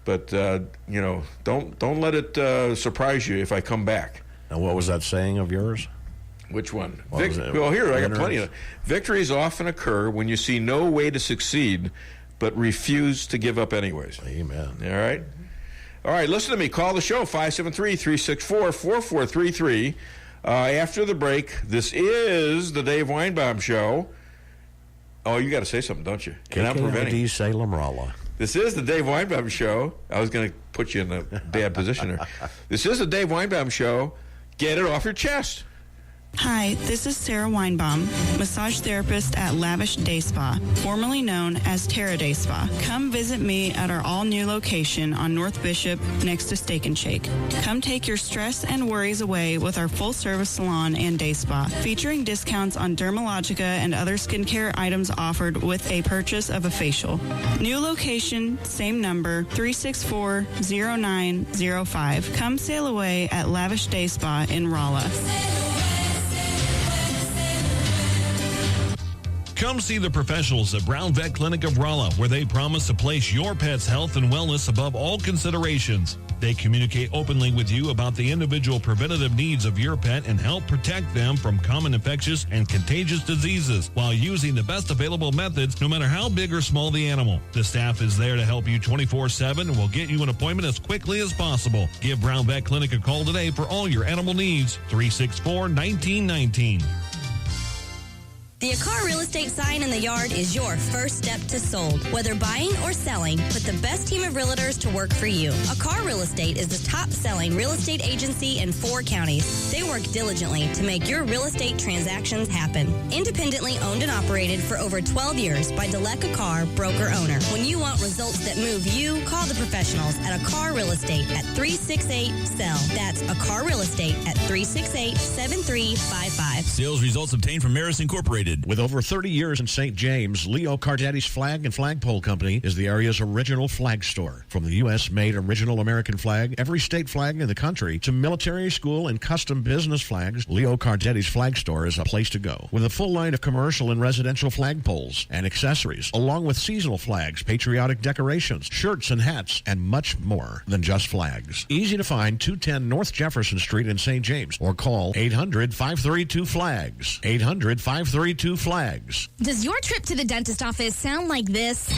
S1: But, don't let it surprise you if I come back.
S4: And what was that saying of yours?
S1: Which one? Well, here, I got plenty of. Victories often occur when you see no way to succeed, but refuse to give up anyways.
S4: Amen.
S1: All right? All right, listen to me. Call the show, 573-364-4433. After the break, this is the Dave Weinbaum Show. Oh, you got to say something, don't you? And I'm preventing.
S4: Salem Rolla.
S1: This is the Dave Weinbaum Show. I was going to put you in a bad position there. This is the Dave Weinbaum Show. Get it off your chest.
S21: Hi, this is Sarah Weinbaum, massage therapist at Lavish Day Spa, formerly known as Terra Day Spa. Come visit me at our all-new location on North Bishop next to Steak and Shake. Come take your stress and worries away with our full-service salon and day spa, featuring discounts on Dermalogica and other skincare items offered with a purchase of a facial. New location, same number, 364-0905. Come sail away at Lavish Day Spa in Rolla.
S18: Come see the professionals at Brown Vet Clinic of Rolla, where they promise to place your pet's health and wellness above all considerations. They communicate openly with you about the individual preventative needs of your pet and help protect them from common infectious and contagious diseases while using the best available methods, no matter how big or small the animal. The staff is there to help you 24/7 and will get you an appointment as quickly as possible. Give Brown Vet Clinic a call today for all your animal needs. 364-1919.
S22: The Akar Real Estate sign in the yard is your first step to sold. Whether buying or selling, put the best team of realtors to work for you. Akar Real Estate is the top-selling real estate agency in 4 counties. They work diligently to make your real estate transactions happen. Independently owned and operated for over 12 years by Delek Akar, broker-owner. When you want results that move you, call the professionals at Akar Real Estate at 368-SELL. That's Akar Real Estate at 368-7355.
S23: Sales results obtained from Maris Incorporated.
S4: With over 30 years in St. James, Leo Cardetti's Flag and Flagpole Company is the area's original flag store. From the U.S.-made original American flag, every state flag in the country to military, school, and custom business flags, Leo Cardetti's Flag Store is a place to go. With a full line of commercial and residential flagpoles and accessories, along with seasonal flags, patriotic decorations, shirts and hats, and much more than just flags. Easy to find, 210 North Jefferson Street in St. James, or call 800-532-FLAGS. 800-532-FLAGS.
S22: Does your trip to the dentist office sound like this?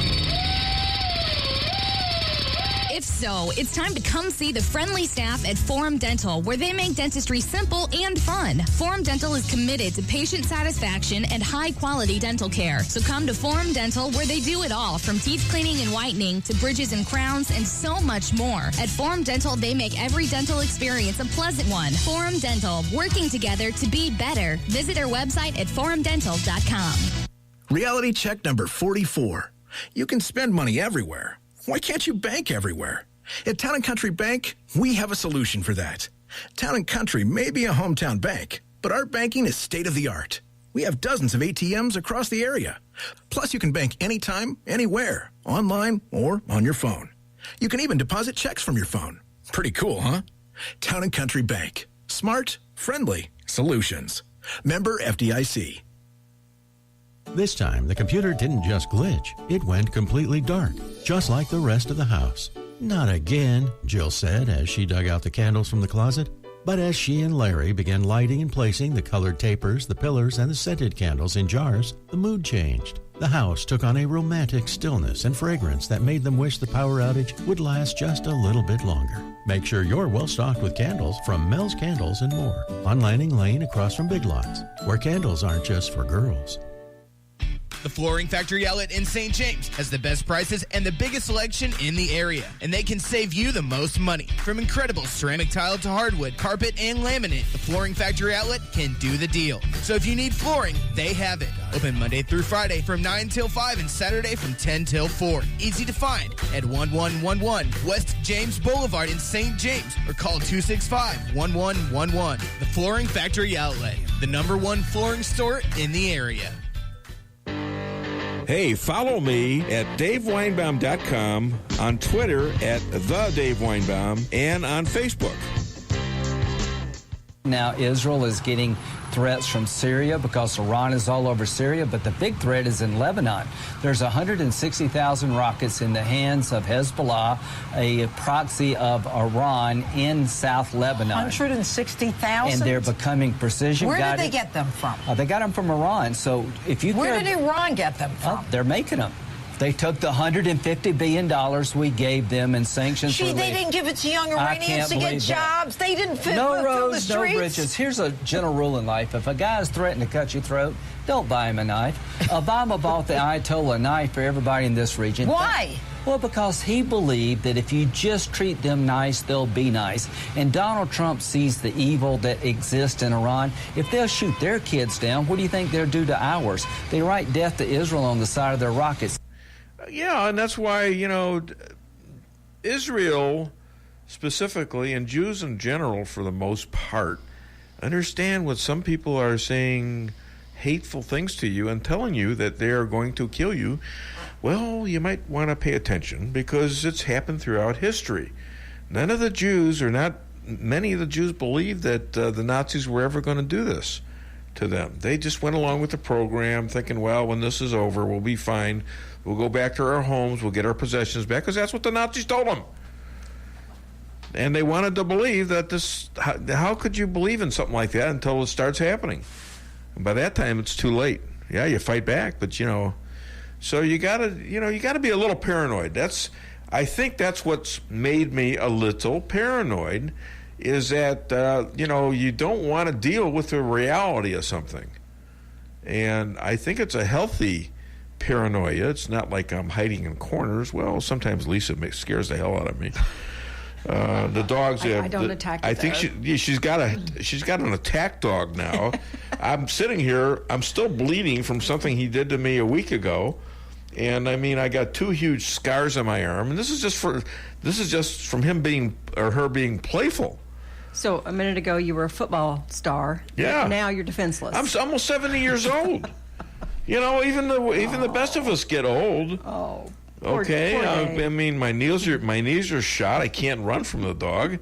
S22: If so, it's time to come see the friendly staff at Forum Dental, where they make dentistry simple and fun. Forum Dental is committed to patient satisfaction and high-quality dental care. So come to Forum Dental, where they do it all, from teeth cleaning and whitening to bridges and crowns and so much more. At Forum Dental, they make every dental experience a pleasant one. Forum Dental, working together to be better. Visit their website at forumdental.com.
S5: Reality check number 44. You can spend money everywhere. Why can't you bank everywhere? At Town & Country Bank, we have a solution for that. Town & Country may be a hometown bank, but our banking is state-of-the-art. We have dozens of ATMs across the area. Plus, you can bank anytime, anywhere, online or on your phone. You can even deposit checks from your phone. Pretty cool, huh? Town & Country Bank. Smart, friendly solutions. Member FDIC.
S10: This time, the computer didn't just glitch. It went completely dark, just like the rest of the house. Not again, Jill said as she dug out the candles from the closet. But as she and Larry began lighting and placing the colored tapers, the pillars, and the scented candles in jars, the mood changed. The house took on a romantic stillness and fragrance that made them wish the power outage would last just a little bit longer. Make sure you're well stocked with candles from Mel's Candles and More on Lanning Lane across from Big Lots, where candles aren't just for girls.
S14: The Flooring Factory Outlet in St. James has the best prices and the biggest selection in the area, and they can save you the most money. From incredible ceramic tile to hardwood, carpet, and laminate, the Flooring Factory Outlet can do the deal. So if you need flooring, they have it. Open Monday through Friday from 9 till 5 and Saturday from 10 till 4. Easy to find at 1111 West James Boulevard in St. James, or call 265-1111. The Flooring Factory Outlet, the #1 flooring store in the area.
S7: Hey, follow me at DaveWeinbaum.com, on Twitter at @TheDaveWeinbaum, and on Facebook.
S24: Now Israel is getting threats from Syria because Iran is all over Syria, but the big threat is in Lebanon. There's 160,000 rockets in the hands of Hezbollah, a proxy of Iran in South Lebanon.
S25: 160,000?
S24: And they're becoming precision guided.
S25: Where did they get them from?
S24: They got them from Iran. So if you
S25: Where did Iran get them from?
S24: They're making them. They took the $150 billion we gave them in sanctions relief.
S25: They didn't give it to young Iranians to get jobs. They didn't fill the streets.
S24: No bridges. Here's a general rule in life. If a guy's threatening to cut your throat, don't buy him a knife. Obama bought the Ayatollah knife for everybody in this region.
S25: Why?
S24: Well, because he believed that if you just treat them nice, they'll be nice. And Donald Trump sees the evil that exists in Iran. If they'll shoot their kids down, what do you think they'll do to ours? They write death to Israel on the side of their rockets.
S1: Yeah, and that's why, Israel specifically, and Jews in general for the most part, understand what some people are saying hateful things to you and telling you that they are going to kill you. Well, you might want to pay attention because it's happened throughout history. Many of the Jews believed that the Nazis were ever going to do this to them. They just went along with the program thinking, well, when this is over, we'll be fine. We'll go back to our homes. We'll get our possessions back, because that's what the Nazis told them. And they wanted to believe that this. How could you believe in something like that until it starts happening? And by that time, it's too late. Yeah, you fight back, but so you gotta be a little paranoid. I think that's what's made me a little paranoid, is that you don't want to deal with the reality of something, and I think it's a healthy paranoia. It's not like I'm hiding in corners. Well, sometimes Lisa scares the hell out of me. The dogs.
S11: I don't attack.
S1: I think she's got an attack dog now. I'm sitting here. I'm still bleeding from something he did to me a week ago, and I got 2 huge scars on my arm. And this is just from him being or her being playful.
S11: So a minute ago you were a football star.
S1: Yeah.
S11: Now you're defenseless.
S1: I'm almost 70 years old. Even the best of us get old.
S11: Oh.
S1: Okay,
S11: Poor Dave.
S1: I mean, my knees are shot. I can't run from the dog,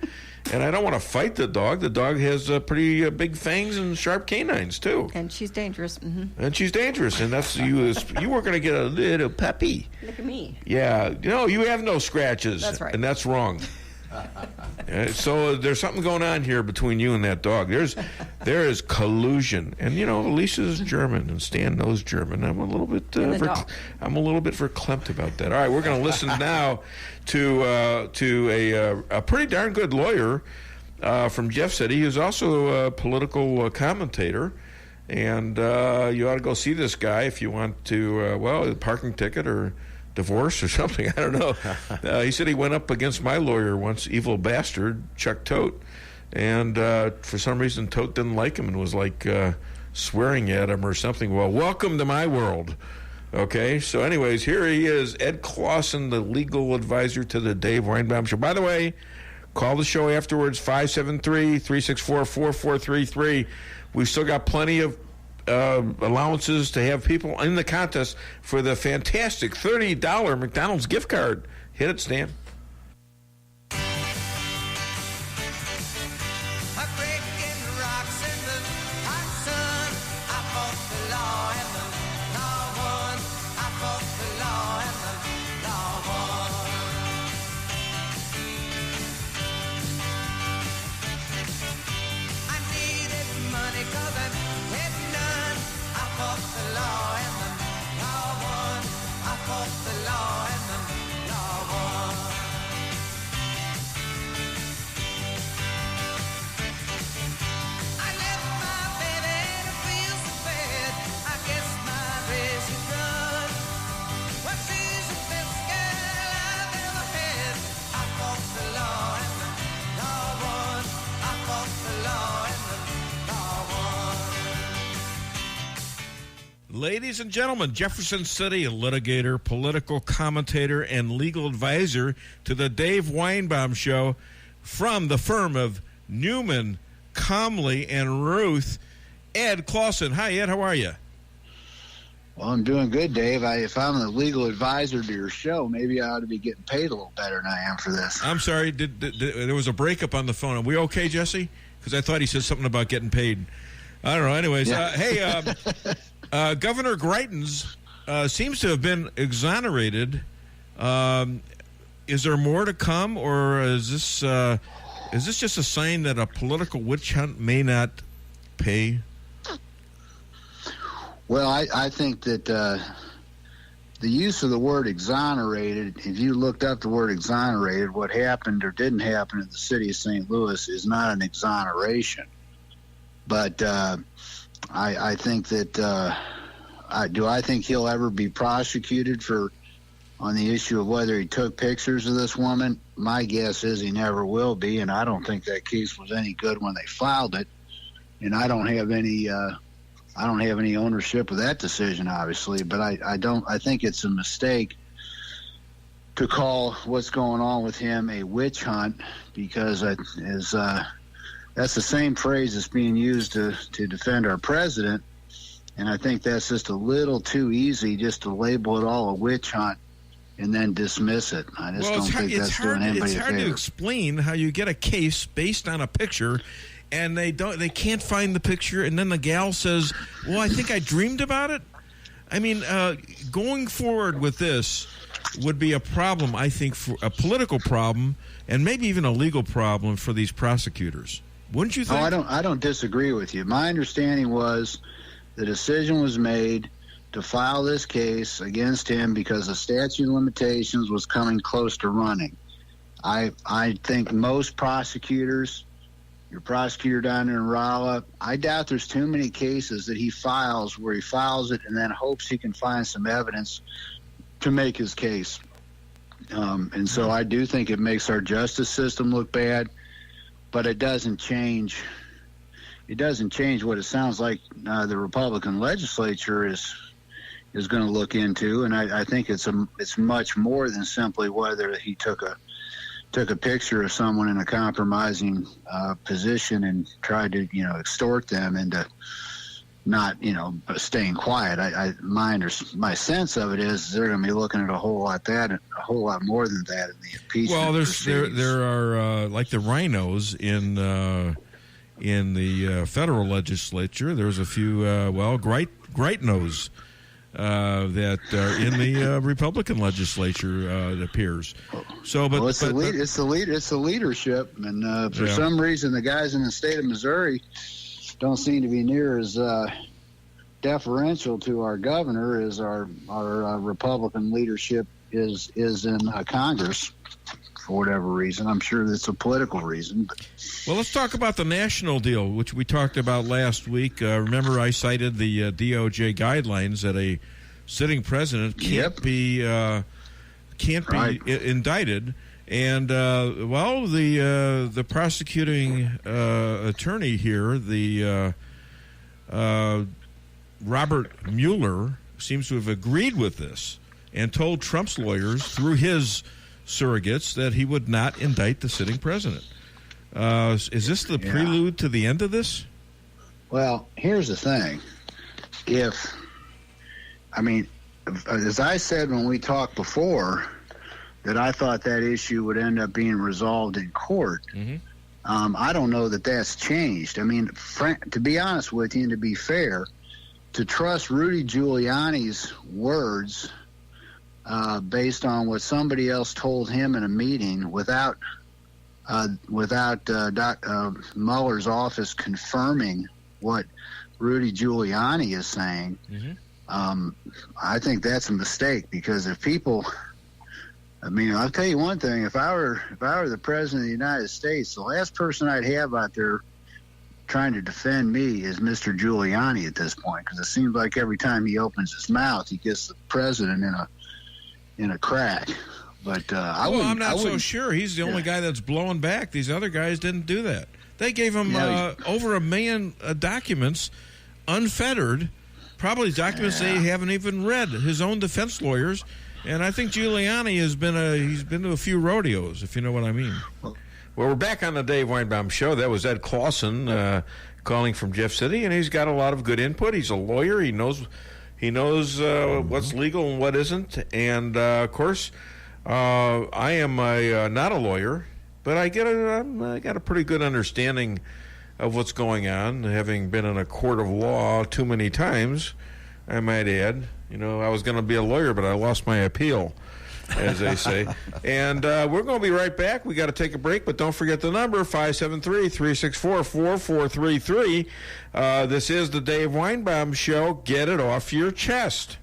S1: and I don't want to fight the dog. The dog has pretty big fangs and sharp canines too.
S11: And she's dangerous. Mm-hmm.
S1: And she's dangerous, and that's you were going to get a little puppy.
S11: Look at me.
S1: Yeah, you have no scratches.
S11: That's right.
S1: And that's wrong. So there's something going on here between you and that dog. There is collusion, and Alicia's German and Stan knows German. I'm a little bit verklempt about that. All right, we're going to listen now to a pretty darn good lawyer from Jeff City, who's also a political commentator. And you ought to go see this guy if you want to, a parking ticket or divorce or something. I don't know. He said he went up against my lawyer once, evil bastard, Chuck Tote. And for some reason, Tote didn't like him and was like swearing at him or something. Well, welcome to my world. Okay, so anyways, here he is, Ed Clausen, the legal advisor to the Dave Weinbaum Show. By the way, call the show afterwards, 573-364-4433. We've still got plenty of allowances to have people in the contest for the fantastic $30 McDonald's gift card. Hit it, Stan. Ladies and gentlemen, Jefferson City litigator, political commentator, and legal advisor to the Dave Weinbaum Show from the firm of Newman, Comley, and Ruth, Ed Clausen. Hi, Ed. How are you?
S3: Well, I'm doing good, Dave. If I'm the legal advisor to your show, maybe I ought to be getting paid a little better than I am for this.
S1: I'm sorry. There was a breakup on the phone. Are we okay, Jesse? Because I thought he said something about getting paid. I don't know. Anyways,
S3: Yeah.
S1: Governor Greitens seems to have been exonerated. Is there more to come, or is this just a sign that a political witch hunt may not pay?
S3: Well, I think that the use of the word exonerated, if you looked up the word exonerated, what happened or didn't happen in the city of St. Louis is not an exoneration. But I think that I think he'll ever be prosecuted on the issue of whether he took pictures of this woman? My guess is he never will be, and I don't think that case was any good when they filed it. And I don't have any ownership of that decision, obviously. But I think it's a mistake to call what's going on with him a witch hunt, because that's the same phrase that's being used to defend our president, and I think that's just a little too easy just to label it all a witch hunt and then dismiss it. I just don't think that's doing anybody a favor.
S1: It's hard to explain how you get a case based on a picture, and they can't find the picture, and then the gal says, "Well, I think I dreamed about it." I mean, going forward with this would be a problem, I think, for a political problem, and maybe even a legal problem for these prosecutors. Wouldn't you think?
S3: Oh, I don't disagree with you. My understanding was the decision was made to file this case against him because the statute of limitations was coming close to running. I think most prosecutors, your prosecutor down in Rolla, I doubt there's too many cases that he files where he files it and then hopes he can find some evidence to make his case. And so I do think it makes our justice system look bad. But it doesn't change. It doesn't change what it sounds like the Republican legislature is going to look into, and I think it's much more than simply whether he took a picture of someone in a compromising position and tried to extort them into not, staying quiet. My sense of it is they're going to be looking at a whole lot more than that in the impeachment.
S1: Well,
S3: proceedings.
S1: there are like the rhinos in the federal legislature. There's a few Greitens that are in the Republican legislature. It appears. So, but
S3: it's the leadership, and for some reason, the guys in the state of Missouri don't seem to be near as deferential to our governor as our Republican leadership is in Congress for whatever reason. I'm sure that's a political reason.
S1: Well, let's talk about the national deal, which we talked about last week. Remember, I cited the DOJ guidelines that a sitting president can't be indicted. And the prosecuting attorney here, the Robert Mueller, seems to have agreed with this and told Trump's lawyers through his surrogates that he would not indict the sitting president. Is this the prelude to the end of this?
S3: Well, here's the thing. As I said when we talked before, that I thought that issue would end up being resolved in court.
S1: Mm-hmm.
S3: I don't know that that's changed. To be honest with you and to be fair, to trust Rudy Giuliani's words based on what somebody else told him in a meeting without Mueller's office confirming what Rudy Giuliani is saying, I think that's a mistake, because if people... I'll tell you one thing. If I were the president of the United States, the last person I'd have out there trying to defend me is Mr. Giuliani at this point, because it seems like every time he opens his mouth, he gets the president in a crack. But
S1: I'm not so sure. He's the only guy that's blowing back. These other guys didn't do that. They gave him over 1 million documents, unfettered, probably documents they haven't even read. His own defense lawyers. And I think Giuliani he's been to a few rodeos, if you know what I mean.
S12: Well, we're back on the Dave Weinbaum Show. That was Ed Clausen calling from Jeff City, and he's got a lot of good input. He's a lawyer. He knows what's legal and what isn't. And of course, I am not a lawyer, but I got a pretty good understanding of what's going on, having been in a court of law too many times, I might add. I was going to be a lawyer, but I lost my appeal, as they say. And we're going to be right back. We got to take a break, but don't forget the number, 573-364-4433. This is the Dave Weinbaum Show. Get it off your chest.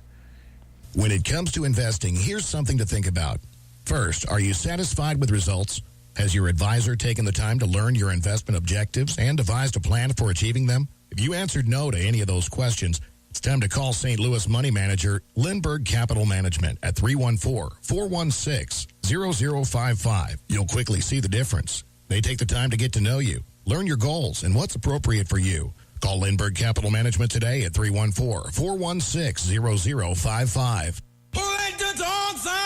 S13: When it comes to investing, here's something to think about. First, are you satisfied with results? Has your advisor taken the time to learn your investment objectives and devised a plan for achieving them? If you answered no to any of those questions, it's time to call St. Louis money manager Lindbergh Capital Management at 314-416-0055. You'll quickly see the difference. They take the time to get to know you, learn your goals, and what's appropriate for you. Call Lindbergh Capital Management today at 314-416-0055.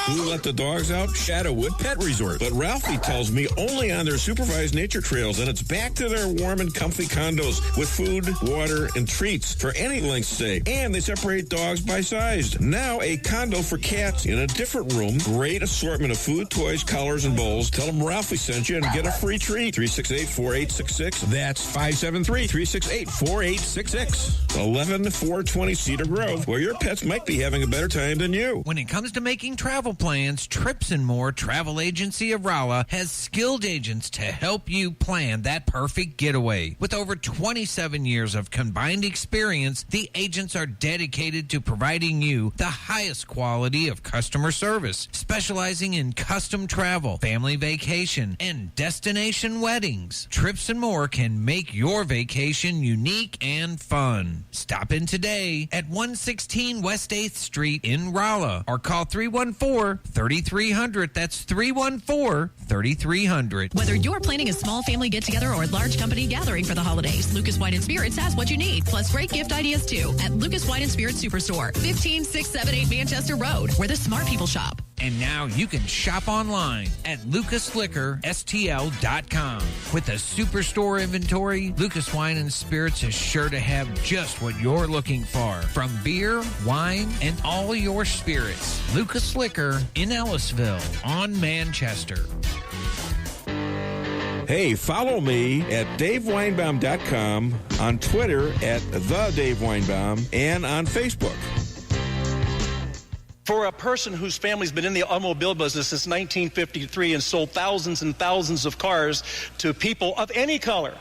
S7: Who let the dogs out? Shadowwood Pet Resort. But Ralphie tells me only on their supervised nature trails, and it's back to their warm and comfy condos with food, water, and treats for any length stay. And they separate dogs by size. Now a condo for cats in a different room. Great assortment of food, toys, collars, and bowls. Tell them Ralphie sent you and get a free treat. 368-4866. That's 573-368-4866. 11420 Cedar Grove, where your pets might be having a better time than you.
S15: When it comes to making travel plans, Trips and More Travel Agency of Rolla has skilled agents to help you plan that perfect getaway. With over 27 years of combined experience, the agents are dedicated to providing you the highest quality of customer service, specializing in custom travel, family vacation, and destination weddings. Trips and More can make your vacation unique and fun. Stop in today at 116 West 8th Street in Rolla, or call 314-3300. That's 314-3300.
S16: Whether you're planning a small family get-together or a large company gathering for the holidays, Lucas Wine & Spirits has what you need, plus great gift ideas too, at Lucas Wine & Spirits Superstore, 15678 Manchester Road, where the smart people shop.
S15: And now you can shop online at lucasliquorstl.com. With a superstore inventory, Lucas Wine and Spirits is sure to have just what you're looking for. From beer, wine, and all your spirits. Lucas Liquor in Ellisville on Manchester.
S7: Hey, follow me at DaveWeinbaum.com, on Twitter at TheDaveWeinbaum, and on Facebook.
S2: For a person whose family's been in the automobile business since 1953 and sold thousands and thousands of cars to people of any color,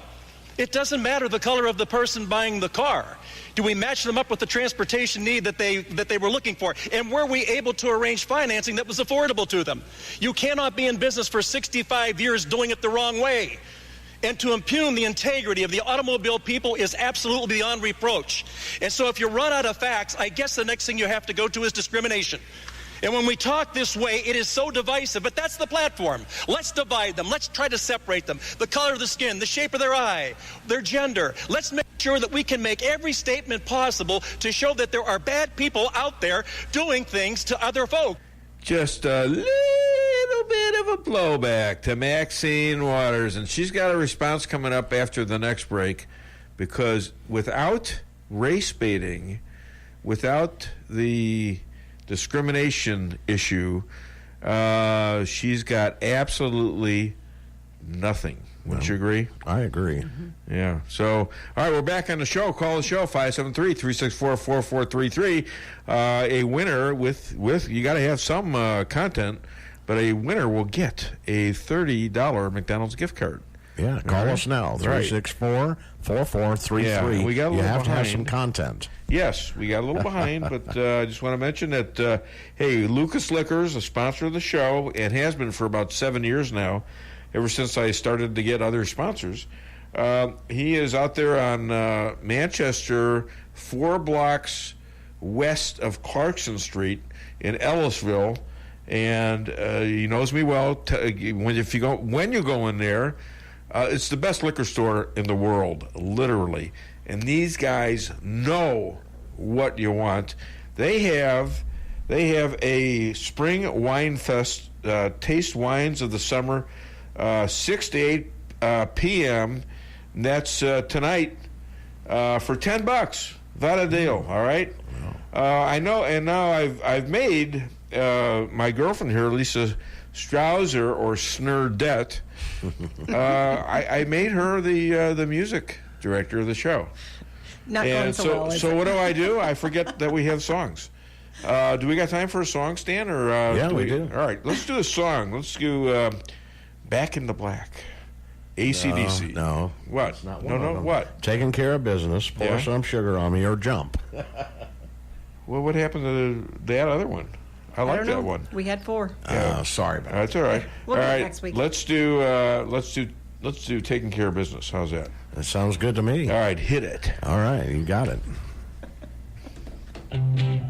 S2: it doesn't matter the color of the person buying the car. Do we match them up with the transportation need that they were looking for? And were we able to arrange financing that was affordable to them? You cannot be in business for 65 years doing it the wrong way. And to impugn the integrity of the automobile people is absolutely beyond reproach. And so if you run out of facts, I guess the next thing you have to go to is discrimination. And when we talk this way, it is so divisive, but that's the platform. Let's divide them. Let's try to separate them. The color of the skin, the shape of their eye, their gender. Let's make sure that we can make every statement possible to show that there are bad people out there doing things to other folk.
S1: Just a little bit of a blowback to Maxine Waters, and she's got a response coming up after the next break, because without race baiting, without the discrimination issue, she's got absolutely nothing. Wouldn't you agree?
S4: I agree.
S1: Yeah. So, all right, we're back on the show. Call the show, 573-364-4433. A winner with you got to have some content, but a winner will get a $30 McDonald's gift card.
S4: Yeah, call us now, 364-4433.
S1: Yeah, we got a little
S4: you have
S1: behind.
S4: to have some content.
S1: Yes, we got a little behind, but I just want to mention that, hey, Lucas Liquor is a sponsor of the show and has been for about 7 years now, ever since I started to get other sponsors. He is out there on Manchester, 4 blocks west of Clarkson Street in Ellisville, and he knows me well. When you go in there, it's the best liquor store in the world, literally. And these guys know what you want. They have a spring wine fest, taste wines of the summer, 6 to 8 p.m. And that's tonight for $10. Without a deal. All right. I know, and now I've made my girlfriend here, Lisa Strausser or Snurdette. I made her the music director of the show.
S11: Not going so well.
S1: So what do? I forget that we have songs. Do we got time for a song, Stan? Or
S4: yeah, we do.
S1: All right, let's do a song. Let's do Back in the Black. AC/DC.
S4: No.
S1: What?
S4: Not
S1: No, what?
S4: Taking care of business, pour some sugar on me, or jump.
S1: Well, what happened to that other one? I like
S11: don't
S1: that
S11: know.
S1: one.
S11: We had 4.
S4: Sorry about that.
S1: That's all right.
S11: We'll
S1: all
S11: do it
S1: right.
S11: next week.
S1: Let's do Taking Care of Business. How's that?
S4: That sounds good to me.
S1: All right, hit it.
S4: All right, you got it.
S6: They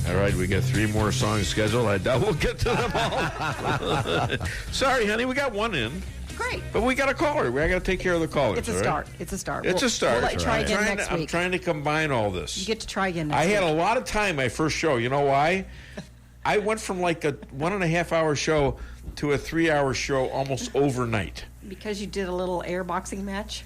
S1: All right, we got 3 more songs scheduled. I doubt we'll get to them all. Sorry, honey, we got one in.
S11: Great.
S1: But we got a caller. We got to take care of the callers.
S11: It's a start. It's a start.
S1: It's a start.
S11: We'll let you try again next week.
S1: I'm trying to combine all this.
S11: You get to try again next week.
S1: I had a lot of time my first show. You know why? I went from like a 1.5-hour show to a 3-hour show almost overnight.
S11: Because you did a little air boxing match?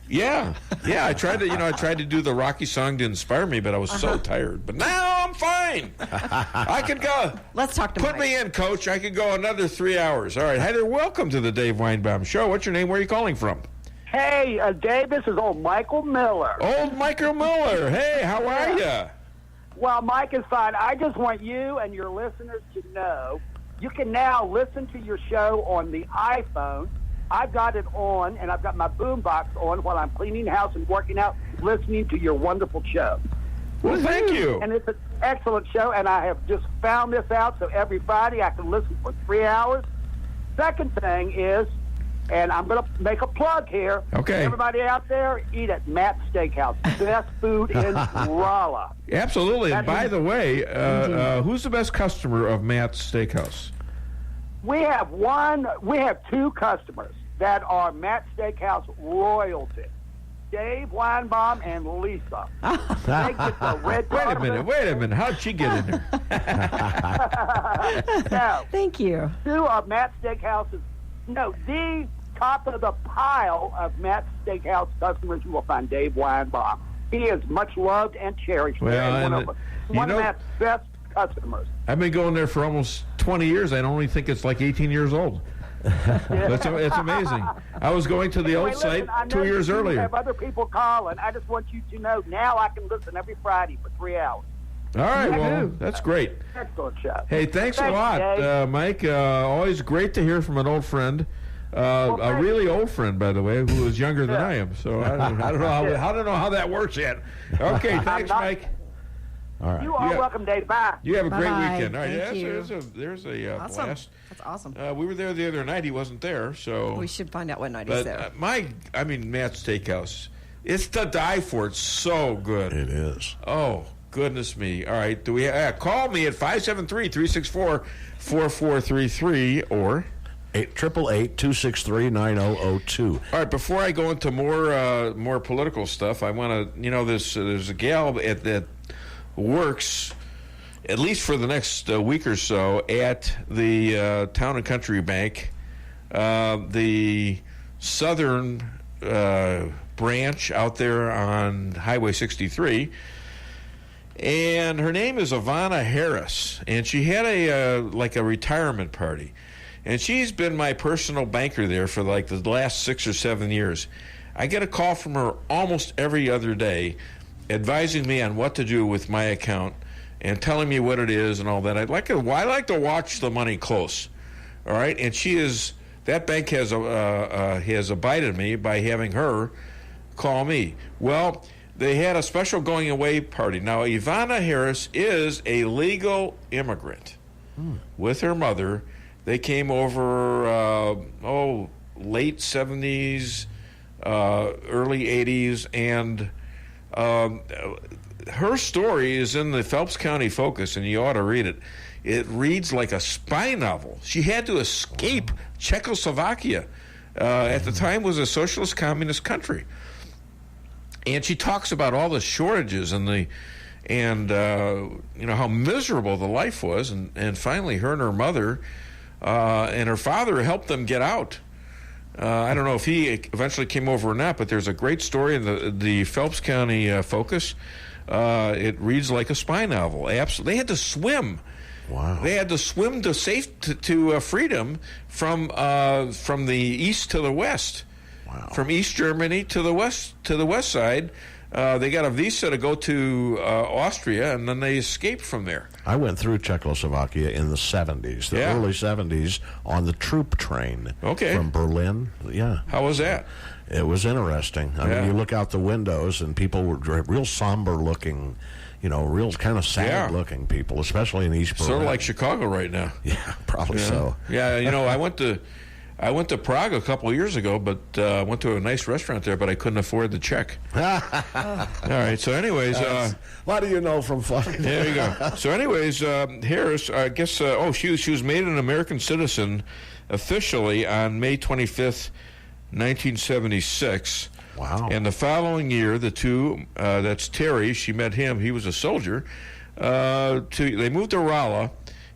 S1: Yeah. I tried to do the Rocky song to inspire me, but I was so tired. But now I'm fine. I could go.
S11: Let's talk to
S1: Put
S11: Mike.
S1: me in, Coach. I could go another 3 hours. All right. Hi there. Welcome to the Dave Weinbaum Show. What's your name? Where are you calling from?
S6: Hey, Dave, this is old Michael Miller.
S1: Old Michael Miller. Hey, how are you?
S6: Well, Mike is fine. I just want you and your listeners to know you can now listen to your show on the iPhone. I've got it on, and I've got my boombox on while I'm cleaning the house and working out, listening to your wonderful show.
S1: Well, thank you.
S6: And it's an excellent show, and I have just found this out, so every Friday I can listen for 3 hours. Second thing is, and I'm going to make a plug here.
S1: Okay.
S6: Everybody out there, eat at Matt's Steakhouse. Best food in Rolla.
S1: Absolutely. And by the way, who's the best customer of Matt's Steakhouse?
S6: We have 2 customers that are Matt's Steakhouse royalty. Dave Weinbaum and Lisa. They get the red
S1: Wait a minute. How'd she get in there?
S6: Now,
S11: thank you.
S6: 2 of Matt's Steakhouse's, the top of the pile of Matt's Steakhouse customers, you will find Dave Weinbaum. He is much loved and cherished.
S1: Well,
S6: one of Matt's best customers.
S1: I've been going there for almost 20 years. I only think it's like 18 years old. It's amazing. I was going to the old site 2 years earlier.
S6: I have other people calling. I just want you to know now I can listen every Friday for 3 hours.
S1: All right, well, that's great.
S6: Excellent show.
S1: Hey, thanks a lot, Mike. Always great to hear from an old friend. A really old friend, by the way, who is younger than I am. So I don't know how that works yet. Okay, thanks, Mike.
S6: All right. You are welcome, Dave. Bye.
S1: You have a great
S11: Bye-bye.
S1: weekend. All right,
S11: Thank you.
S1: There's a
S11: Awesome.
S1: blast.
S11: That's awesome.
S1: We were there the other night. He wasn't there, so
S11: We should find out what night he's there.
S1: Matt's Steakhouse. It's to die for. It's so good.
S4: It is.
S1: Oh, goodness me. All right. Do we call me at 573-364-4433 or
S4: 888-263-9002.
S1: All right, before I go into more political stuff, I want to, there's a gal that works, at least for the next week or so, at the Town and Country Bank, the southern branch out there on Highway 63. And her name is Ivana Harris, and she had a retirement party. And she's been my personal banker there for like the last 6 or 7 years. I get a call from her almost every other day advising me on what to do with my account and telling me what it is and all that. I like to watch the money close. All right? And that bank has abided me by having her call me. Well, they had a special going away party. Now, Ivana Harris is a legal immigrant with her mother. They came over, late 70s, early 80s, and her story is in the Phelps County Focus, and you ought to read it. It reads like a spy novel. She had to escape Czechoslovakia. At the time was a socialist communist country. And she talks about all the shortages and how miserable the life was, and finally her and her mother and her father helped them get out. I don't know if he eventually came over or not, but there's a great story in the Phelps County Focus. It reads like a spy novel. Absolutely, they had to swim.
S4: Wow!
S1: They had to swim to freedom from the east to the west.
S4: Wow!
S1: From East Germany to the west side. They got a visa to go to Austria, and then they escaped from there.
S4: I went through Czechoslovakia in the 70s, early 70s, on the troop train from Berlin. Yeah.
S1: How was that?
S4: It was interesting. I mean, you look out the windows, and people were real somber-looking, real kind of sad-looking people, especially in East Berlin.
S1: Sort of like Chicago right now.
S4: Yeah, probably so.
S1: Yeah, I I went to Prague a couple of years ago, but went to a nice restaurant there, but I couldn't afford the check. All right. So, anyways,
S4: what do you know from flying?
S1: There you go. So, anyways, Harris, I guess. She was made an American citizen officially on May 25th, 1976.
S4: Wow.
S1: And the following year, the two, that's Terry. She met him. He was a soldier. They moved to Rolla.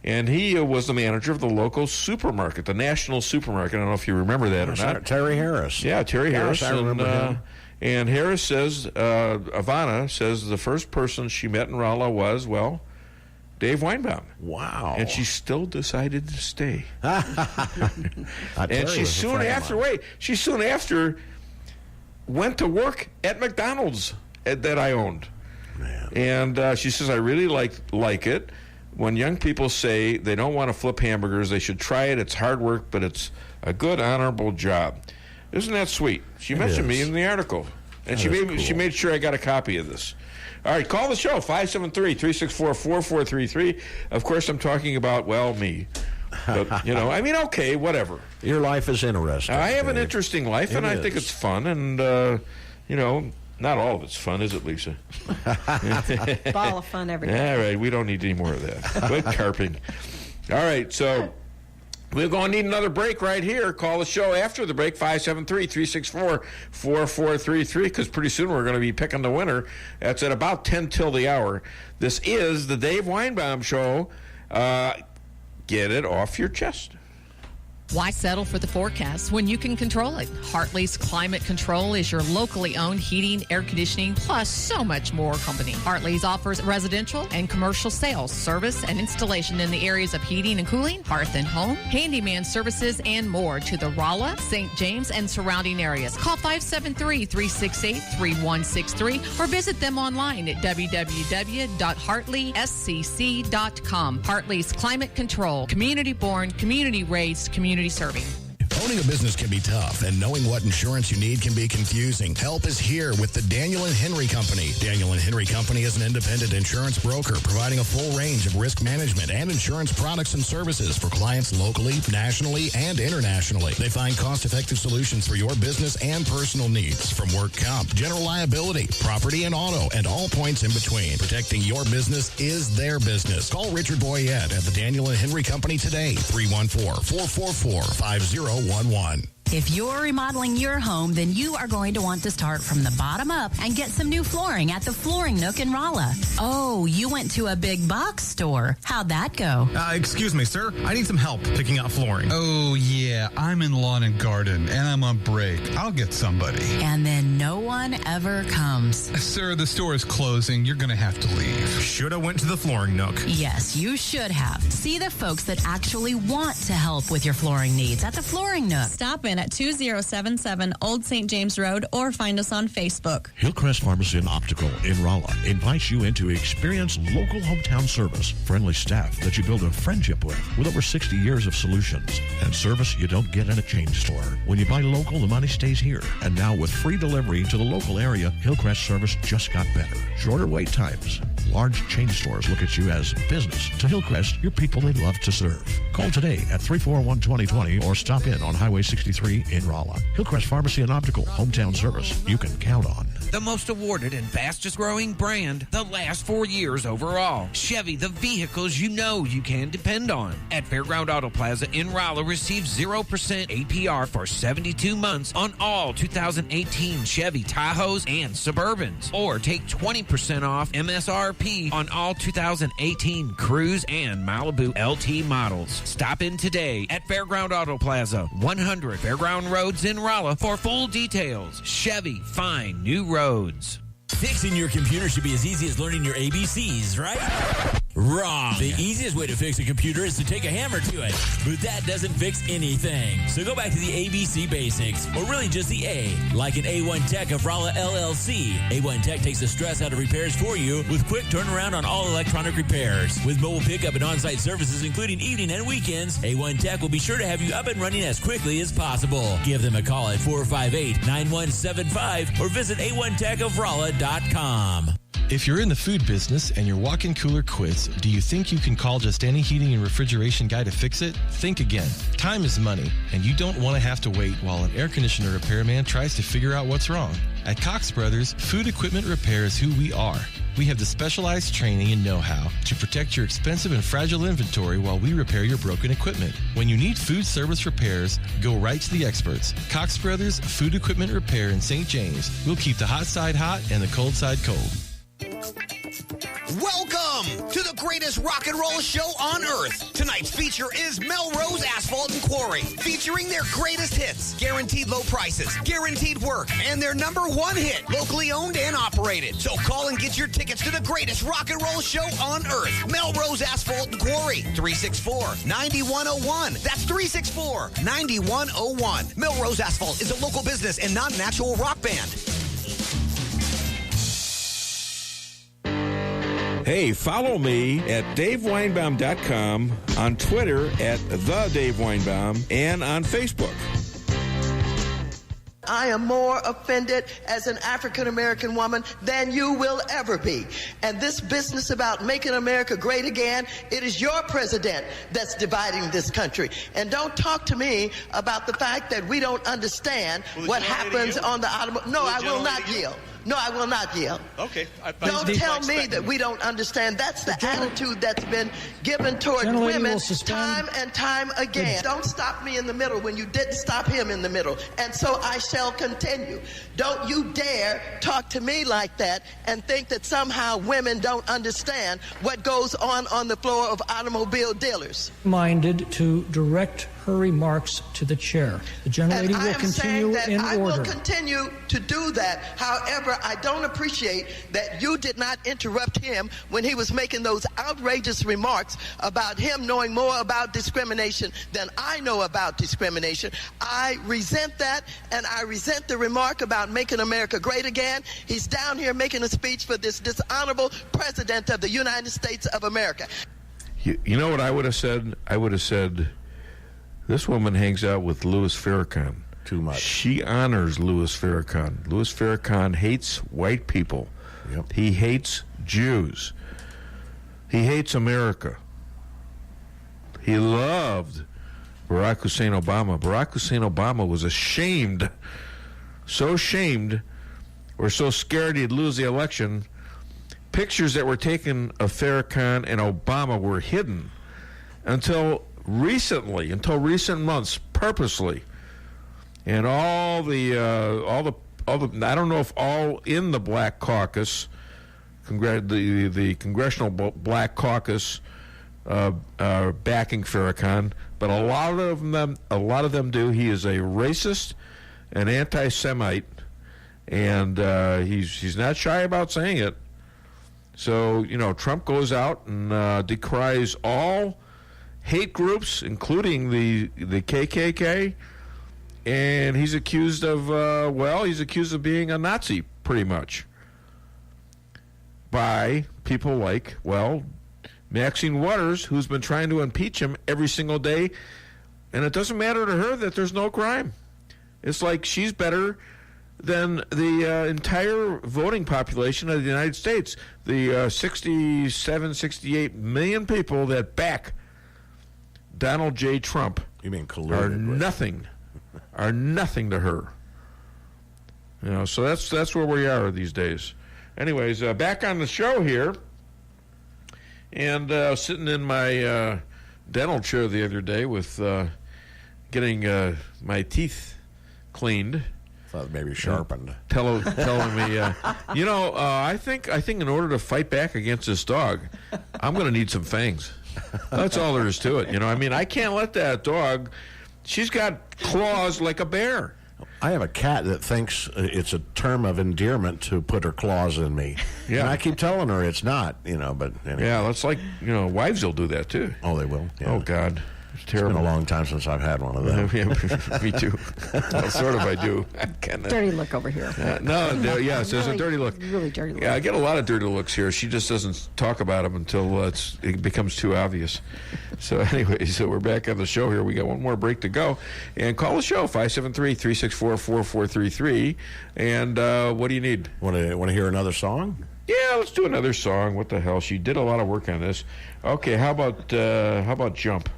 S1: And he was the manager of the local supermarket, the National Supermarket. I don't know if you remember that or not.
S4: Terry Harris.
S1: Yeah, Terry Harris.
S4: I remember him.
S1: And Harris says, Ivana says the first person she met in Rolla was, well, Dave Weinbaum.
S4: Wow.
S1: And she still decided to stay.
S4: And
S1: she soon after went to work at McDonald's that I owned.
S4: Man.
S1: And she says, I really like it. When young people say they don't want to flip hamburgers, they should try it. It's hard work, but it's a good, honorable job. Isn't that sweet? She mentioned me in the article. And she made sure I got a copy of this. All right, call the show, 573-364-4433. Of course, I'm talking about, well, me. But, okay, whatever.
S4: Your life is interesting.
S1: I have an interesting life, and I think it's fun. And, not all of it's fun, is it, Lisa?
S11: Ball of fun every day.
S1: All right, we don't need any more of that. Good carping. All right, so we're going to need another break right here. Call the show after the break, 573-364-4433, because pretty soon we're going to be picking the winner. That's at about 10 till the hour. This is the Dave Weinbaum Show. Get it off your chest.
S16: Why settle for the forecast when you can control it? Hartley's Climate Control is your locally owned heating, air conditioning, plus so much more company. Hartley's offers residential and commercial sales, service, and installation in the areas of heating and cooling, hearth and home, handyman services, and more to the Rolla, St. James, and surrounding areas. Call 573-368-3163 or visit them online at www.hartleyscc.com. Hartley's Climate Control, community-born, community-raised, community serving.
S13: Owning a business can be tough, and knowing what insurance you need can be confusing. Help is here with the Daniel & Henry Company. Daniel & Henry Company is an independent insurance broker providing a full range of risk management and insurance products and services for clients locally, nationally, and internationally. They find cost-effective solutions for your business and personal needs, from work comp, general liability, property and auto, and all points in between. Protecting your business is their business. Call Richard Boyette at the Daniel & Henry Company today, 314-444-5011.
S8: If you're remodeling your home, then you are going to want to start from the bottom up and get some new flooring at the Flooring Nook in Rolla. Oh, you went to a big box store. How'd that go?
S9: Excuse me, sir. I need some help picking out flooring. Oh, yeah. I'm in lawn and garden, and I'm on break. I'll get somebody.
S8: And then no one ever comes.
S9: Sir, the store is closing. You're going to have to leave. Should have went to the Flooring Nook.
S8: Yes, you should have. See the folks that actually want to help with your flooring needs at the Flooring Nook.
S17: Stop in at 2077 Old St. James Road or find us on Facebook.
S4: Hillcrest Pharmacy and Optical in Rolla invites you in to experience local hometown service, friendly staff that you build a friendship with over 60 years of solutions, and service you don't get in a chain store. When you buy local, the money stays here. And now with free delivery to the local area, Hillcrest service just got better. Shorter wait times. Large chain stores look at you as business. To Hillcrest, you're people they love to serve. Call today at 341-2020 or stop in on Highway 63 in Rolla. Hillcrest Pharmacy and Optical, hometown service you can count on.
S15: The most awarded and fastest growing brand the last 4 years overall. Chevy, the vehicles you know you can depend on. At Fairground Auto Plaza in Rolla, receive 0% APR for 72 months on all 2018 Chevy Tahoes and Suburbans. Or take 20% off MSRP on all 2018 Cruise and Malibu LT models. Stop in today at Fairground Auto Plaza, 100 Fairground Roads in Rolla for full details. Chevy, find new roads.
S19: Fixing your computer should be as easy as learning your ABCs, right? Wrong. The easiest way to fix a computer is to take a hammer to it, but that doesn't fix anything. So go back to the ABC basics, or really just the A, like an A1 Tech of Rolla LLC. A1 Tech takes the stress out of repairs for you with quick turnaround on all electronic repairs. With mobile pickup and on-site services, including evening and weekends, A1 Tech will be sure to have you up and running as quickly as possible. Give them a call at 458-9175 or visit A1TechofRolla.com.
S18: If you're in the food business and your walk-in cooler quits, do you think you can call just any heating and refrigeration guy to fix it? Think again. Time is money, and you don't want to have to wait while an air conditioner repairman tries to figure out what's wrong. At Cox Brothers, food equipment repair is who we are. We have the specialized training and know-how to protect your expensive and fragile inventory while we repair your broken equipment. When you need food service repairs, go right to the experts. Cox Brothers Food Equipment Repair in St. James. We'll keep the hot side hot and the cold side cold.
S20: Welcome to the greatest rock and roll show on earth. Tonight's feature is Melrose Asphalt and Quarry, featuring their greatest hits, guaranteed low prices, guaranteed work, and their #1 hit, locally owned and operated. So call and get your tickets to the greatest rock and roll show on earth. Melrose Asphalt and Quarry, 364-9101. That's 364-9101. Melrose Asphalt is a local business and not an actual rock band.
S7: Hey, follow me at DaveWeinbaum.com, on Twitter at @TheDaveWeinbaum, and on Facebook.
S21: I am more offended as an African-American woman than you will ever be. And this business about making America great again, it is your president that's dividing this country. And don't talk to me about the fact that we don't understand what happens on the automobile. No, I will not yield. No, I will not yield.
S2: Okay.
S21: Don't tell me that we don't understand. That's the attitude that's been given toward women time and time again. Don't stop me in the middle when you didn't stop him in the middle. And so I shall continue. Don't you dare talk to me like that and think that somehow women don't understand what goes on the floor of automobile dealers.
S22: Minded to direct her remarks to the chair. The gentlelady will continue in order.
S21: I will continue to do that. However, I don't appreciate that you did not interrupt him when he was making those outrageous remarks about him knowing more about discrimination than I know about discrimination. I resent that, and I resent the remark about making America great again. He's down here making a speech for this dishonorable president of the United States of America.
S1: You know what I would have said? I would have said, this woman hangs out with Louis Farrakhan.
S4: Too much.
S1: She honors Louis Farrakhan. Louis Farrakhan hates white people.
S4: Yep.
S1: He hates Jews. He hates America. He loved Barack Hussein Obama. Barack Hussein Obama was ashamed, so ashamed, or so scared he'd lose the election. Pictures that were taken of Farrakhan and Obama were hidden until recent months, purposely. And all the I don't know if all in the Black Caucus, the Congressional Black Caucus, backing Farrakhan, but a lot of them do. He is a racist, an anti-Semite, and he's not shy about saying it. So Trump goes out and decries all hate groups, including the KKK. And he's accused of, being a Nazi, pretty much, by people like, Maxine Waters, who's been trying to impeach him every single day. And it doesn't matter to her that there's no crime. It's like she's better than the entire voting population of the United States. The 68 million people that back Donald J. Trump
S4: you mean
S1: are nothing. Are nothing to her. So that's where we are these days. Anyways, back on the show here, and sitting in my dental chair the other day with getting my teeth cleaned.
S4: Thought maybe sharpened.
S1: Telling me, I think in order to fight back against this dog, I'm going to need some fangs. That's all there is to it. I can't let that dog. She's got claws like a bear.
S4: I have a cat that thinks it's a term of endearment to put her claws in me.
S1: Yeah.
S4: And I keep telling her it's not, but anyway.
S1: Yeah, that's like, wives will do that too.
S4: Oh, they will? Yeah.
S1: Oh, God. It's terrible.
S4: It's been a long time since I've had one of them.
S1: Yeah, me too. Well, sort of I do.
S11: Dirty look over here.
S1: Yes, there's a dirty look.
S11: Really dirty look.
S1: Yeah, I get a lot of dirty looks here. She just doesn't talk about them until it becomes too obvious. So anyway, we're back on the show here. We got one more break to go. And call the show, 573-364-4433. And what do you need?
S4: Want to hear another song?
S1: Yeah, let's do another song. What the hell? She did a lot of work on this. Okay, how about Jump?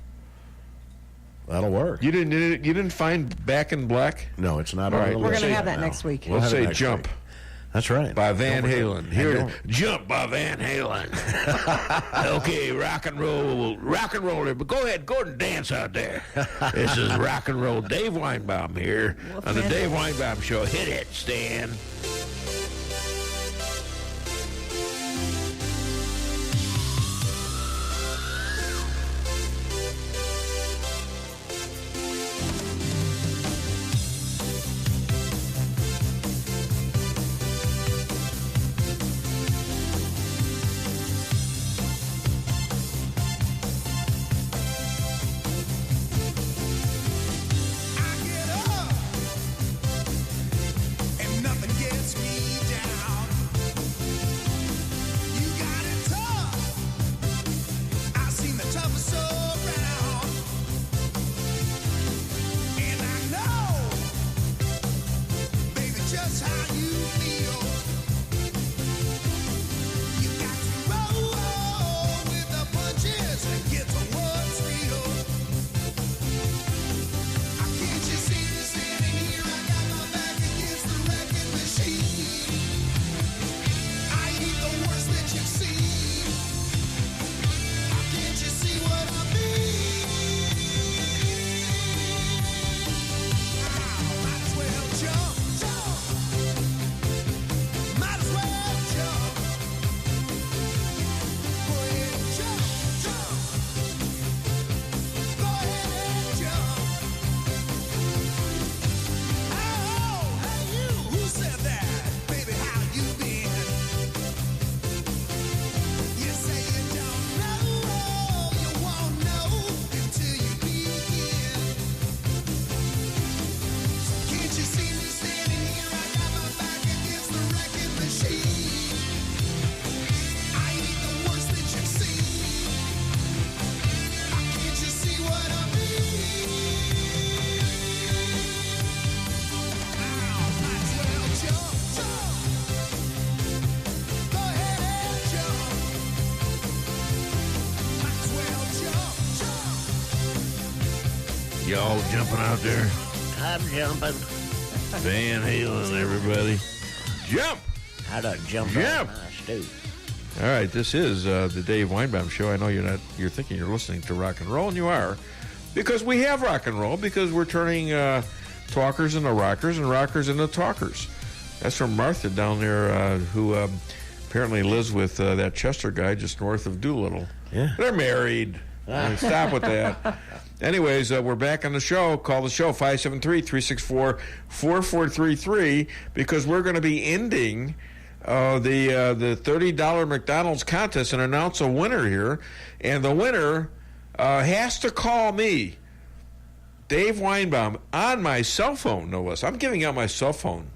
S4: That'll work.
S1: You didn't find Back in Black?
S4: No, it's not.
S1: All right,
S11: We're going to have that next week.
S1: Let's say Jump.
S4: That's right.
S1: By Van Halen. Here, Jump by Van Halen. Okay, rock and roll, but go ahead, go and dance out there. This is rock and roll. Dave Weinbaum here on the Dave Weinbaum Show. Hit it, Stan. Y'all jumping out there?
S5: I'm jumping.
S1: Van Halen, everybody. Jump!
S5: I done jumped
S1: Jump!
S5: on my stoop.
S1: All right, this is the Dave Weinbaum Show. I know you're thinking you're listening to rock and roll, and you are, because we have rock and roll, because we're turning talkers into rockers and rockers into talkers. That's from Martha down there, who apparently lives with that Chester guy just north of Doolittle.
S4: Yeah.
S1: They're married. Stop with that. Anyways, we're back on the show. Call the show, 573-364-4433, because we're going to be ending the $30 McDonald's contest and announce a winner here. And the winner has to call me, Dave Weinbaum, on my cell phone, no less. I'm giving out my cell phone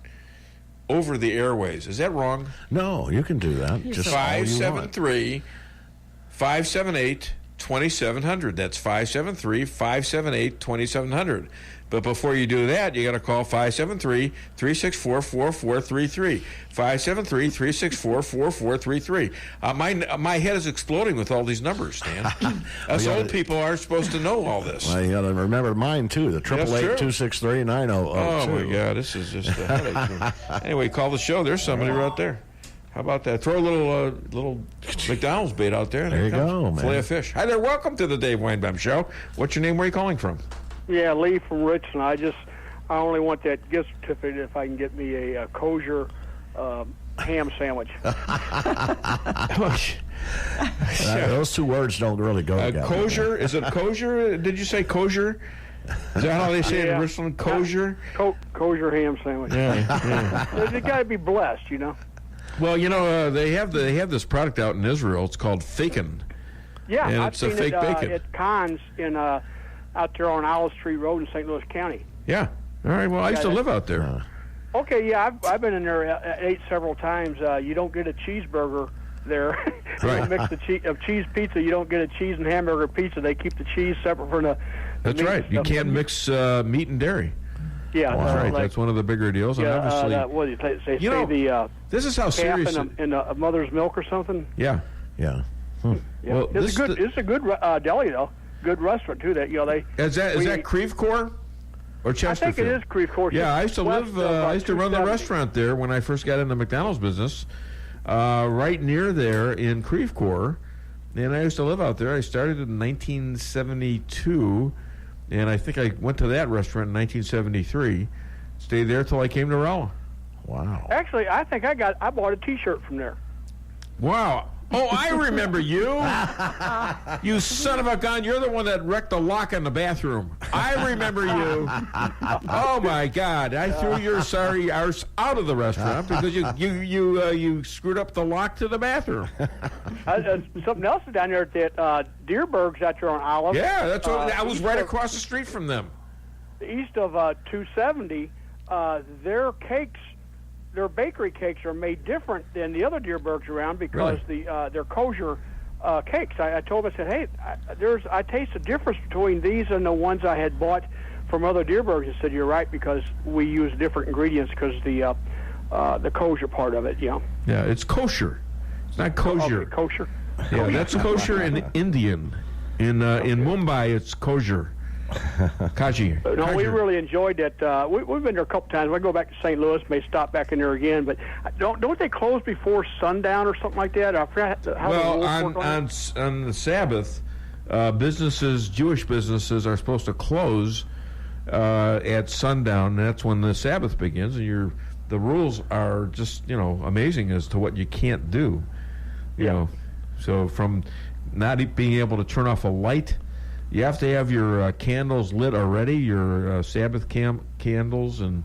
S1: over the airways. Is that wrong?
S4: No, you can do that. Just
S1: 573-578-2700. That's 573-578-2700. But before you do that, you got to call 573-364-4433. 573-364-4433. My head is exploding with all these numbers, Stan. Us old people aren't supposed to know all this.
S4: Well, you got to remember mine, too. The 888-263-9002.
S1: Oh, my God. This is just a headache. Anyway, call the show. There's somebody right there. How about that? Throw a little McDonald's bait out there.
S4: There you go, man.
S1: Fillet of fish. Hi there. Welcome to the Dave Weinbaum Show. What's your name? Where are you calling from?
S10: Yeah, Lee from Richmond. I only want that gift certificate if I can get me a kosher ham sandwich.
S4: Those two words don't really go together.
S1: Kosher? Is it kosher? Did you say kosher? Is that how they say it in Richmond? Kosher?
S10: Kosher ham sandwich.
S1: Yeah.
S10: They got to be blessed, you know.
S1: Well, you know, they have this product out in Israel. It's called Fakin.
S10: Yeah,
S1: and
S10: I've
S1: it's
S10: seen
S1: a fake bacon.
S10: At Conn's in out there on Owl Street Road in St. Louis County.
S1: Yeah. All right. Well, I used to live out there.
S10: Okay. Yeah, I've been in there, ate several times. You don't get a cheeseburger there.
S1: Right.
S10: Mix of cheese pizza. You don't get a cheese and hamburger pizza. They keep the cheese separate from the.
S1: That's right. You can't mix meat and dairy.
S10: Yeah,
S12: that's right. That's one of the bigger deals. And obviously,
S10: what do you say?
S12: This is how serious
S10: in a mother's milk or something.
S12: Yeah.
S10: Yeah.
S12: Well,
S10: it's a good deli though. Good restaurant too. That
S12: is that Creve Coeur or Chesterfield?
S10: I think it is Creve Coeur.
S12: Yeah, I used to run the restaurant there when I first got into McDonald's business, right near there in Creve Coeur, and I used to live out there. I started in 1972, and I think I went to that restaurant in 1973. Stayed there till I came to Rolla.
S4: Wow.
S10: Actually, I think I bought a T-shirt from there.
S12: Wow. Oh, I remember you. You son of a gun. You're the one that wrecked the lock in the bathroom. I remember you. Oh, my God. I threw your sorry arse out of the restaurant because you screwed up the lock to the bathroom.
S10: Something else is down there at that Deerberg's out there on Olive.
S12: Yeah, that's what, I was right across the street from them.
S10: East of 270, their cakes, their bakery cakes are made different than the other Deerbergs around because they're kosher cakes. I told them, I said, hey, I taste a difference between these and the ones I had bought from other Deerbergs. He said, you're right, because we use different ingredients because the kosher part of it,
S12: Yeah, it's kosher. It's not kosher.
S10: Okay, kosher.
S12: Yeah, that's kosher in Indian. In Mumbai, it's kosher. Kaji.
S10: No, we really enjoyed that. We've been there a couple times. I go back to St. Louis, may stop back in there again. But don't they close before sundown or something like that? I forgot how
S12: on the Sabbath, Jewish businesses are supposed to close at sundown. That's when the Sabbath begins, and the rules are just amazing as to what you can't do. You know, so from not being able to turn off a light. You have to have your candles lit already, your Sabbath candles, and,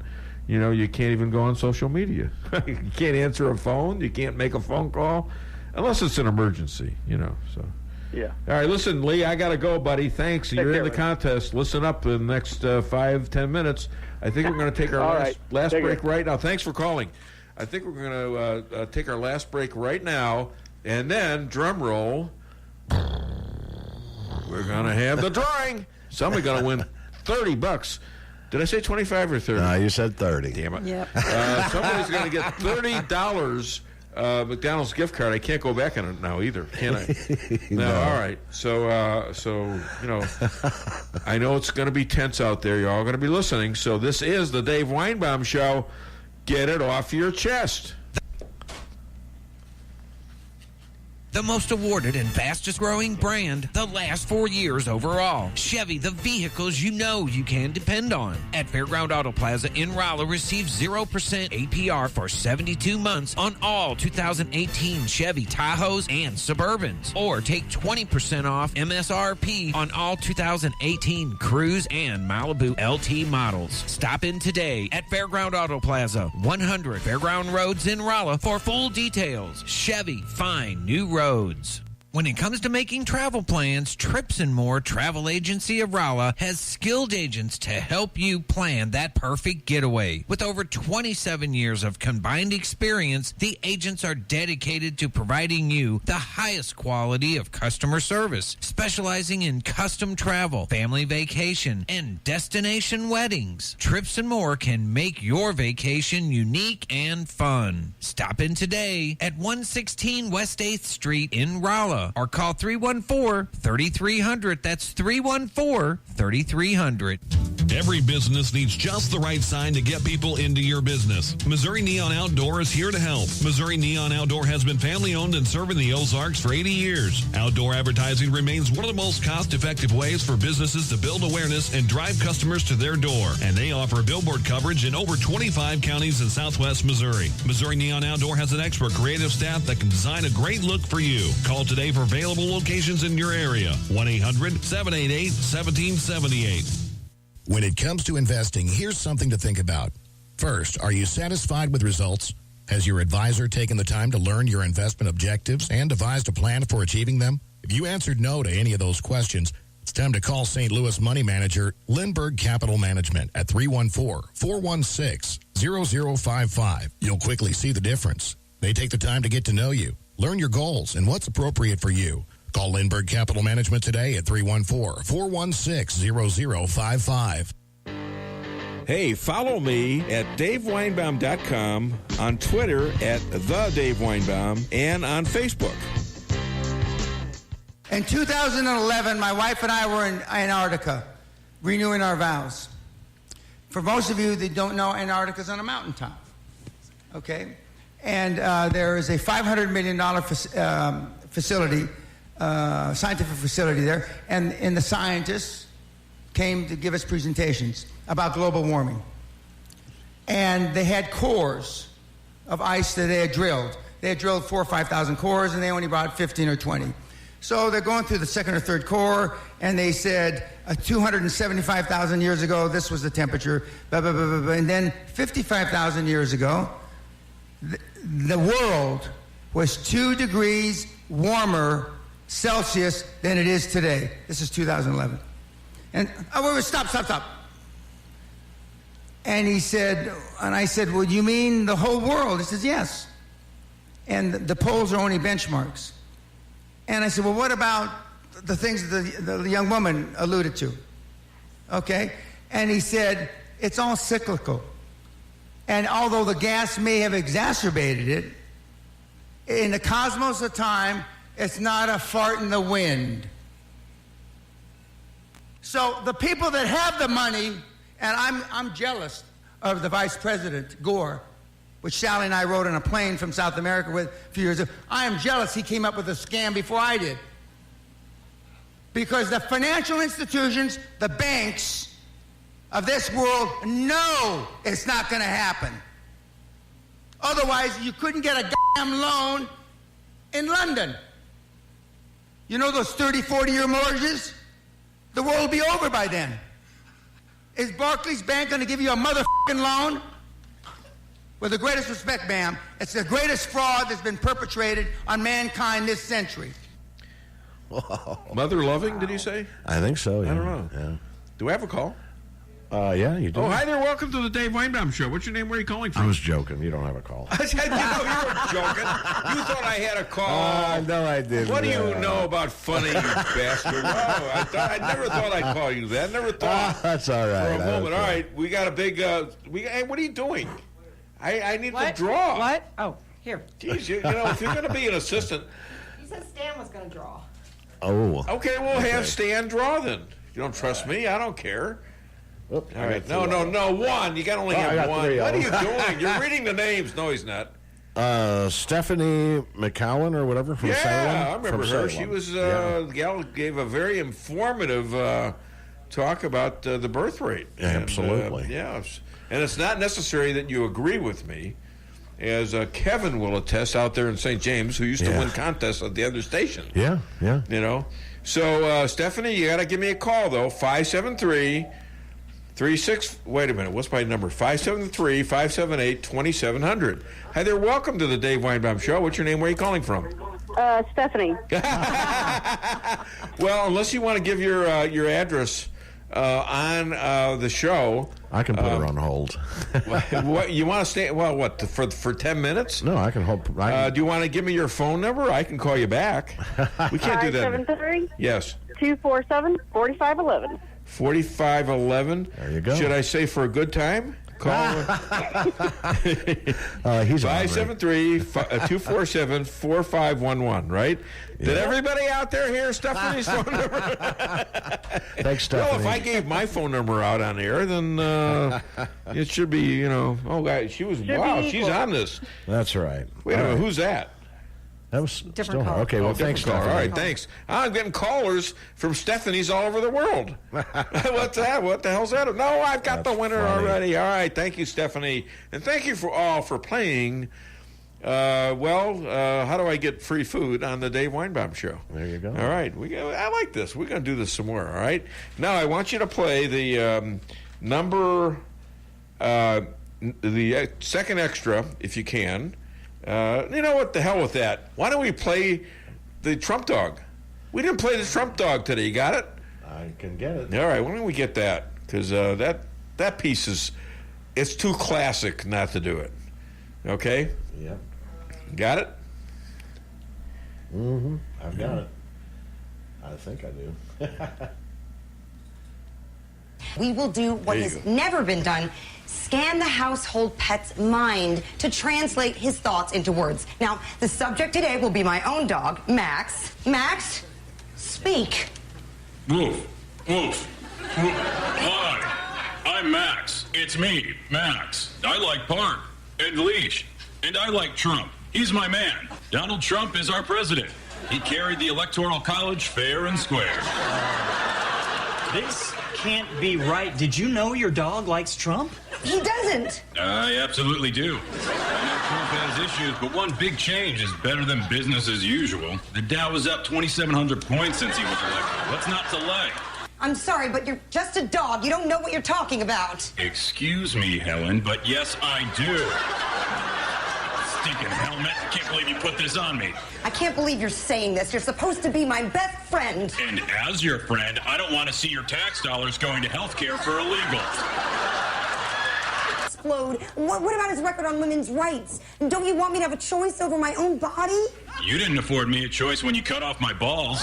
S12: you can't even go on social media. You can't answer a phone. You can't make a phone call unless it's an emergency, so.
S10: Yeah.
S12: All right, listen, Lee, I got to go, buddy. Thanks. You're in the contest. Listen up in the next 5-10 minutes. I think we're going to take our last break right now. Thanks for calling. I think we're going to take our last break right now, and then, drum roll, we're going to have the drawing. Somebody's going to win $30. Did I say 25 or 30?
S4: No, you said 30.
S12: Damn it.
S11: Yep.
S12: Somebody's going to get $30 McDonald's gift card. I can't go back on it now either, can I? No. All right. So I know it's going to be tense out there. You're all going to be listening. So this is the Dave Weinbaum Show. Get it off your chest.
S15: The most awarded and fastest growing brand the last 4 years overall. Chevy, the vehicles you can depend on. At Fairground Auto Plaza in Rolla, receive 0% APR for 72 months on all 2018 Chevy Tahoes and Suburbans. Or take 20% off MSRP on all 2018 Cruze and Malibu LT models. Stop in today at Fairground Auto Plaza, 100 Fairground Roads in Rolla for full details. Chevy, find new roads. When it comes to making travel plans, Trips and More Travel Agency of Rolla has skilled agents to help you plan that perfect getaway. With over 27 years of combined experience, the agents are dedicated to providing you the highest quality of customer service, specializing in custom travel, family vacation, and destination weddings. Trips and More can make your vacation unique and fun. Stop in today at 116 West 8th Street in Rolla. Or call 314-3300. That's 314-3300.
S3: Every business needs just the right sign to get people into your business. Missouri Neon Outdoor is here to help. Missouri Neon Outdoor has been family-owned and serving the Ozarks for 80 years. Outdoor advertising remains one of the most cost-effective ways for businesses to build awareness and drive customers to their door. And they offer billboard coverage in over 25 counties in southwest Missouri. Missouri Neon Outdoor has an expert creative staff that can design a great look for you. Call today for available locations in your area. 1-800-788-1778.
S13: When it comes to investing, here's something to think about. First, are you satisfied with results? Has your advisor taken the time to learn your investment objectives and devised a plan for achieving them? If you answered no to any of those questions, it's time to call St. Louis money manager Lindbergh Capital Management at 314-416-0055. You'll quickly see the difference. They take the time to get to know you, learn your goals, and what's appropriate for you. Call Lindbergh Capital Management today at 314-416-0055.
S7: Hey, follow me at DaveWeinbaum.com, on Twitter at The Dave Weinbaum, and on Facebook.
S6: In 2011, my wife and I were in Antarctica, renewing our vows. For most of you that don't know, Antarctica's on a mountaintop, okay? And there is a $500 million facility, scientific facility there, and the scientists came to give us presentations about global warming. And they had cores of ice that they had drilled. They had drilled 4,000 or 5,000 cores, and they only brought 15 or 20. So they're going through the second or third core, and they said 275,000 years ago, this was the temperature, blah, blah, blah, blah, blah. And then 55,000 years ago, the world was 2 degrees warmer Celsius than it is today. This is 2011. And, wait, stop. And he said, and I said, well, you mean the whole world? He says, yes. And the poles are only benchmarks. And I said, well, what about the things that the young woman alluded to? Okay? And he said, it's all cyclical. And although the gas may have exacerbated it, in the cosmos of time, it's not a fart in the wind. So the people that have the money, and I'm jealous of the Vice President, Gore, which Sally and I rode on a plane from South America with a few years ago. I am jealous he came up with a scam before I did. Because the financial institutions, the banks of this world know it's not going to happen. Otherwise, you couldn't get a goddamn loan in London. You know those 30, 40-year mortgages? The world will be over by then. Is Barclays Bank going to give you a motherfucking loan? With the greatest respect, ma'am, it's the greatest fraud that's been perpetrated on mankind this century.
S1: Mother loving, did he say?
S4: I think so, yeah.
S1: I don't know.
S4: Yeah.
S1: Do we have a call?
S4: Yeah, you do.
S1: Oh, hi there. Welcome to the Dave Weinbaum Show. What's your name? Where are you calling from?
S4: I was joking. You don't have a call.
S1: I said, you were joking. You thought I had a call.
S4: No, I didn't.
S1: What do you know about funny, you bastard? No, I never thought I'd call you that. Never thought.
S4: That's all right.
S1: For a moment. All right, we got a big... hey, what are you doing? I need to draw.
S11: What? Oh, here.
S1: Jeez, you know, if you're going to be an assistant...
S11: He said Stan was going to draw.
S4: Oh.
S1: Okay, we'll have Stan draw then. If you don't trust me, I don't care.
S4: Oops,
S1: all right. No, one. You got only have one. What are you doing? You're reading the names. No, he's not.
S4: Stephanie McCowan or whatever from Salem.
S1: Yeah, I remember her. She was, the gal gave a very informative talk about the birth rate.
S4: Yeah, absolutely.
S1: Yeah. And it's not necessary that you agree with me, as Kevin will attest out there in St. James, who used to win contests at the other station.
S4: Yeah.
S1: You know? So, Stephanie, you got to give me a call, though. 573-36... Wait a minute. What's my number? 573-578-2700. Hi there. Welcome to the Dave Weinbaum Show. What's your name? Where are you calling from?
S14: Stephanie.
S1: Well, unless you want to give your address on the show,
S4: I can put her on hold.
S1: What you want to stay? Well, what for 10 minutes?
S4: No, I can hold.
S1: Do you want to give me your phone number? I can call you back. We can't do that.
S14: 573?
S1: Yes.
S14: 247-4511.
S1: 4511.
S4: There you go.
S1: Should I say for a good time? Call.
S4: He's
S1: 573-247-4511. Right? Yeah. Did everybody out there hear Stephanie's phone number?
S4: Thanks, Stephanie.
S1: Well, if I gave my phone number out on air, then it should be, you know. Oh, God, she's on this.
S4: That's right.
S1: Wait a minute, who's that?
S4: That was
S11: different caller.
S4: Okay, well, thanks, Stephanie.
S1: All right, thanks. I'm getting callers from Stephanie's all over the world. What's that? What the hell's that? No, I've got the winner already. All right, thank you, Stephanie. And thank you for playing. How do I get free food on the Dave Weinbaum Show?
S4: There you go.
S1: All right, I like this. We're going to do this some more, all right? Now, I want you to play the number, the second extra, if you can. You know what? The hell with that. Why don't we play the Trump dog? We didn't play the Trump dog today. You got it?
S4: I can get it.
S1: All right. Why don't we get that? Because that piece it's too classic not to do it. Okay?
S4: Yep.
S1: Got it?
S4: Mm-hmm. I've got it. I think I do.
S9: We will do what has never been done. Scan the household pet's mind to translate his thoughts into words. Now, the subject today will be my own dog, Max. Max, speak.
S16: Woof, woof. Hi, I'm Max. It's me, Max. I like Park and Leash, and I like Trump. He's my man. Donald Trump is our president. He carried the Electoral College fair and square.
S23: This can't be right. Did you know your dog likes Trump?
S9: He doesn't.
S16: I absolutely do. I know Trump has issues, but one big change is better than business as usual. The Dow is up 2,700 points since he was elected. What's not to like?
S9: I'm sorry, but you're just a dog. You don't know what you're talking about.
S16: Excuse me, Helen, but yes, I do. Stinking helmet. Can't believe you put this on me.
S9: I can't believe you're saying this. You're supposed to be my best friend.
S16: And as your friend, I don't want to see your tax dollars going to health care for illegals.
S9: Explode. What about his record on women's rights? Don't you want me to have a choice over my own body?
S16: You didn't afford me a choice when you cut off my balls.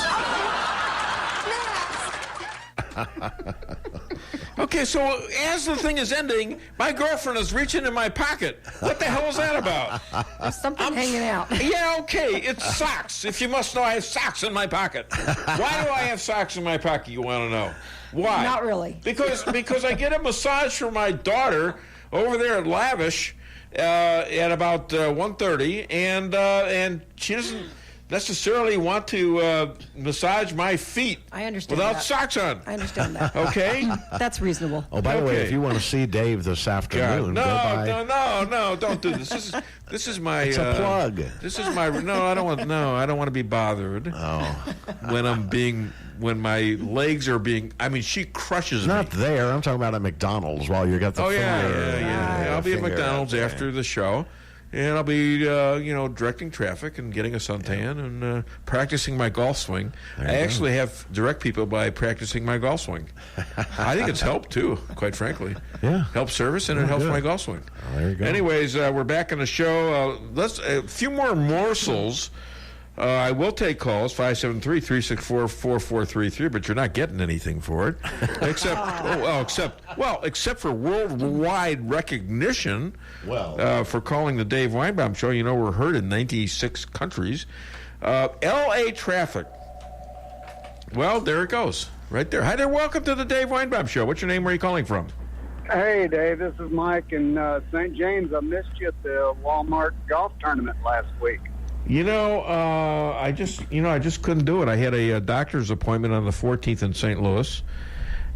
S1: Okay, so as the thing is ending, my girlfriend is reaching in my pocket. What the hell is that about?
S11: There's something hanging out.
S1: Yeah, okay, it's socks. If you must know, I have socks in my pocket. Why do I have socks in my pocket, you want to know? Why?
S11: Not really.
S1: Because I get a massage from my daughter over there at Lavish at about 1:30, and she doesn't necessarily want to massage my feet
S11: I understand
S1: without
S11: that.
S1: socks on.
S11: I understand that.
S1: Okay?
S11: That's reasonable.
S4: Oh, by the way,
S1: Okay.
S4: if you want to see Dave this afternoon, go by.
S1: No, don't do this. This is my.
S4: It's a plug.
S1: This is my. No, I don't want to be bothered.
S4: Oh.
S1: When my legs are being. I mean, she crushes me.
S4: Not there. I'm talking about at McDonald's while you got the finger.
S1: Yeah. I'll be at
S4: finger
S1: McDonald's
S4: out there.
S1: after the show. And I'll be, directing traffic and getting a suntan and practicing my golf swing. I actually have direct people by practicing my golf swing. I think it's helped, too, quite frankly.
S4: Yeah.
S1: Helps service and it helps my golf swing.
S4: Oh, there you go.
S1: Anyways, we're back on the show. Let's a few more morsels. I will take calls, 573-364-4433, but you're not getting anything for it. Except for worldwide recognition for calling the Dave Weinbaum Show. You know, we're heard in 96 countries. L.A. traffic. Well, there it goes. Right there. Hi there. Welcome to the Dave Weinbaum Show. What's your name? Where are you calling from?
S24: Hey, Dave. This is Mike in St. James. I missed you at the Walmart golf tournament last week.
S1: I just couldn't do it. I had a doctor's appointment on the 14th in St. Louis,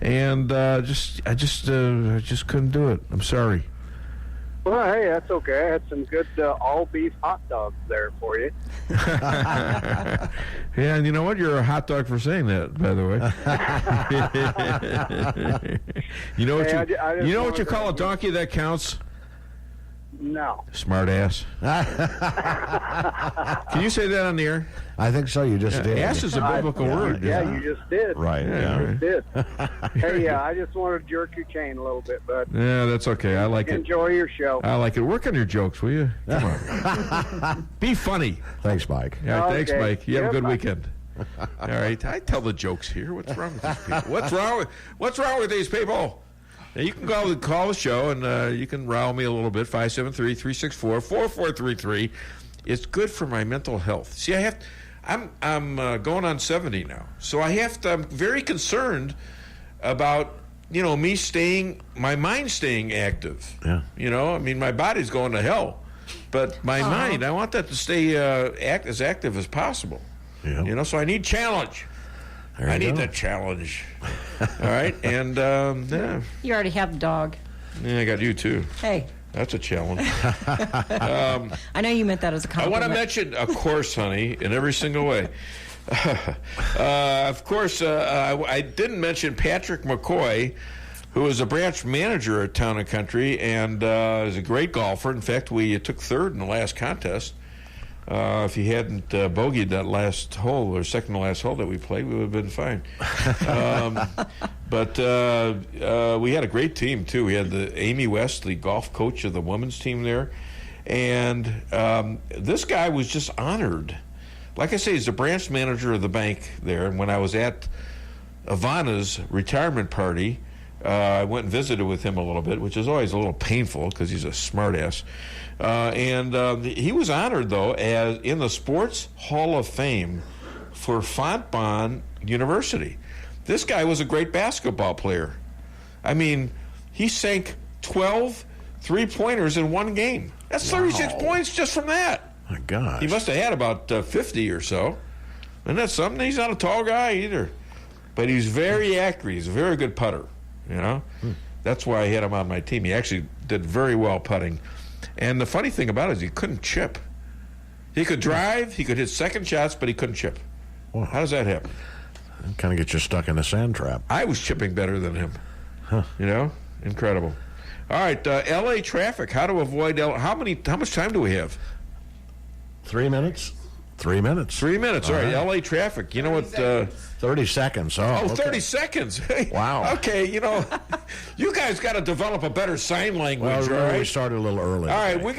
S1: and I just couldn't do it. I'm sorry.
S24: Well, hey, that's okay. I had some good all-beef hot dogs there for you.
S1: Yeah, and you know what? You're a hot dog for saying that, by the way. You know what you call a donkey that counts?
S24: No.
S1: Smart ass. Can you say that on the air?
S4: I think so. You just did.
S1: Ass is a biblical word.
S24: Yeah, you just did.
S4: Right.
S24: You just did. Hey, I just wanted to jerk your chain a little bit, bud.
S1: Yeah, that's okay. I like it.
S24: Enjoy your show.
S1: I like it. Work on your jokes, will you? Come on. Be funny.
S4: Thanks, Mike.
S1: Yeah,
S24: Okay.
S1: thanks, Mike. You have a good
S24: Bye.
S1: weekend. All right. I tell the jokes here. What's wrong with these people? What's wrong with these people? Now, you can call the show, and you can rile me a little bit, 573-364-4433. It's good for my mental health. See, I'm going on 70 now, so I'm very concerned about, my mind staying active.
S4: Yeah.
S1: I mean, my body's going to hell, but my mind, I want that to stay as active as possible.
S4: Yeah.
S1: So I need challenge. I need the challenge. All right, and
S11: You already have the dog.
S1: I got you too.
S11: Hey.
S1: That's a challenge.
S11: I know you meant that as a
S1: I
S11: compliment.
S1: want to mention, of course, honey, in every single way. Of course, I didn't mention Patrick McCoy, who is a branch manager at Town & Country and is a great golfer. In fact, we took third in the last contest. If he hadn't bogeyed that last hole, or second to last hole that we played, we would have been fine. But we had a great team, too. We had the Amy West, the golf coach of the women's team there. And this guy was just honored. Like I say, he's the branch manager of the bank there. And when I was at Ivana's retirement party, I went and visited with him a little bit, which is always a little painful because he's a smartass. He was honored, though, as in the Sports Hall of Fame for Fontbonne University. This guy was a great basketball player. I mean, he sank 12 three-pointers in one game. That's 36 points just from that.
S4: My God.
S1: He must have had about 50 or so. And that's something. He's not a tall guy either. But he's very accurate. He's a very good putter, you know. That's why I had him on my team. He actually did very well putting. And the funny thing about it is he couldn't chip. He could drive, he could hit second shots, but he couldn't chip.
S4: Wow.
S1: How does that happen?
S4: Kind of get you stuck in a sand trap.
S1: I was chipping better than him. You know? Incredible. All right, L.A. traffic. How to avoid how much time do we have?
S4: 3 minutes. 3 minutes.
S1: 3 minutes. All right, L.A. traffic. You know what?
S4: 30 seconds. Okay.
S1: 30 seconds.
S4: Wow.
S1: Okay, you know, you guys got to develop a better sign language.
S4: Well,
S1: all right?
S4: we started a little early.
S1: All right, we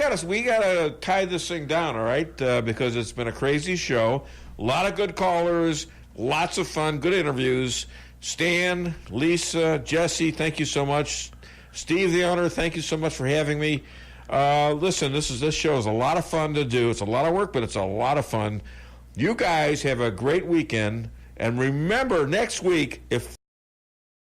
S1: gotta tie this thing down. All right, because it's been a crazy show. A lot of good callers, lots of fun, good interviews. Stan, Lisa, Jesse, thank you so much. Steve, the owner, thank you so much for having me. Listen, this show is a lot of fun to do. It's a lot of work, but it's a lot of fun. You guys have a great weekend. And remember, next week, if